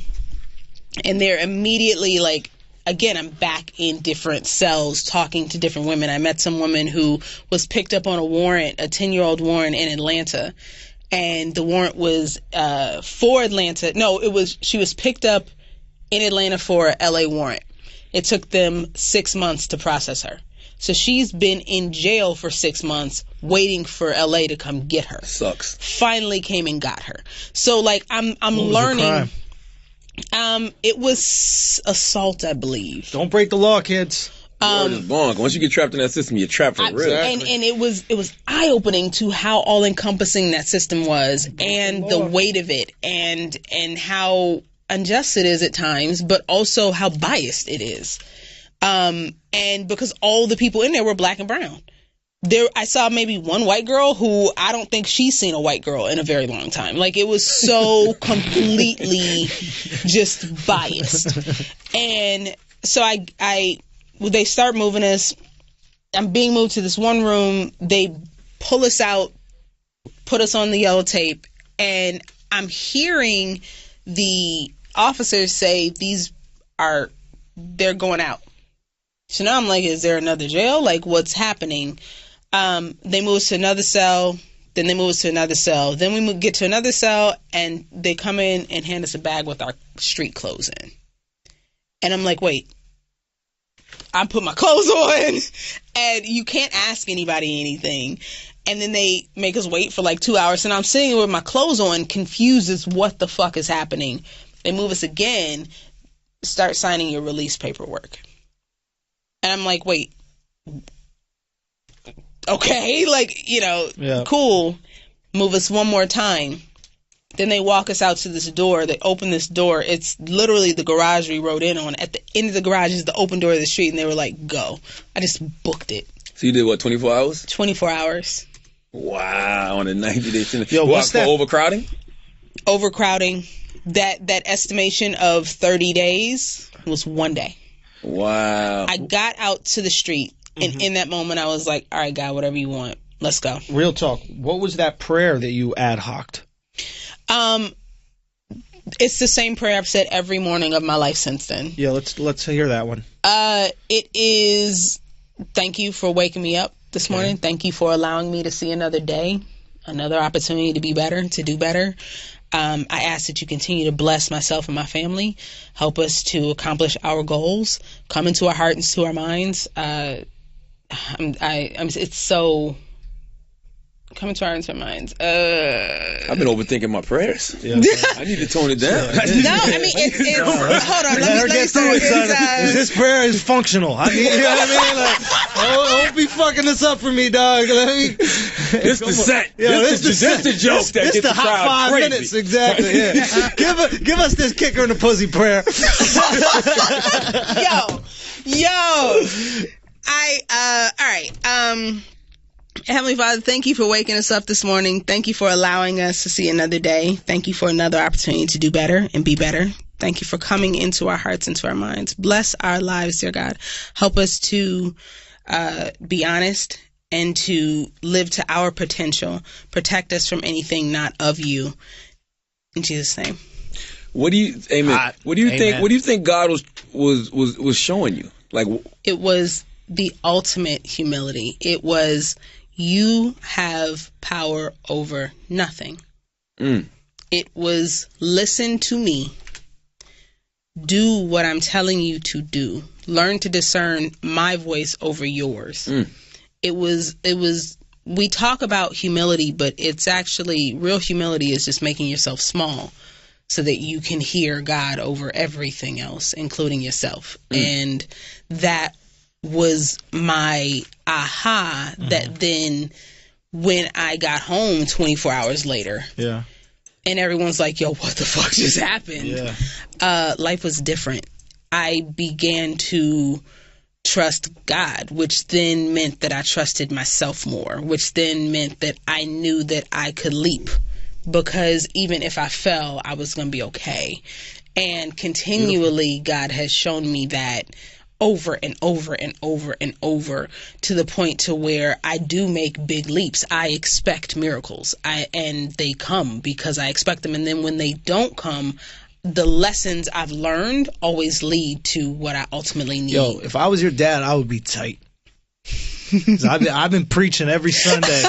and they're immediately like, again, I'm back in different cells talking to different women. I met some woman who was picked up on a warrant, a 10-year-old warrant in Atlanta. And the warrant was for Atlanta. No, she was picked up in Atlanta for a LA warrant. It took them 6 months to process her. So she's been in jail for 6 months waiting for LA to come get her. Sucks. Finally came and got her. So like I'm learning. It was assault, I believe. Don't break the law, kids. Once you get trapped in that system, you're trapped for real. And it was eye opening to how all encompassing that system was, and the weight of it, and how unjust it is at times, but also how biased it is. And because all the people in there were black and brown. I saw maybe one white girl who I don't think she's seen a white girl in a very long time. Like, it was so completely just biased. And so they start moving us. I'm being moved to this one room. They pull us out, put us on the yellow tape, and I'm hearing the officers say they're going out. So now I'm like, is there another jail? Like, what's happening? They move us to another cell. Then they move us to another cell. Then we get to another cell, and they come in and hand us a bag with our street clothes in. And I'm like, wait. I put my clothes on, and you can't ask anybody anything. And then they make us wait for like 2 hours, and I'm sitting with my clothes on, confused as what the fuck is happening. They move us again, start signing your release paperwork. And I'm like, wait, okay, like, cool. Move us one more time. Then they walk us out to this door. They open this door. It's literally the garage we rode in on. At the end of the garage is the open door of the street, and they were like, go. I just booked it. So you did what, 24 hours? 24 hours. Wow, on a 90-day sentence. Yo, what's that? For overcrowding? Overcrowding. That estimation of 30 days was 1 day. Wow. I got out to the street, and in that moment, I was like, all right, God, whatever you want. Let's go. Real talk. What was that prayer that you ad hoc'd? It's the same prayer I've said every morning of my life since then. Yeah, let's hear that one. It is, thank you for waking me up this morning. Thank you for allowing me to see another day, another opportunity to be better, to do better. I ask that you continue to bless myself and my family, help us to accomplish our goals, come into our hearts and to our minds. It's so coming to our hearts and minds. I've been overthinking my prayers. Yeah. I need to tone it down. No, I mean, it's hold on. Let me start this prayer is functional. You know what I mean? Like, don't be fucking this up for me, dog. This the set. This the joke that gets the hot 5 crazy. minutes, exactly. Yeah. give us this kicker in the pussy prayer. Yo. All right. Heavenly Father, thank you for waking us up this morning. Thank you for allowing us to see another day. Thank you for another opportunity to do better and be better. Thank you for coming into our hearts, into our minds. Bless our lives, dear God. Help us to be honest and to live to our potential. Protect us from anything not of you. In Jesus' name. What do you think God was showing you? Like, it was the ultimate humility. It was, you have power over nothing. It was, listen to me. Do what I'm telling you to do. Learn to discern my voice over yours. It was, we talk about humility, but it's actually, real humility is just making yourself small so that you can hear God over everything else, including yourself. And that was my aha, that then when I got home 24 hours later, and everyone's like, yo, what the fuck just happened? Life was different. I began to trust God, which then meant that I trusted myself more, which then meant that I knew that I could leap, because even if I fell, I was going to be okay. And continually, God has shown me that over and over and over and over, to the point to where I do make big leaps. I expect miracles, and they come because I expect them. And then when they don't come, the lessons I've learned always lead to what I ultimately need. Yo, if I was your dad, I would be tight. I've been preaching every Sunday.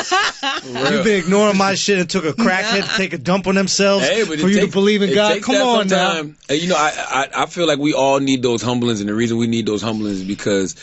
You've been ignoring my shit and took a crackhead to take a dump on themselves for you to believe in God. Come on now. And, you know, I feel like we all need those humblings, and the reason we need those humblings is because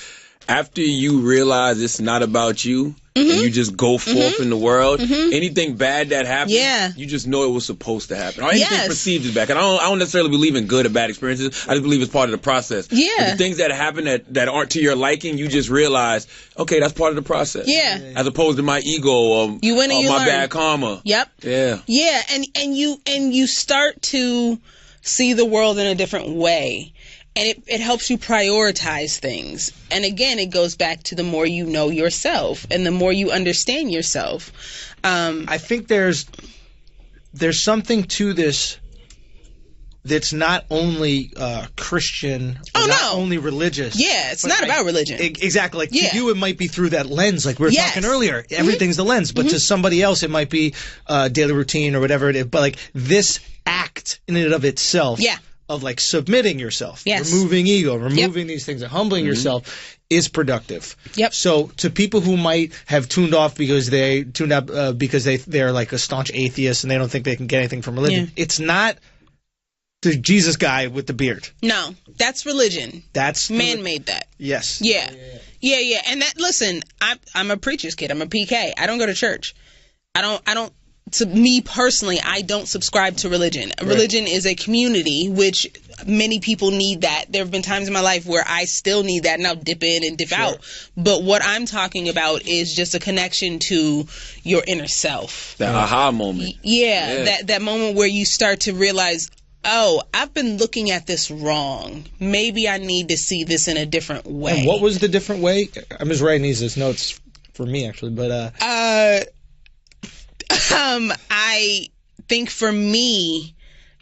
after you realize it's not about you, and you just go forth in the world, anything bad that happens, you just know it was supposed to happen. Or anything perceived as bad. And I don't necessarily believe in good or bad experiences. I just believe it's part of the process. Yeah. But the things that happen that aren't to your liking, you just realize, okay, that's part of the process. Yeah. As opposed to my ego or you win and you my learn. bad karma. Yep. Yeah. Yeah, and you start to see the world in a different way. And it helps you prioritize things. And again, it goes back to the more you know yourself and the more you understand yourself. I think there's something to this that's not only Christian, not only religious. Yeah, it's not about religion. Exactly. Like to you, it might be through that lens, like we were talking earlier. Everything's the lens, but to somebody else, it might be daily routine or whatever it is. But like this act in and of itself. Yeah. Of like submitting yourself, removing ego, removing these things, and humbling yourself is productive. Yep. So to people who might have tuned off because they tuned up because they're like a staunch atheist and they don't think they can get anything from religion, it's not the Jesus guy with the beard. No, that's religion. That's man made that. Yes. Yeah. And that, listen, I'm a preacher's kid. I'm a PK. I don't go to church. I don't. To me personally, I don't subscribe to religion. Right. Religion is a community, which many people need that. There have been times in my life where I still need that, and I'll dip in and dip out. But what I'm talking about is just a connection to your inner self. That aha moment. That moment where you start to realize, oh, I've been looking at this wrong. Maybe I need to see this in a different way. And what was the different way? I'm just writing these notes for me, actually. But I think for me,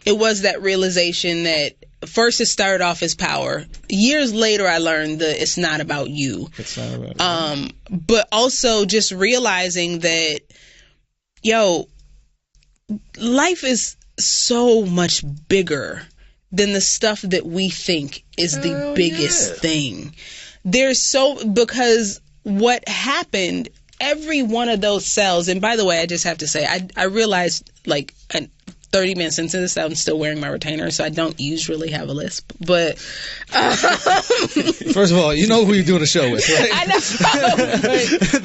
it was that realization that first it started off as power. Years later, I learned that it's not about you. It's not about you. But also just realizing that, life is so much bigger than the stuff that we think is the biggest thing. Because what happened, every one of those cells, and by the way, I just have to say, I realized like 30 minutes into this, I'm still wearing my retainer, so I don't usually have a lisp. But first of all, you know who you're doing a show with, right? I know.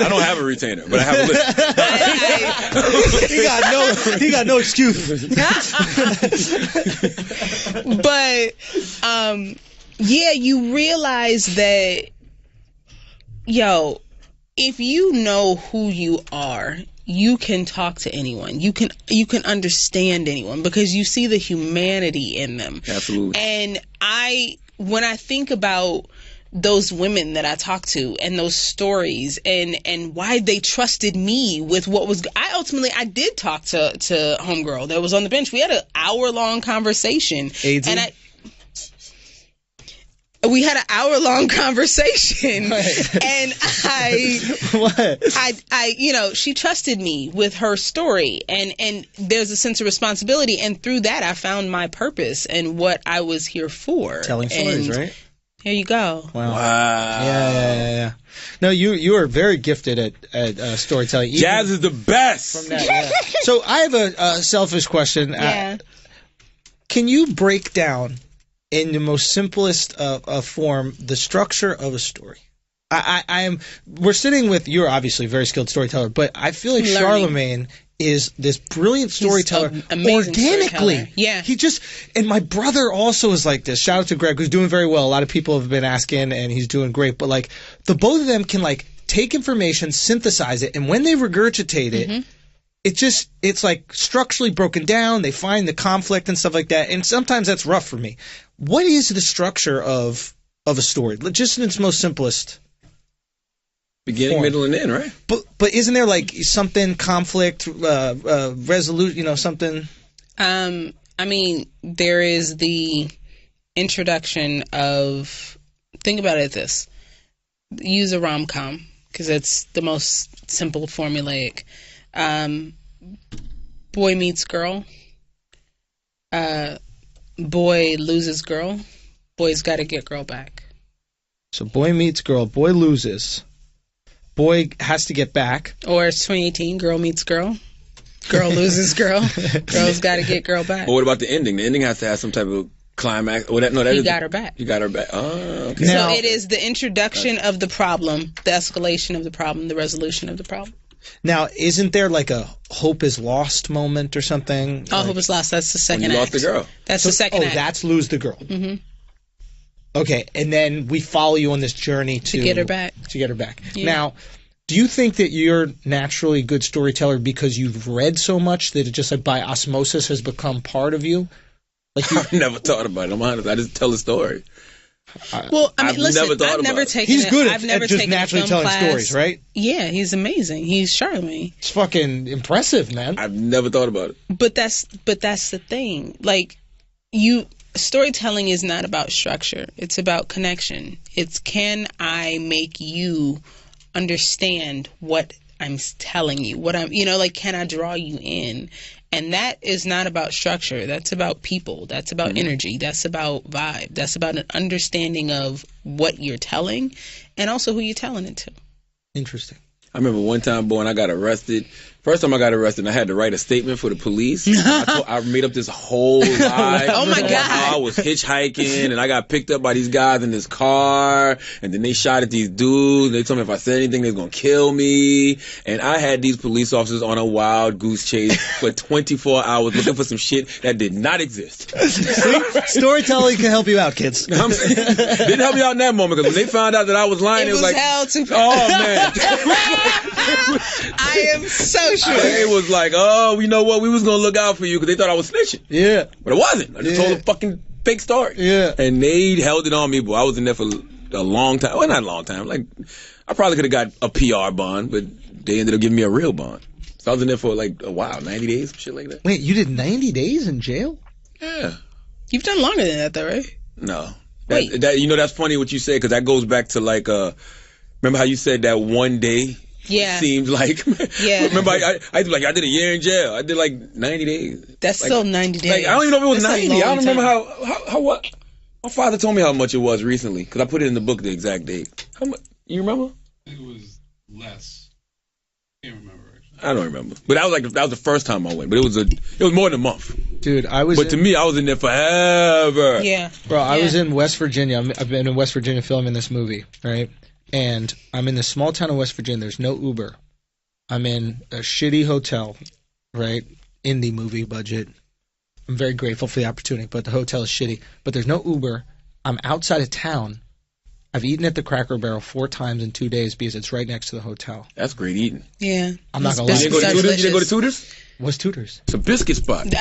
I don't have a retainer, but I have a lisp. He got no excuse. But you realize that, if you know who you are, you can talk to anyone. You can understand anyone because you see the humanity in them. Absolutely. And when I think about those women that I talked to and those stories and why they trusted me with what was, I did talk to homegirl that was on the bench. We had an hour-long conversation. AIDS? And we had an hour-long conversation, and she trusted me with her story, and there's a sense of responsibility, and through that, I found my purpose and what I was here for. Telling stories, right? Here you go. Wow. Yeah. No, you are very gifted at storytelling. Jazz is the best. From that, So I have a selfish question. Yeah. Can you break down, in the most simplest form, the structure of a story? We're sitting with, you're obviously a very skilled storyteller, but I feel like Charlemagne is this brilliant storyteller organically. Storyteller. Yeah. And my brother also is like this. Shout out to Greg, who's doing very well. A lot of people have been asking, and he's doing great. But like the both of them can like take information, synthesize it, and when they regurgitate it, it's like structurally broken down. They find the conflict and stuff like that. And sometimes that's rough for me. What is the structure of a story? Just in its most simplest beginning, middle, and end, right? But isn't there like something conflict, resolution, something? There is the introduction of. Think about it this: use a rom-com because it's the most simple, formulaic. Boy meets girl. boy loses girl, boy's got to get girl back. So boy meets girl, boy loses. Boy has to get back. Or it's 2018, girl meets girl. Girl loses girl. Girl's got to get girl back. But what about the ending? The ending has to have some type of climax. He got her back. You got her back. Oh, okay. So it is the introduction of the problem, the escalation of the problem, the resolution of the problem. Now, isn't there like a hope is lost moment or something? Oh, hope is lost. That's the second when you act. lost the girl. That's the second act. Oh, that's lose the girl. Mm-hmm. Okay, and then we follow you on this journey to get her back. To get her back. Yeah. Now, do you think that you're naturally a good storyteller because you've read so much that it just like by osmosis has become part of you? Like I've never thought about it. I'm honest. I just tell a story. Well, I mean, listen, I've never taken. He's good I've never at just taken naturally a film telling class. stories, right? Yeah, he's amazing. He's Charlemagne. It's fucking impressive, man. I've never thought about it. But that's the thing. Like, storytelling is not about structure. It's about connection. It's can I make you understand what I'm telling you? What I'm, can I draw you in? And that is not about structure. That's about people. That's about energy. That's about vibe. That's about an understanding of what you're telling and also who you're telling it to. Interesting. I remember one time, boy, when I got arrested. First time I got arrested, I had to write a statement for the police. I made up this whole lie. Oh, my God. I was hitchhiking, and I got picked up by these guys in this car, and then they shot at these dudes. They told me if I said anything, they was going to kill me. And I had these police officers on a wild goose chase for 24 hours looking for some shit that did not exist. See? Storytelling can help you out, kids. Didn't help me out in that moment, because when they found out that I was lying, it was like, hell to oh, man. I am so sure. It was like, oh, you know what? We was going to look out for you because they thought I was snitching. Yeah. But it wasn't. I just told a fucking fake story. Yeah. And they held it on me, boy. I was in there for a long time. Well, not a long time. Like, I probably could have got a PR bond, but they ended up giving me a real bond. So I was in there for like a while, 90 days, shit like that. Wait, you did 90 days in jail? Yeah. You've done longer than that, though, right? No. Wait. That's funny what you say, because that goes back to like, remember how you said that one day? Yeah. Seemed like, yeah. Remember, I did a year in jail. I did like 90 days. That's like, still 90 days. Like, I don't even know if it was That's 90. I don't remember how what. My father told me how much it was recently, because I put it in the book, the exact date. How much? You remember? I think it was less. I can't remember. I don't remember. But that was the first time I went. But it was more than a month. Dude, to me, I was in there forever. Yeah. Bro, I was in West Virginia. I've been in West Virginia filming this movie, right? And I'm in this small town of West Virginia. There's no Uber. I'm in a shitty hotel, right? Indie movie budget. I'm very grateful for the opportunity, but the hotel is shitty. But there's no Uber. I'm outside of town. I've eaten at the Cracker Barrel 4 times in 2 days because it's right next to the hotel. That's great eating. Yeah. I'm not going to lie. You didn't go to Tudor's? What's Tudor's? It's a biscuit spot. No.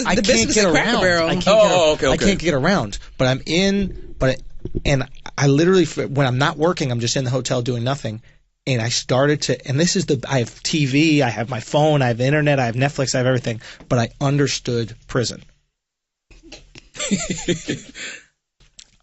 I can't get around. I can't get around. But I'm in, and I literally, when I'm not working, I'm just in the hotel doing nothing. And I started to, and I have TV, I have my phone, I have internet, I have Netflix, I have everything. But I understood prison.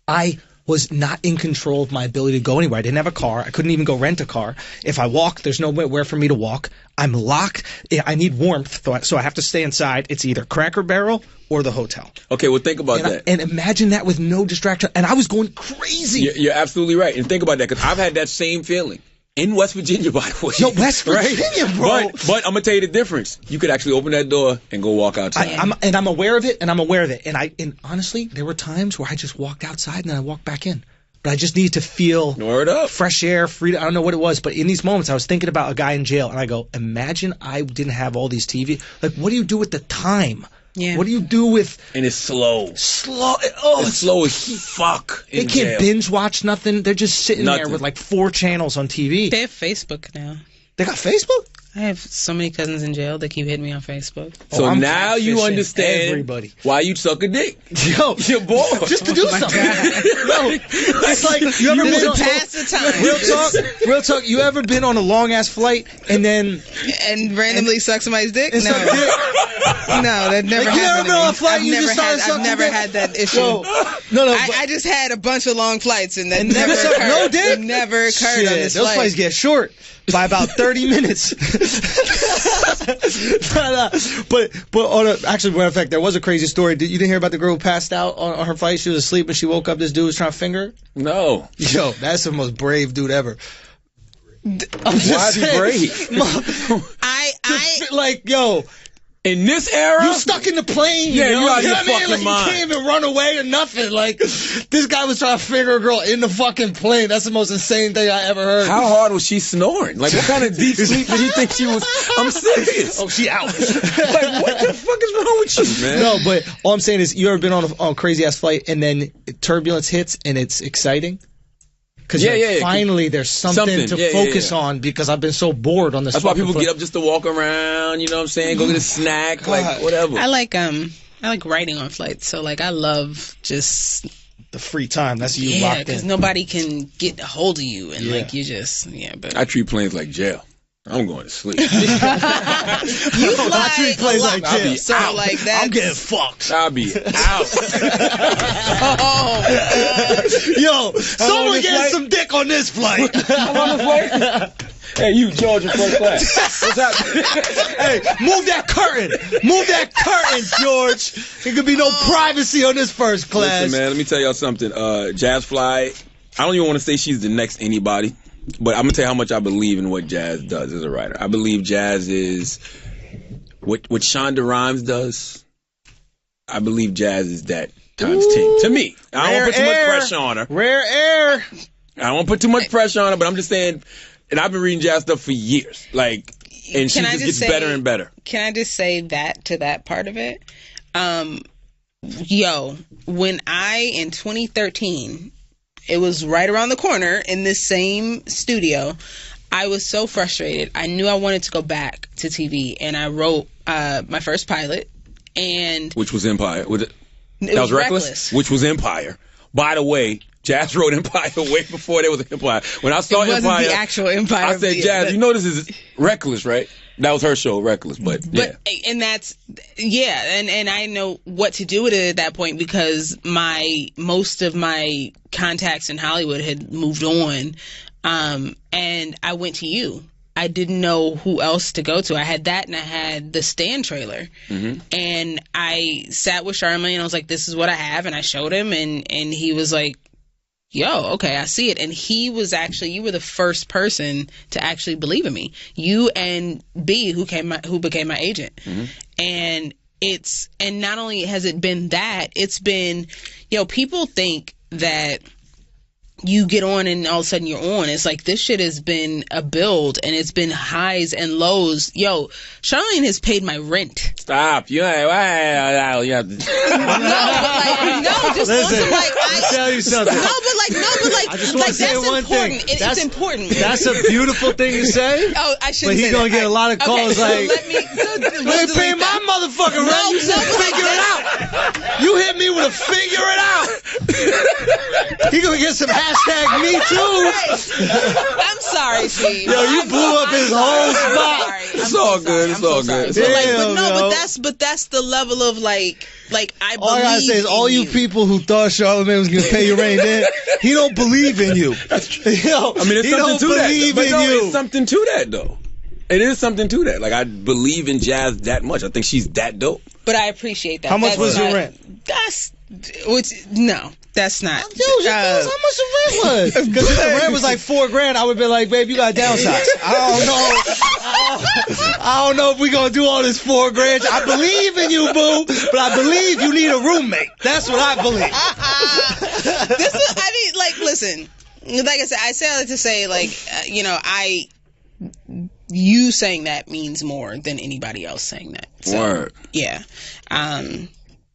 I was not in control of my ability to go anywhere. I didn't have a car. I couldn't even go rent a car. If I walk, there's nowhere for me to walk. I'm locked. I need warmth, so I have to stay inside. It's either Cracker Barrel or the hotel. Okay, well, think about that. And imagine that with no distraction. And I was going crazy. You're absolutely right. And think about that, because I've had that same feeling. In West Virginia, by the way. Yo, West Virginia, bro. But I'm going to tell you the difference. You could actually open that door and go walk outside. I'm aware of it, and And honestly, there were times where I just walked outside and then I walked back in. But I just needed to feel fresh air, freedom. I don't know what it was, but in these moments, I was thinking about a guy in jail, and I go, imagine I didn't have all these TV. Like, what do you do with the time? Yeah. What do you do with... And it's slow. It's slow as fuck. They can't binge watch nothing. They're just sitting there with like 4 channels on TV. They have Facebook now. They got Facebook? I have so many cousins in jail. They keep hitting me on Facebook. So now you understand why you suck a dick. Yo, you're bored. Just to do something. Yo, it's like, you ever been on... pass the time. Real talk, you ever been on a long-ass flight and then... And randomly suck somebody's dick? No. No, that never happened. You ever been on a flight you just started sucking I've never had that issue. No. I just had a bunch of long flights and that never occurred. No dick? It never occurred on this those flight. flights get short. by about 30 minutes. But actually, matter of fact, there was a crazy story. You didn't hear about the girl who passed out on her fight? She was asleep and she woke up. This dude was trying to finger her? No. Yo, that's the most brave dude ever. Why is he brave? Like, yo. In this era? You stuck in the plane. Yeah, you out of your fucking like, mind. You can't even run away or nothing. Like, this guy was trying to finger a girl in the fucking plane. That's the most insane thing I ever heard. How hard was she snoring? Like, what kind of deep sleep did he think she was? I'm serious. Oh, she out. Like, what the fuck is wrong with you, man? No, but all I'm saying is, you ever been on a crazy-ass flight and then turbulence hits and it's exciting? Because finally there's something to focus on, because I've been so bored on this. That's why people get up just to walk around, you know what I'm saying? Go get a snack, like whatever. I like writing on flights, so like I love just the free time. That's you locked in. because nobody can get a hold of you, and like you just But I treat planes like jail. I'm going to sleep. You fly I treat planes like jail. So like that. I'm getting fucked. I'll be out. Oh God. Yo, someone get some dick on this flight. I'm on the flight. Hey, you, Georgia, first class. What's happening? Hey, move that curtain. Move that curtain, George. There could be no privacy on this first class. Listen, man, let me tell y'all something. JasFly, I don't even want to say she's the next anybody, but I'm going to tell you how much I believe in what Jazz does as a writer. I believe Jazz is what Shonda Rhimes does. I believe Jazz is that times 10. To me. I don't want to put too much pressure on her. Rare air. I don't want to put too much pressure on her, but I'm just saying, and I've been reading Jazz stuff for years. Like, and she just gets better and better. Can I just say that to that part of it? When in 2013, it was right around the corner in this same studio, I was so frustrated. I knew I wanted to go back to TV, and I wrote my first pilot, and which was Empire. That was Reckless? Which was Empire. By the way, Jazz wrote Empire way before there was an Empire. When I saw Empire, the actual Empire. I said, Jazz, you know this is Reckless, right? That was her show, Reckless, but and that's and I know what to do with it at that point, because most of my contacts in Hollywood had moved on, and I went to you. I didn't know who else to go to. I had that, and I had the Stan trailer, and I sat with Charlamagne, and I was like, "This is what I have," and I showed him, and he was like, yo, okay, I see it. And you were the first person to actually believe in me. You and B, who became my agent. And not only has it been that, it's been, people think that you get on and all of a sudden you're on. It's like, this shit has been a build, and it's been highs and lows. Yo, Charlamagne has paid my rent. Stop. You have to... Listen, I'll tell you something. I just want to say one thing. It's important. That's a beautiful thing to say. Oh, I shouldn't. But he's gonna get a lot of calls like, let me pay my motherfucking rent. You said figure it out. You hit me with a figure it out. He gonna get some hashtag me too. I'm sorry, Steve. Yo, you blew up his whole spot. It's all good. It's all good. But that's the level of like I believe. All I gotta say is, all you people who thought Charlamagne was gonna pay your rent, he don't believe in you. That's true. I mean, it's something to that. It's something to that, though. It is something to that. Like, I believe in Jazz that much. I think she's that dope. But I appreciate that. How much was your rent? That's not. How much the rent was? Because if the rent was like $4,000, I would be like, babe, you got downsize. I don't know if we're gonna do all this $4,000. I believe in you, boo, but I believe you need a roommate. That's what I believe. Listen. Like I said, I say that to say, you saying that means more than anybody else saying that. So, Word. Yeah.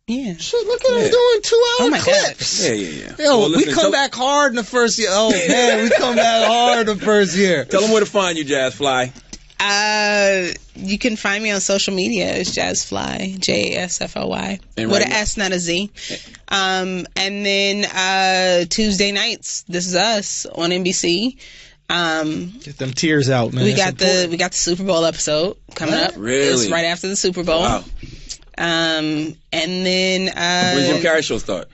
Yeah. Shit, look at him doing 2-hour clips. Yeah. Yo, well, listen, we come back hard in the first year. Oh, man, we come back hard the first year. Tell them where to find you, JasFly. You can find me on social media. It's JasFly, JasFly, with an S, not a Z. And then Tuesday nights, This Is Us on NBC. Get them tears out, man. We got the Super Bowl episode coming up. Really? It's right after the Super Bowl. Wow. And then when does Jim Carrey show start?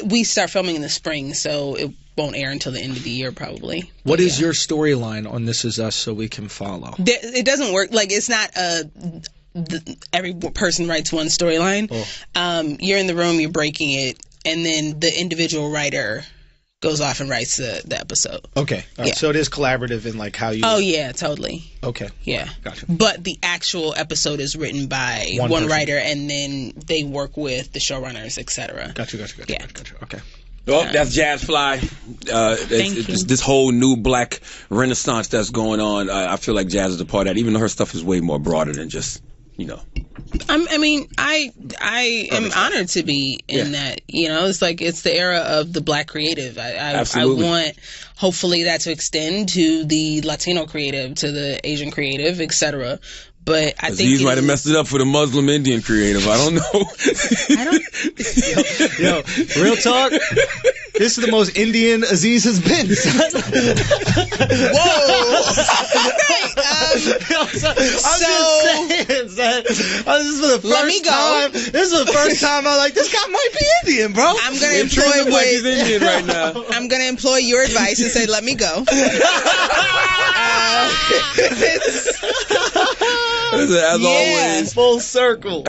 We start filming in the spring, so won't air until the end of the year probably. What is your storyline on This Is Us so we can follow? It doesn't work. Like, it's not every person writes one storyline. You're in the room, you're breaking it, and then the individual writer goes off and writes the episode. Okay. All right. So it is collaborative in like how you... Oh, yeah, totally. Okay. Yeah. Gotcha. But the actual episode is written by one writer, and then they work with the showrunners, etc. Gotcha. Yeah. Okay. Well, that's JasFly. This whole new black renaissance that's going on. I feel like Jazz is a part of that, even though her stuff is way more broader than just, I am honored to be in that. It's like it's the era of the black creative. I want, hopefully, that to extend to the Latino creative, to the Asian creative, etc. But I think Aziz might have messed it up for the Muslim Indian creative. I don't know. Yo, real talk. This is the most Indian Aziz has been. Whoa! I'm just saying, son. This is for the first time. This is the first time I'm like, this guy might be Indian, bro. I'm gonna employ he's Indian right now. I'm gonna employ your advice and say, let me go. As always, full circle.